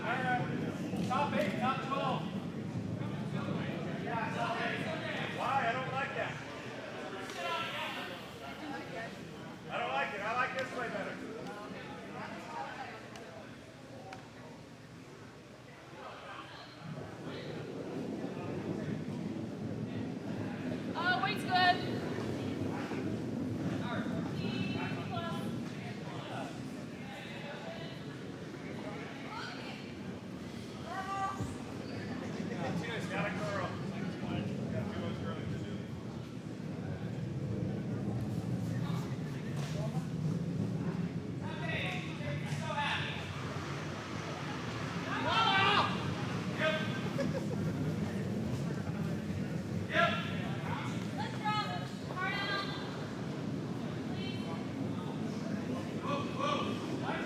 All right. Top 8, top 12. Why? I don't like that. I don't like it. I like this way better. Weight's good. Got a curl.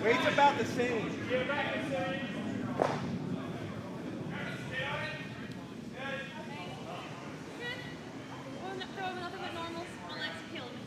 Weight's about the same. Get back and say. Throw another bit normal. My legs are killing me.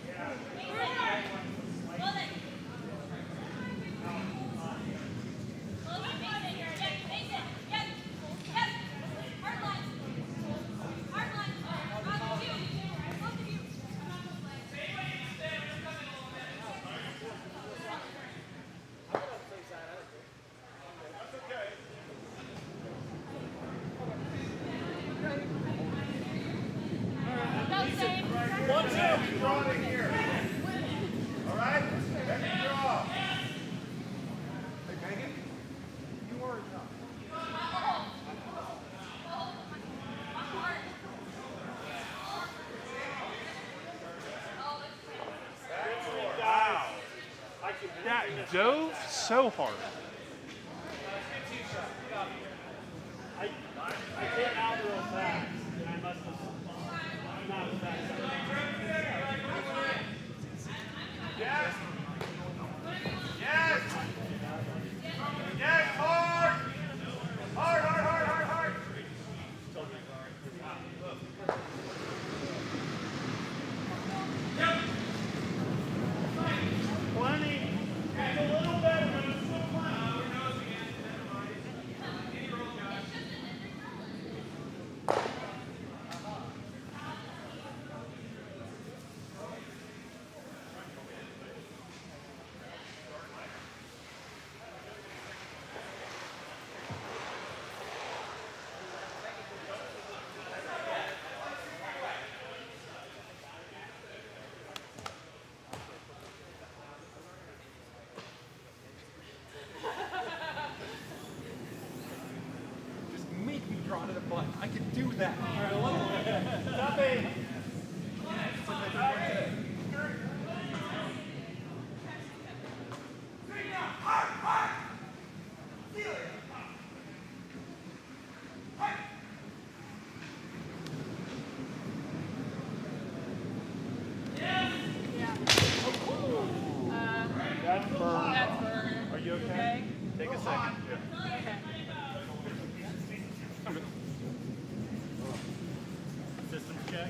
That dove so hard. I came out real fast, and I must have not as fast. Yes. Yes. Yes. Hard. Hard, hard, hard, hard, hard. Plenty. It's a little better, but it's still plenty. Just make me draw to the butt. I can do that. Stop it. That's burn. That's burn. Are you okay? Take a second. Okay. Systems check.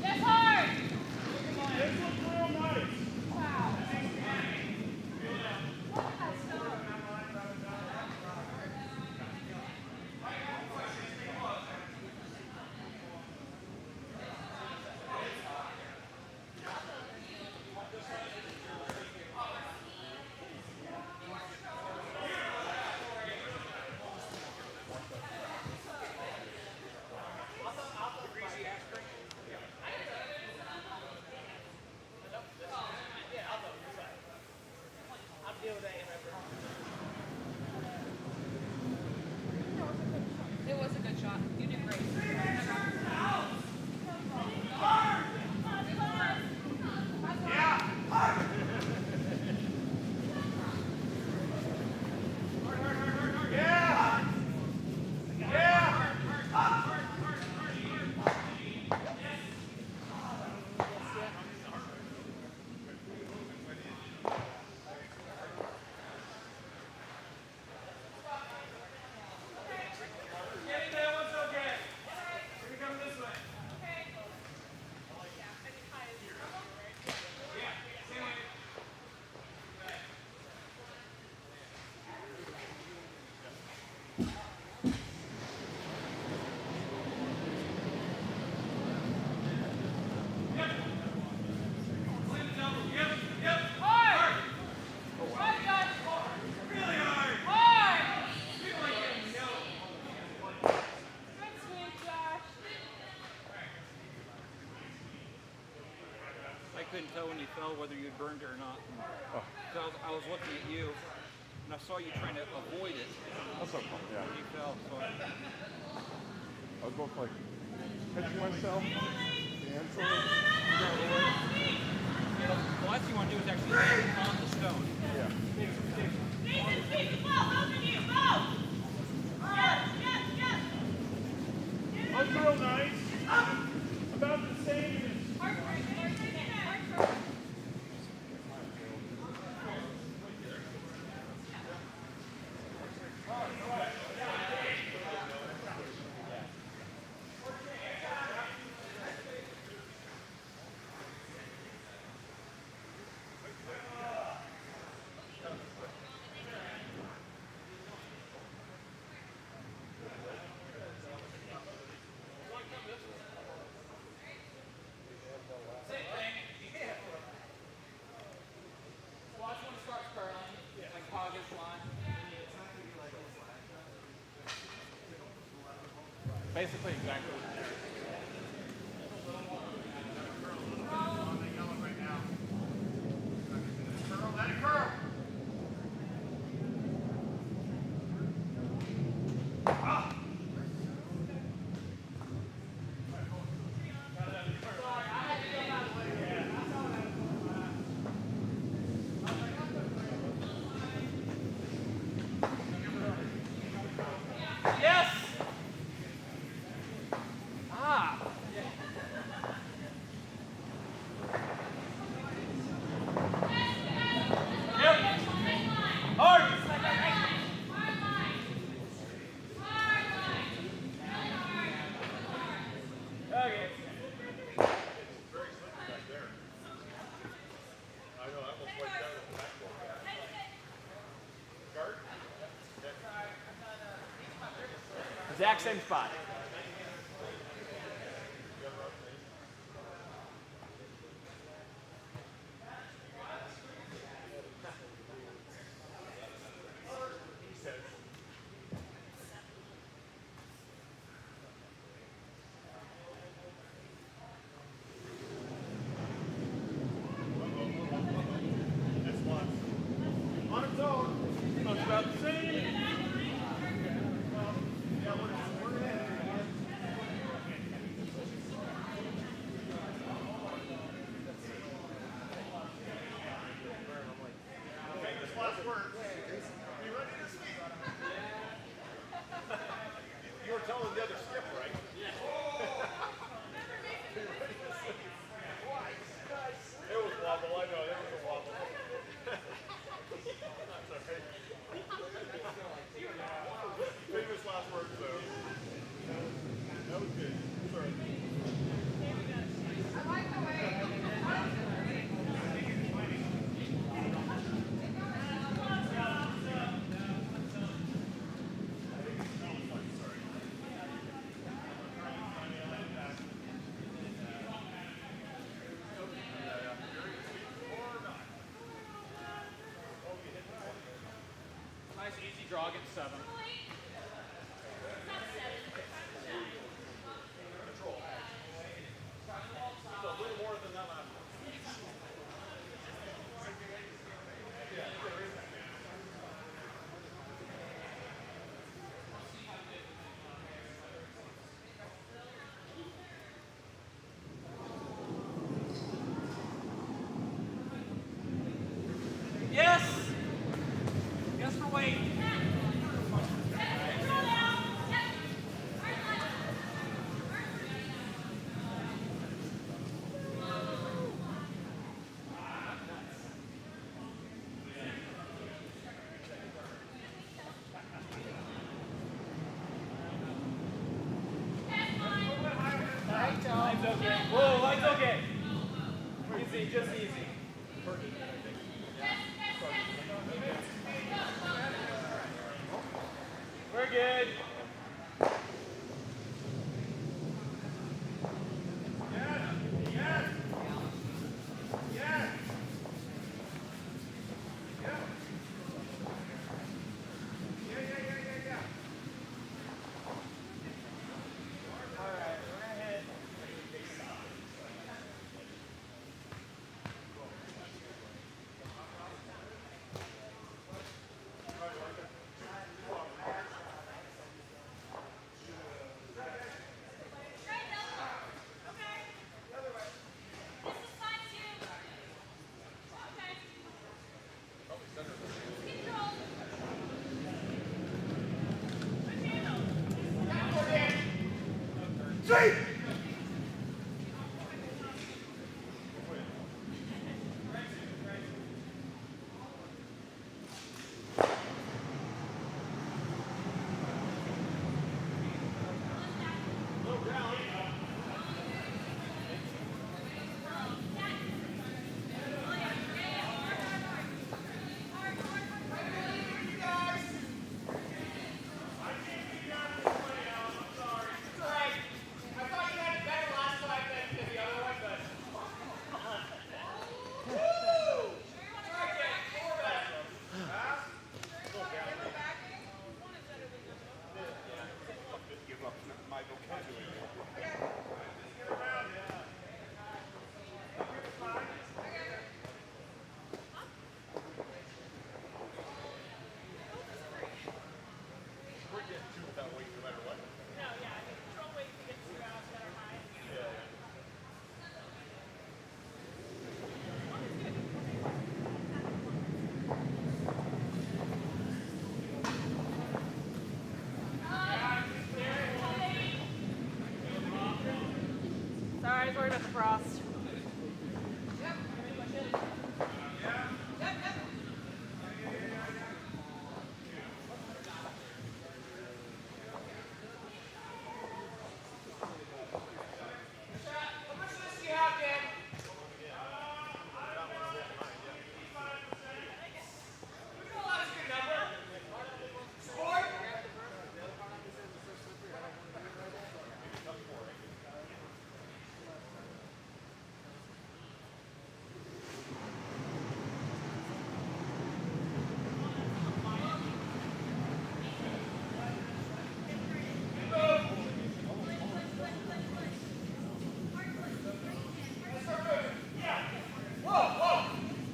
That's hard. This looks real nice. It was a good shot. You did great. I couldn't tell when you fell whether you'd burned it or not. So I was looking at you, and I saw you trying to avoid it That's okay. Yeah. when you fell. So I was both like catching myself and so the last thing you want to do is actually land on the stone. yeah. Looks real nice. About the same as Basically exactly what it is. Let it curl. Yes! Ah! Yep! Hard! Okay. Exact same spot. On its own. So it's about the same. You were telling the other skip, right? It was wobble, I know, it was a wobble. That's all right. Famous last words, though. That was good. Sorry. Nice easy draw, get 7. Control. It's a little more than that last one. Yes! Yes for weight. Line's okay. Whoa, line's okay. Easy, just easy. We're good. Sorry, I was worried about the frost.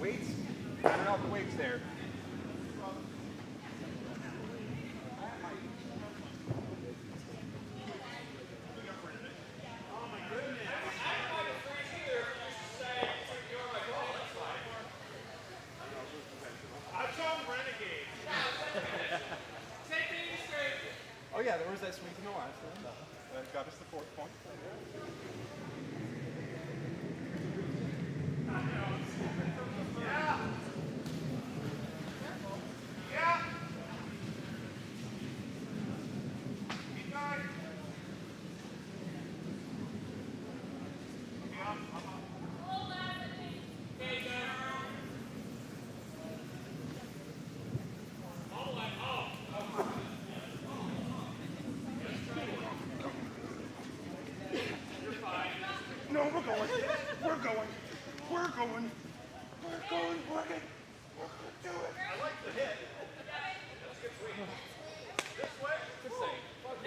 Weights? Turn off the weights there. Oh yeah, there was that swing to the last one. That got us the 4th point. No, we're going. We're going. We're going. We're going. We're going. We're going to do it. I like the hit.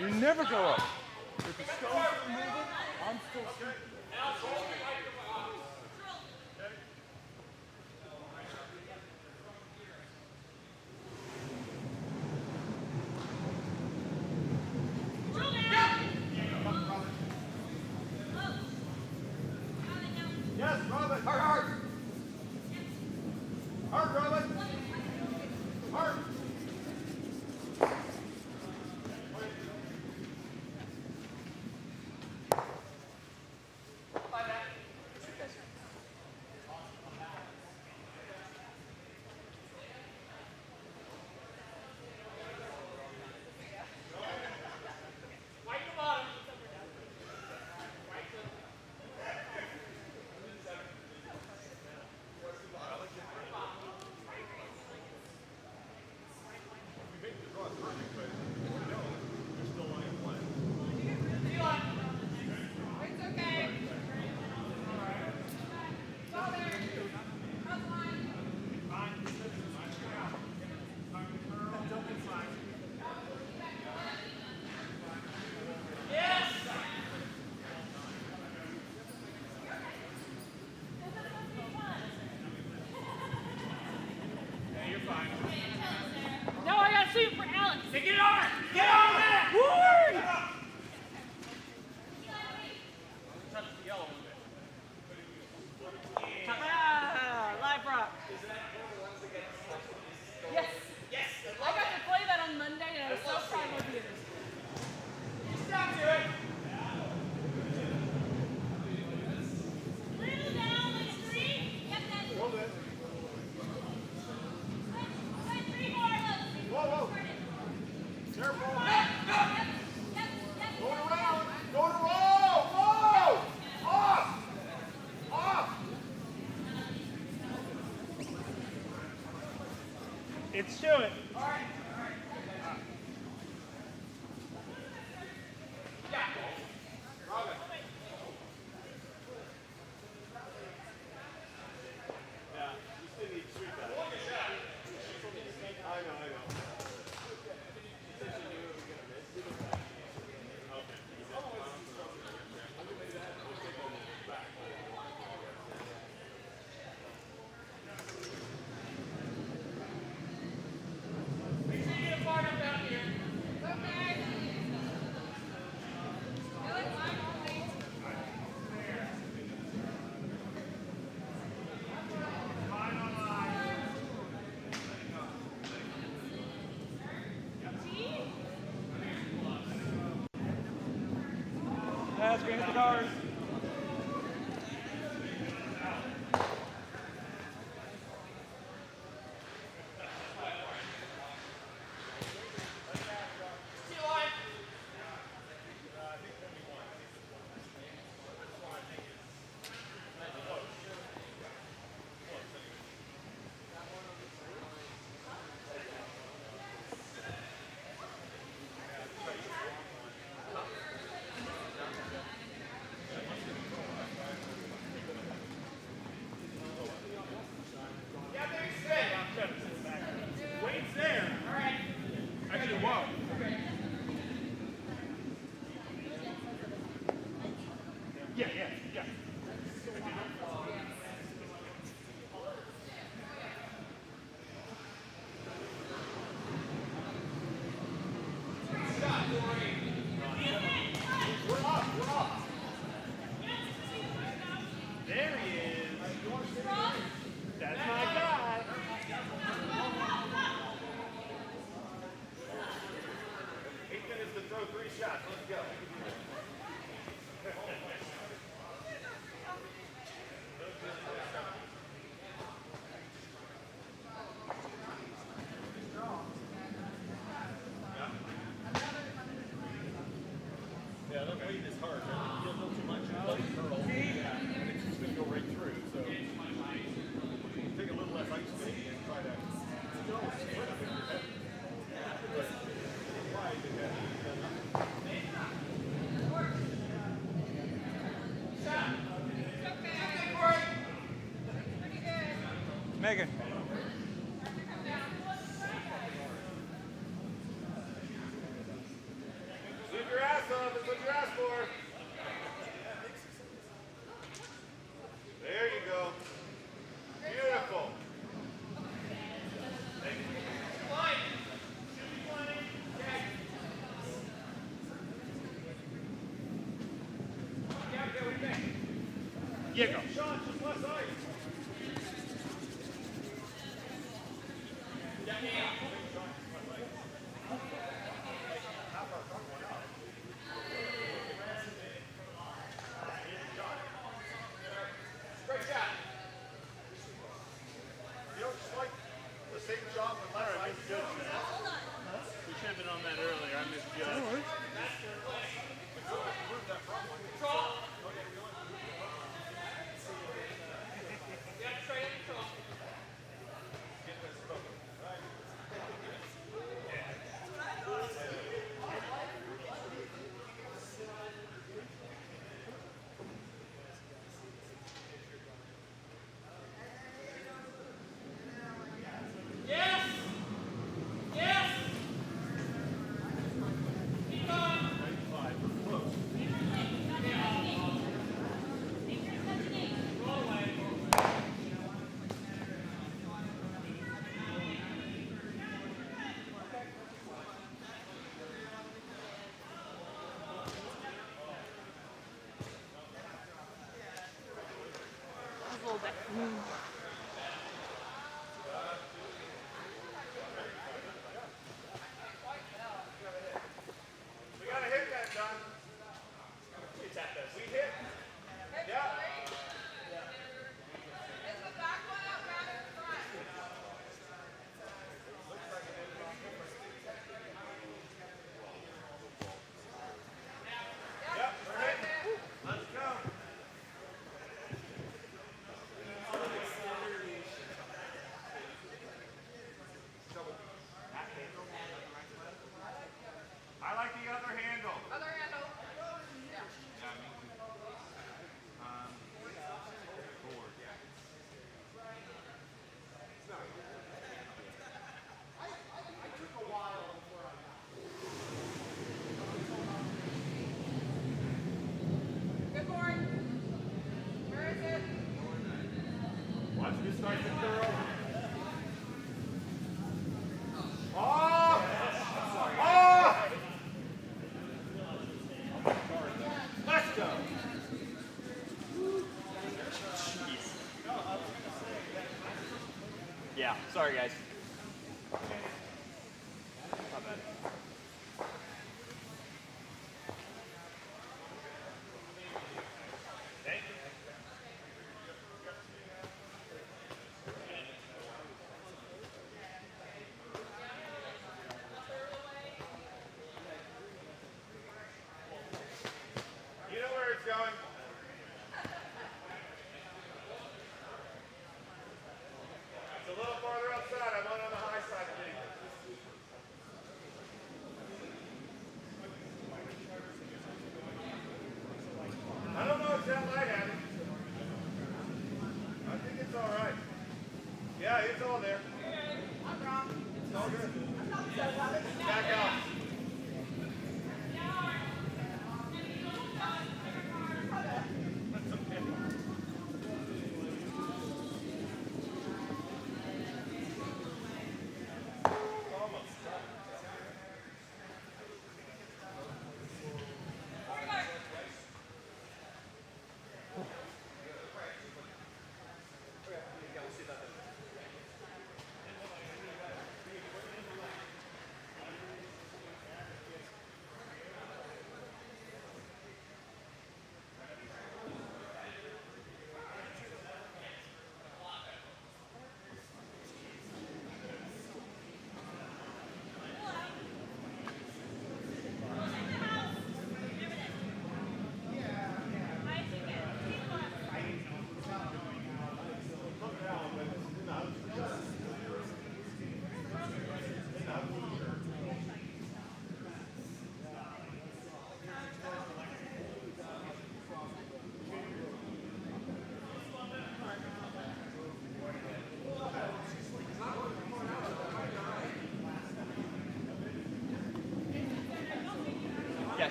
You never go up. If the stones are moving, I'm still sleeping. Yes, Robin. Hard, hard. Hard, Robin. Hard. No, I got to shoot for Alex. Get on! Get on there! Woo! Touch the yellow one. Ah, live rock. Yes. Yes. I got to play that on Monday, and I was so proud of you. Stop to it! Little down, like 3. Yep, that's it. Hold it. Wait, 3 more, look. Whoa, whoa. Careful. Going around. Going to roll. Whoa! Off! Off! It's to it. guys. We're gonna hit the cars. There he is. That's my guy. 8 minutes to throw 3 shots. Let's go. Yeah, I don't weight is hard. You don't know too much. Let it curl. Yeah. It's just going to go right through. So take a little less ice maybe and try to still split a bit your head. But wide and heavy. Megan. Leave your ass up. That's what you asked for. There you go. Beautiful. Yeah, go. Sean, just less ice. Great shot. You know, just like the same shot with less ice. We should have been on that earlier. I misjudged. A little bit. We got to hit that, John. It's at this. We hit. Yeah. Is the back one out bad in front? Yep, we're hitting. Let's go. I like the other handle. Other handle. Good board. Where is it? Watch this start to curl. Oh! Oh! Let's go. Yeah, sorry guys. You know where it's going? It's a little farther outside. I want it on the high side of me. I don't know if that light at it. I think it's all right. Yeah, it's all there. I'm wrong. It's all good. So, Back out.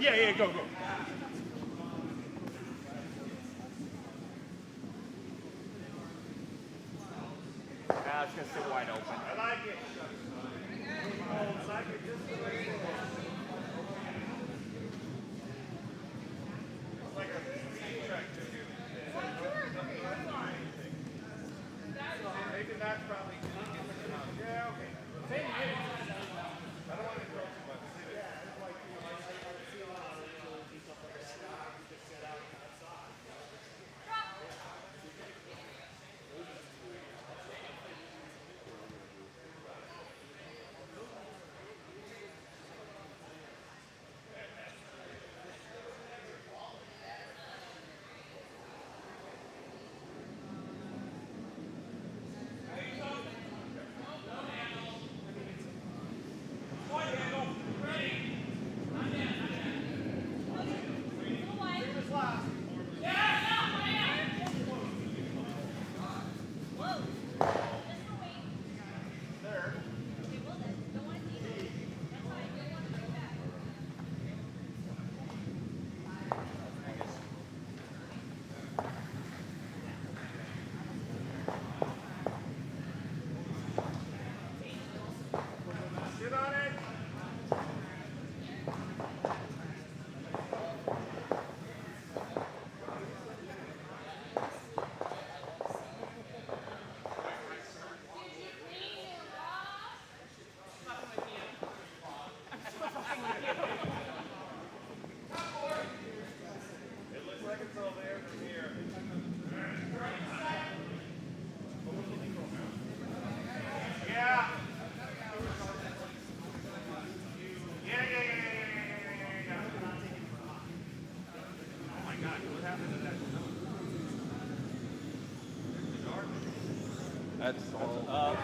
Yeah, go. It's gonna sit wide open. I like it. Oh, I like it just the way it is. It's like a speed track to do. Maybe that's probably. Yeah, okay. I don't want to throw too much. Sit on it. It looks like it's all there from here. Yeah. Oh my God, what happened to that? That's all.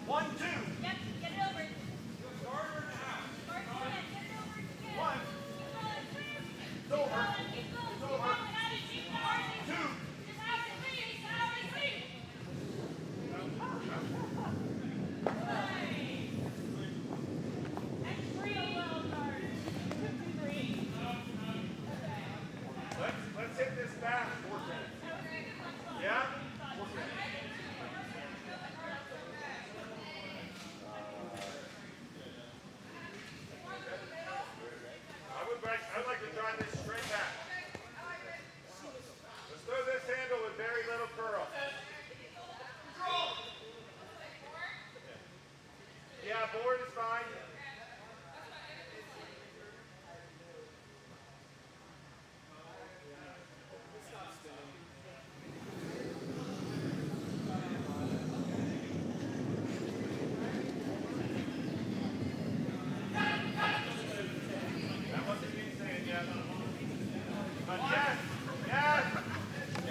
One, two. Yep, get it over. Starter in the house. Mark, get it over. Get it. One. Keep going. Keep going. Keep going. Two. Just have it leave. Have it leave. That's 3. 3. Let's let's hit this back. Yeah? I'd like to drive this straight back. Let's throw this handle with very little curl. Yeah, board is fine. That wasn't me saying yes. But yes, yes.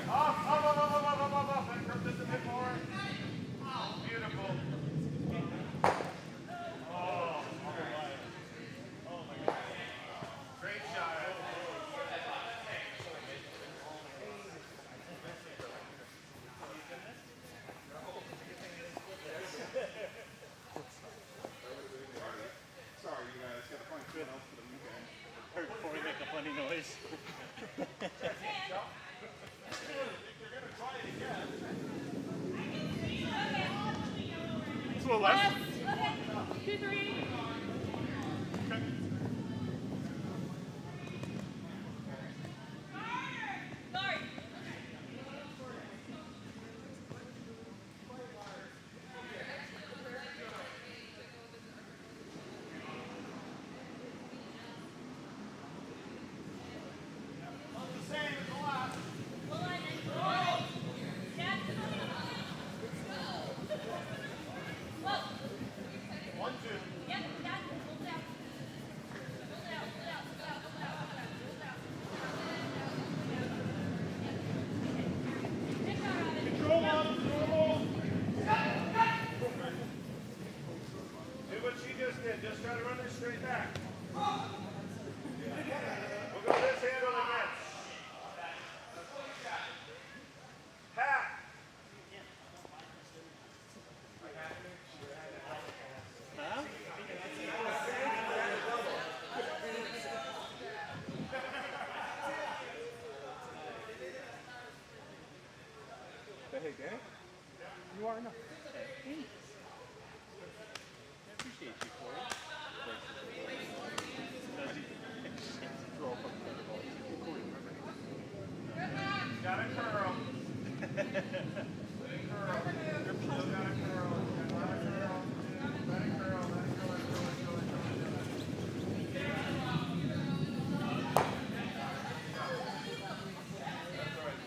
Up. And curve this a bit more. Beautiful. Oh my God. Great shot. Sorry, you guys. Got to find something else for the weekend. Heard before we make a funny noise. It's a little less. 2-3. Do what she just did. Just try to run this straight back. We'll go this handle again. Hat. Hey, Danny. You are enough. I appreciate you, Corey. Got a curl. Still got a curl. Let it curl.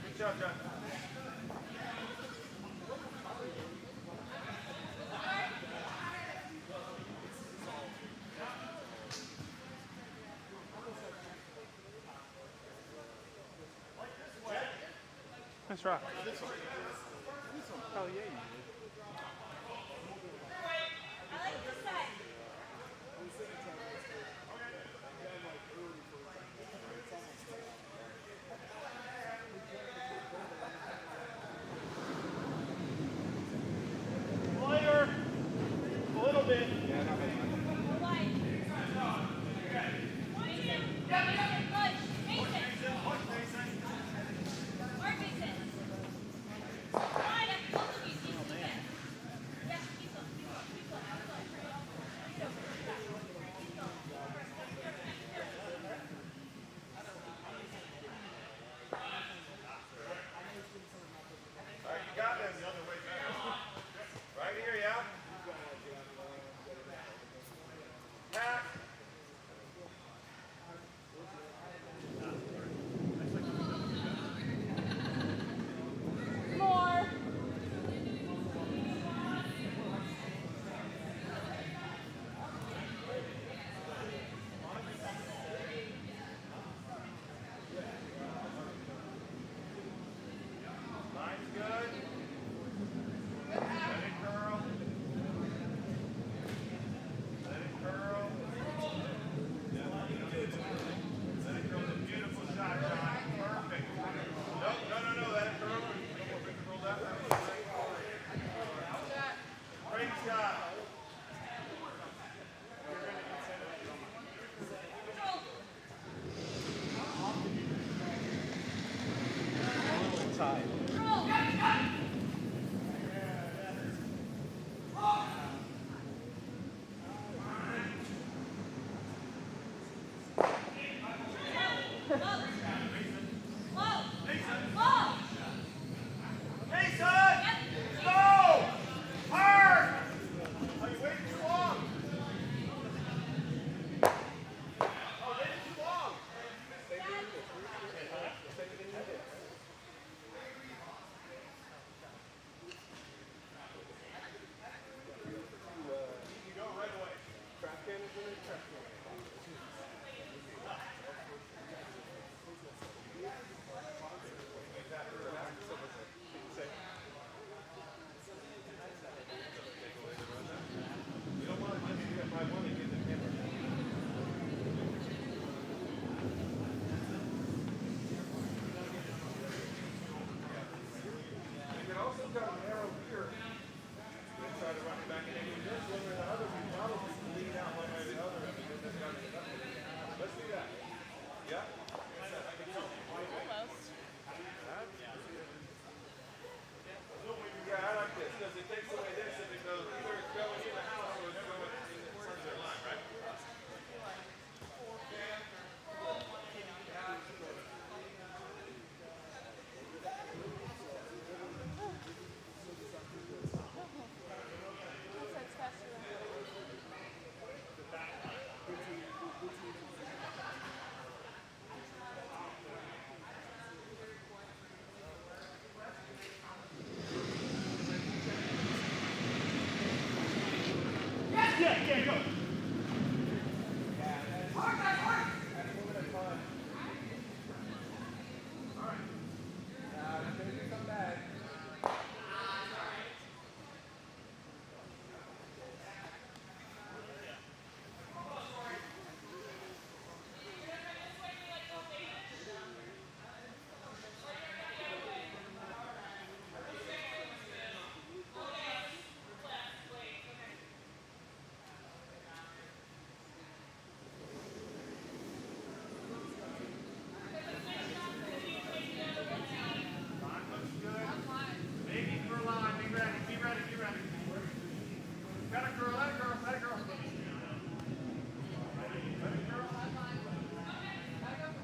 Good job, John. Nice rock. Oh, yeah, you did. Lighter. A little bit.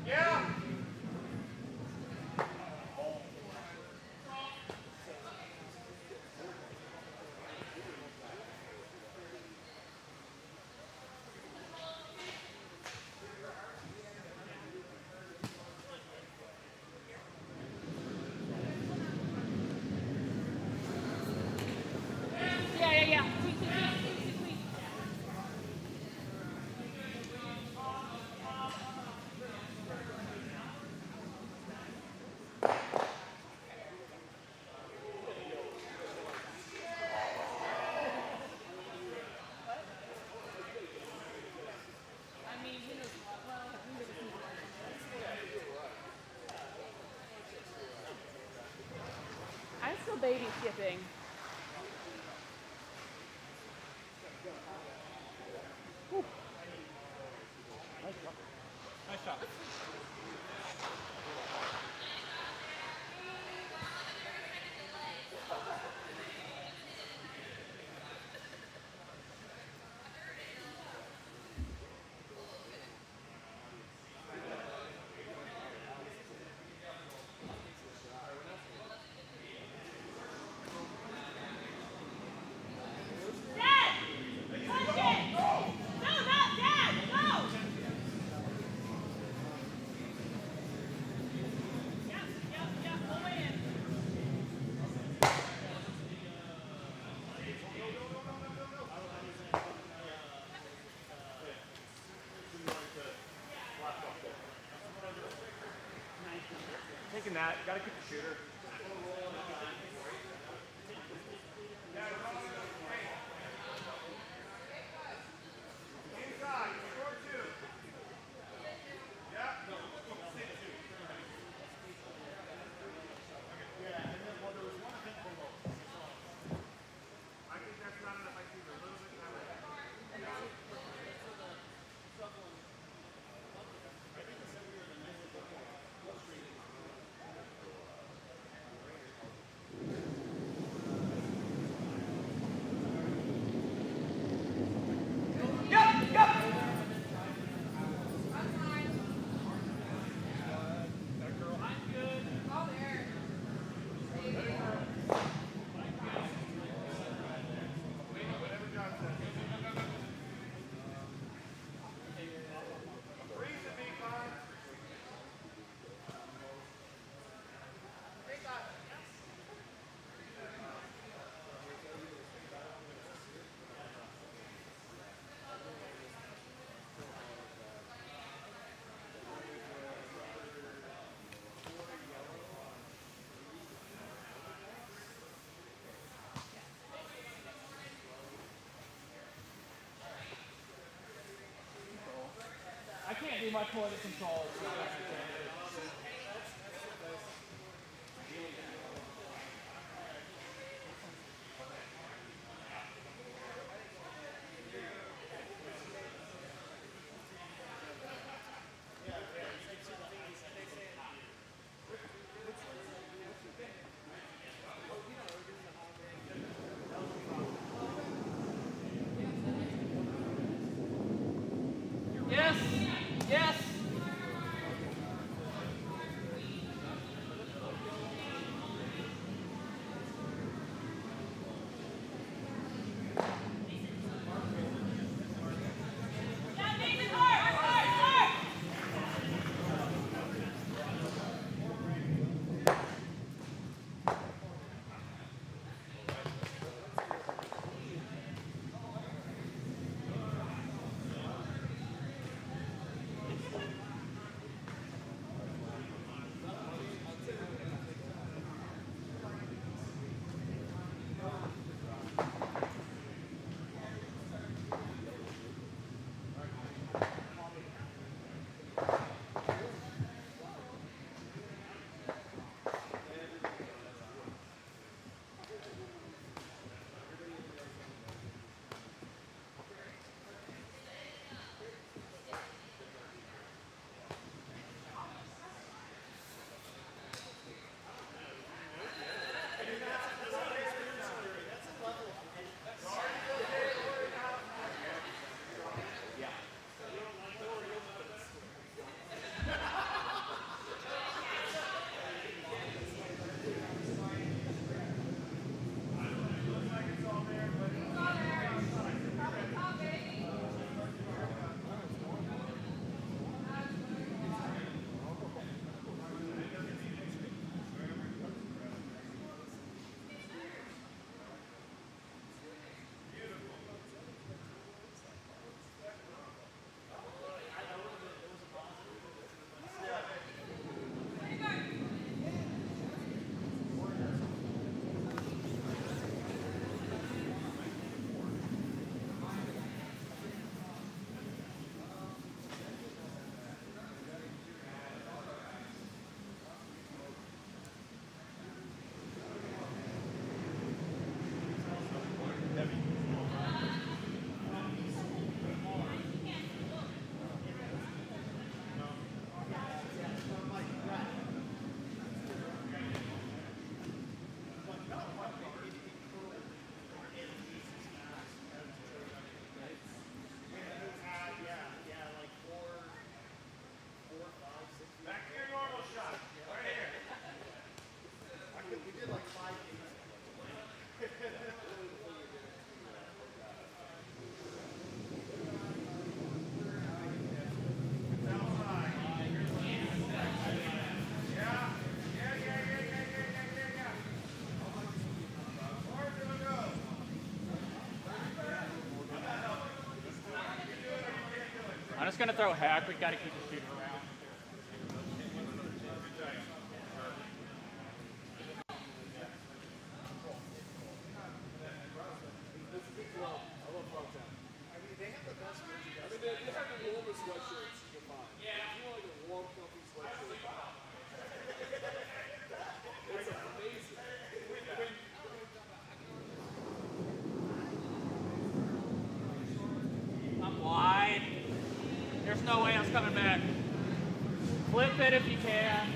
Yeah. I'm still baby skipping. Nice shot. Taking that, you gotta keep the shooter. Inside, score two. Yeah. Yeah, and then well, there was one event below. I think that's not enough. I think a little bit higher. I can't do much more than control. Yes. Yes. gonna throw hack. We gotta keep the shooter around. I'm wide. There's no way I'm coming back. Flip it if you can.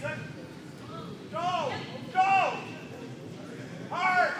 Go! Go! Hard!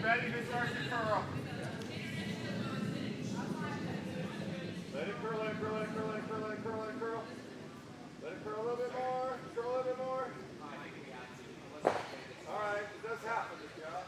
Ready to start your curl. Let it curl, let it curl, let it curl, let it curl, let it curl, let it curl. Let it curl a little bit more. Curl a little bit more. All right, it does happen, yeah.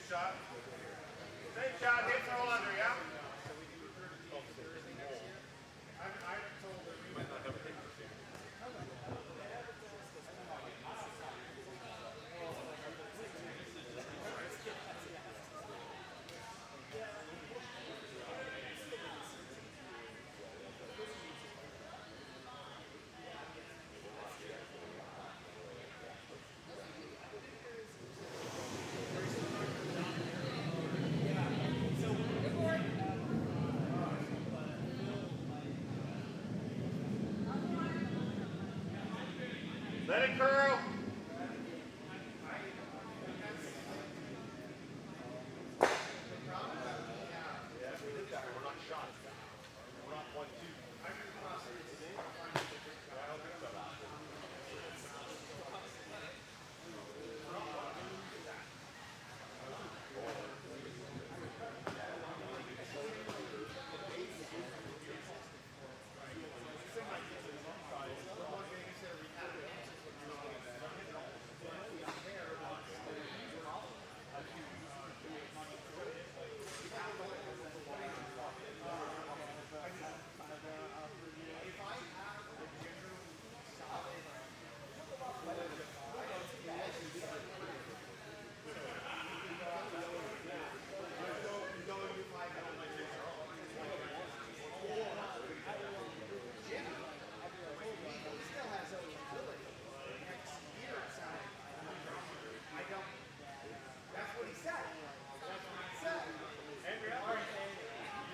Shot. Same shot, hit throw under, yeah? I told her you might not have a picture. Let it curl.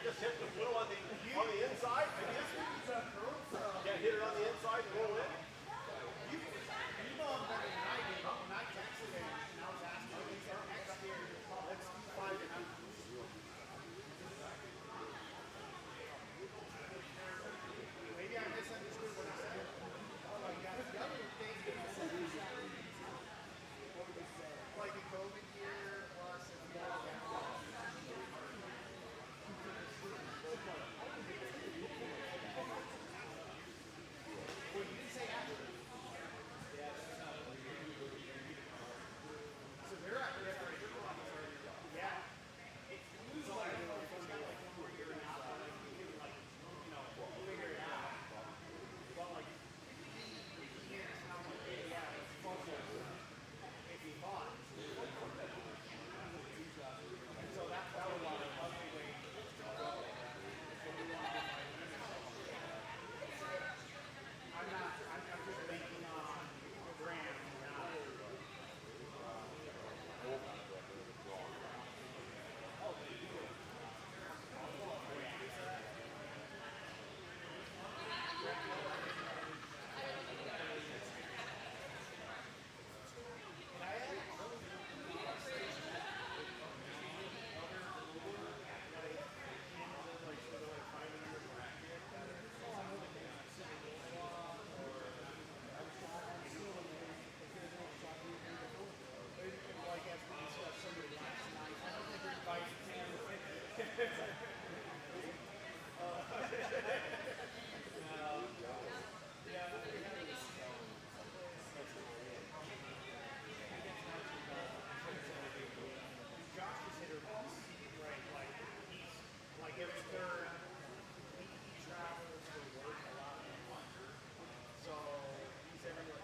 Just hit the blue on the inside. Can't hit it on the inside and roll in. You know him better than I did. When I texted him and I was asking him, he's our exterior. Let's find it. Maybe I misunderstood what he said. Oh, yeah. The other thing that he said was what would he say? Like a COVID year plus a well, you didn't say after. So they're at different. Yeah. So I don't know if it's got like 1 more year out, but like we can like, figure it out. But like, here's how much it's focused if he bought. And so that was a lovely way to go. I'm just banking on Graham, not. Like as we discussed somebody last night, I don't think we're inviting 10 Josh is hitter, right? Like he's like every third. He travels for work a lot, so he's everywhere.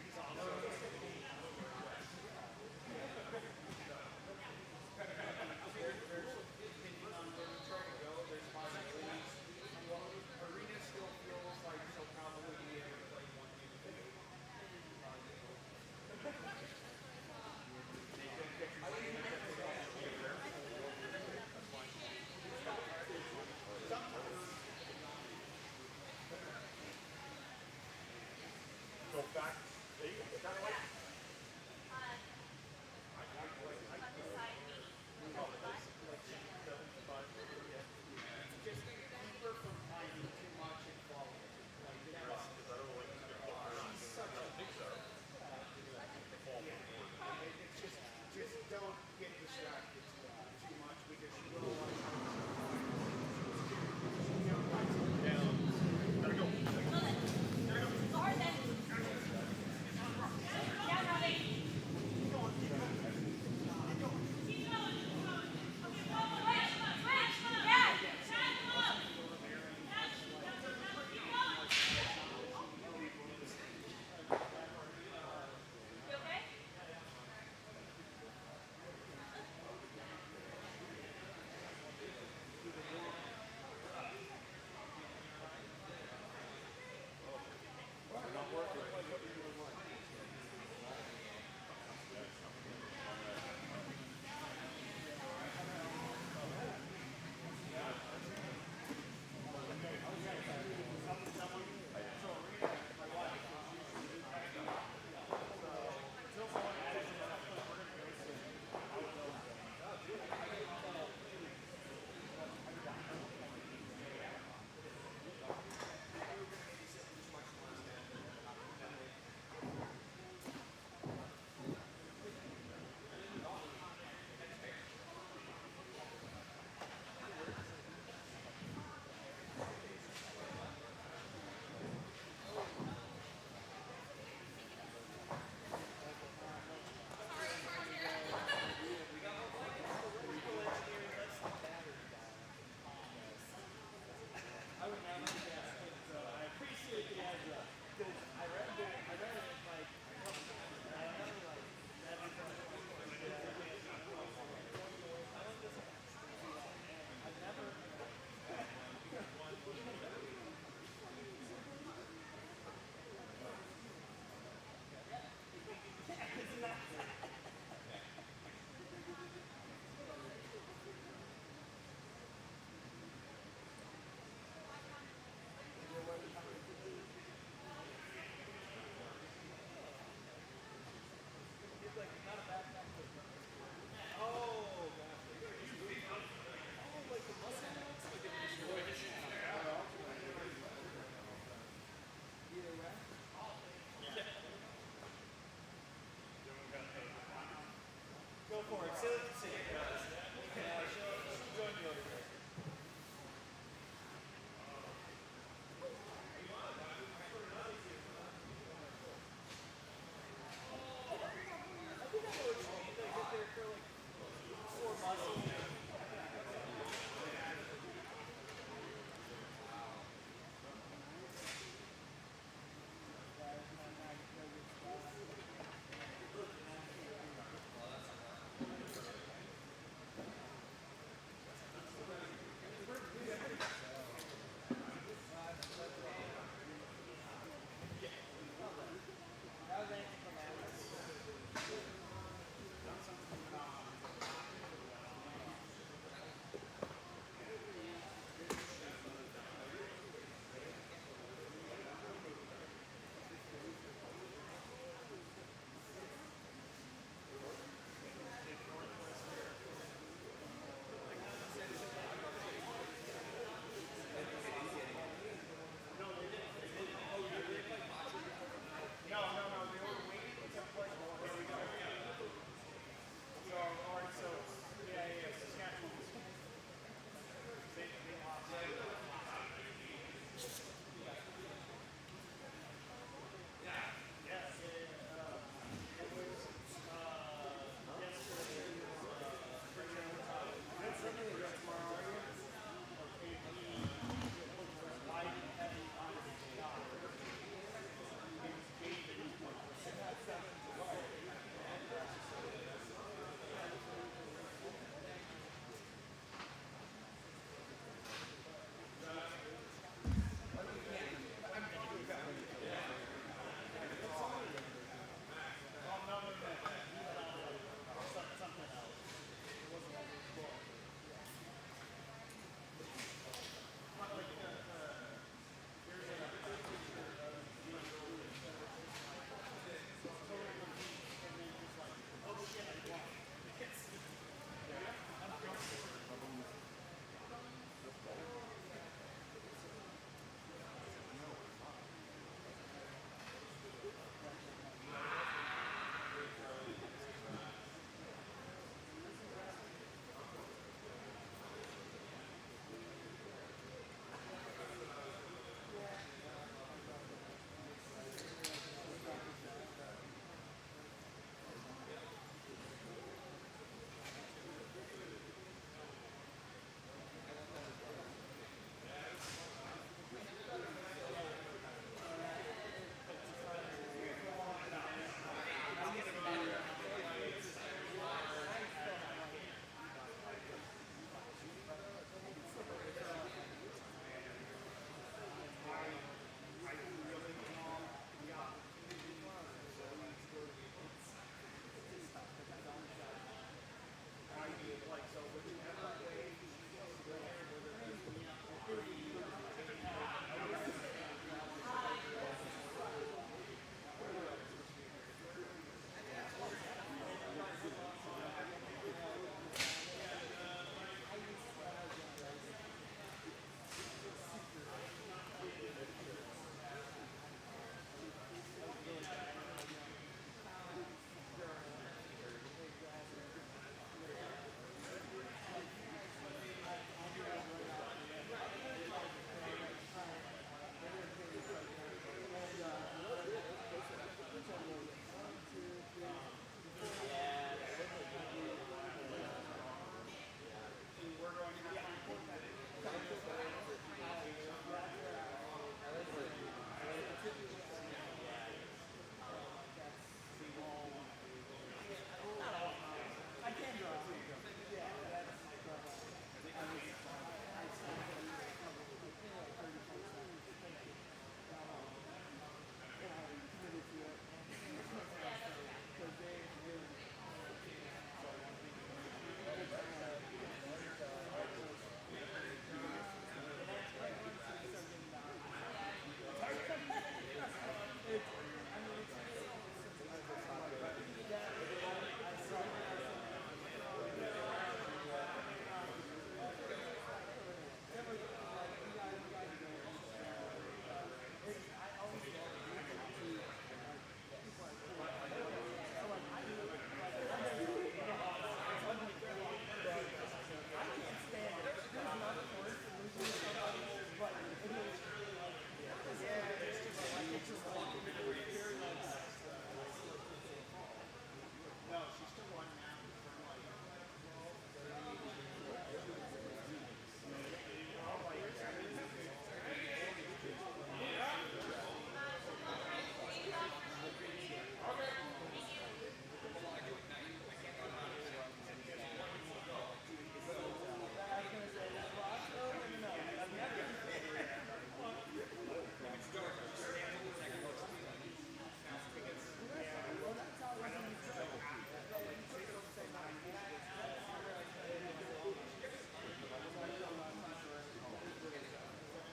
He's also. Depending on where we try to go, there's possibilities. Arena still feels like she'll probably be able to play one game. Go back. Kind of like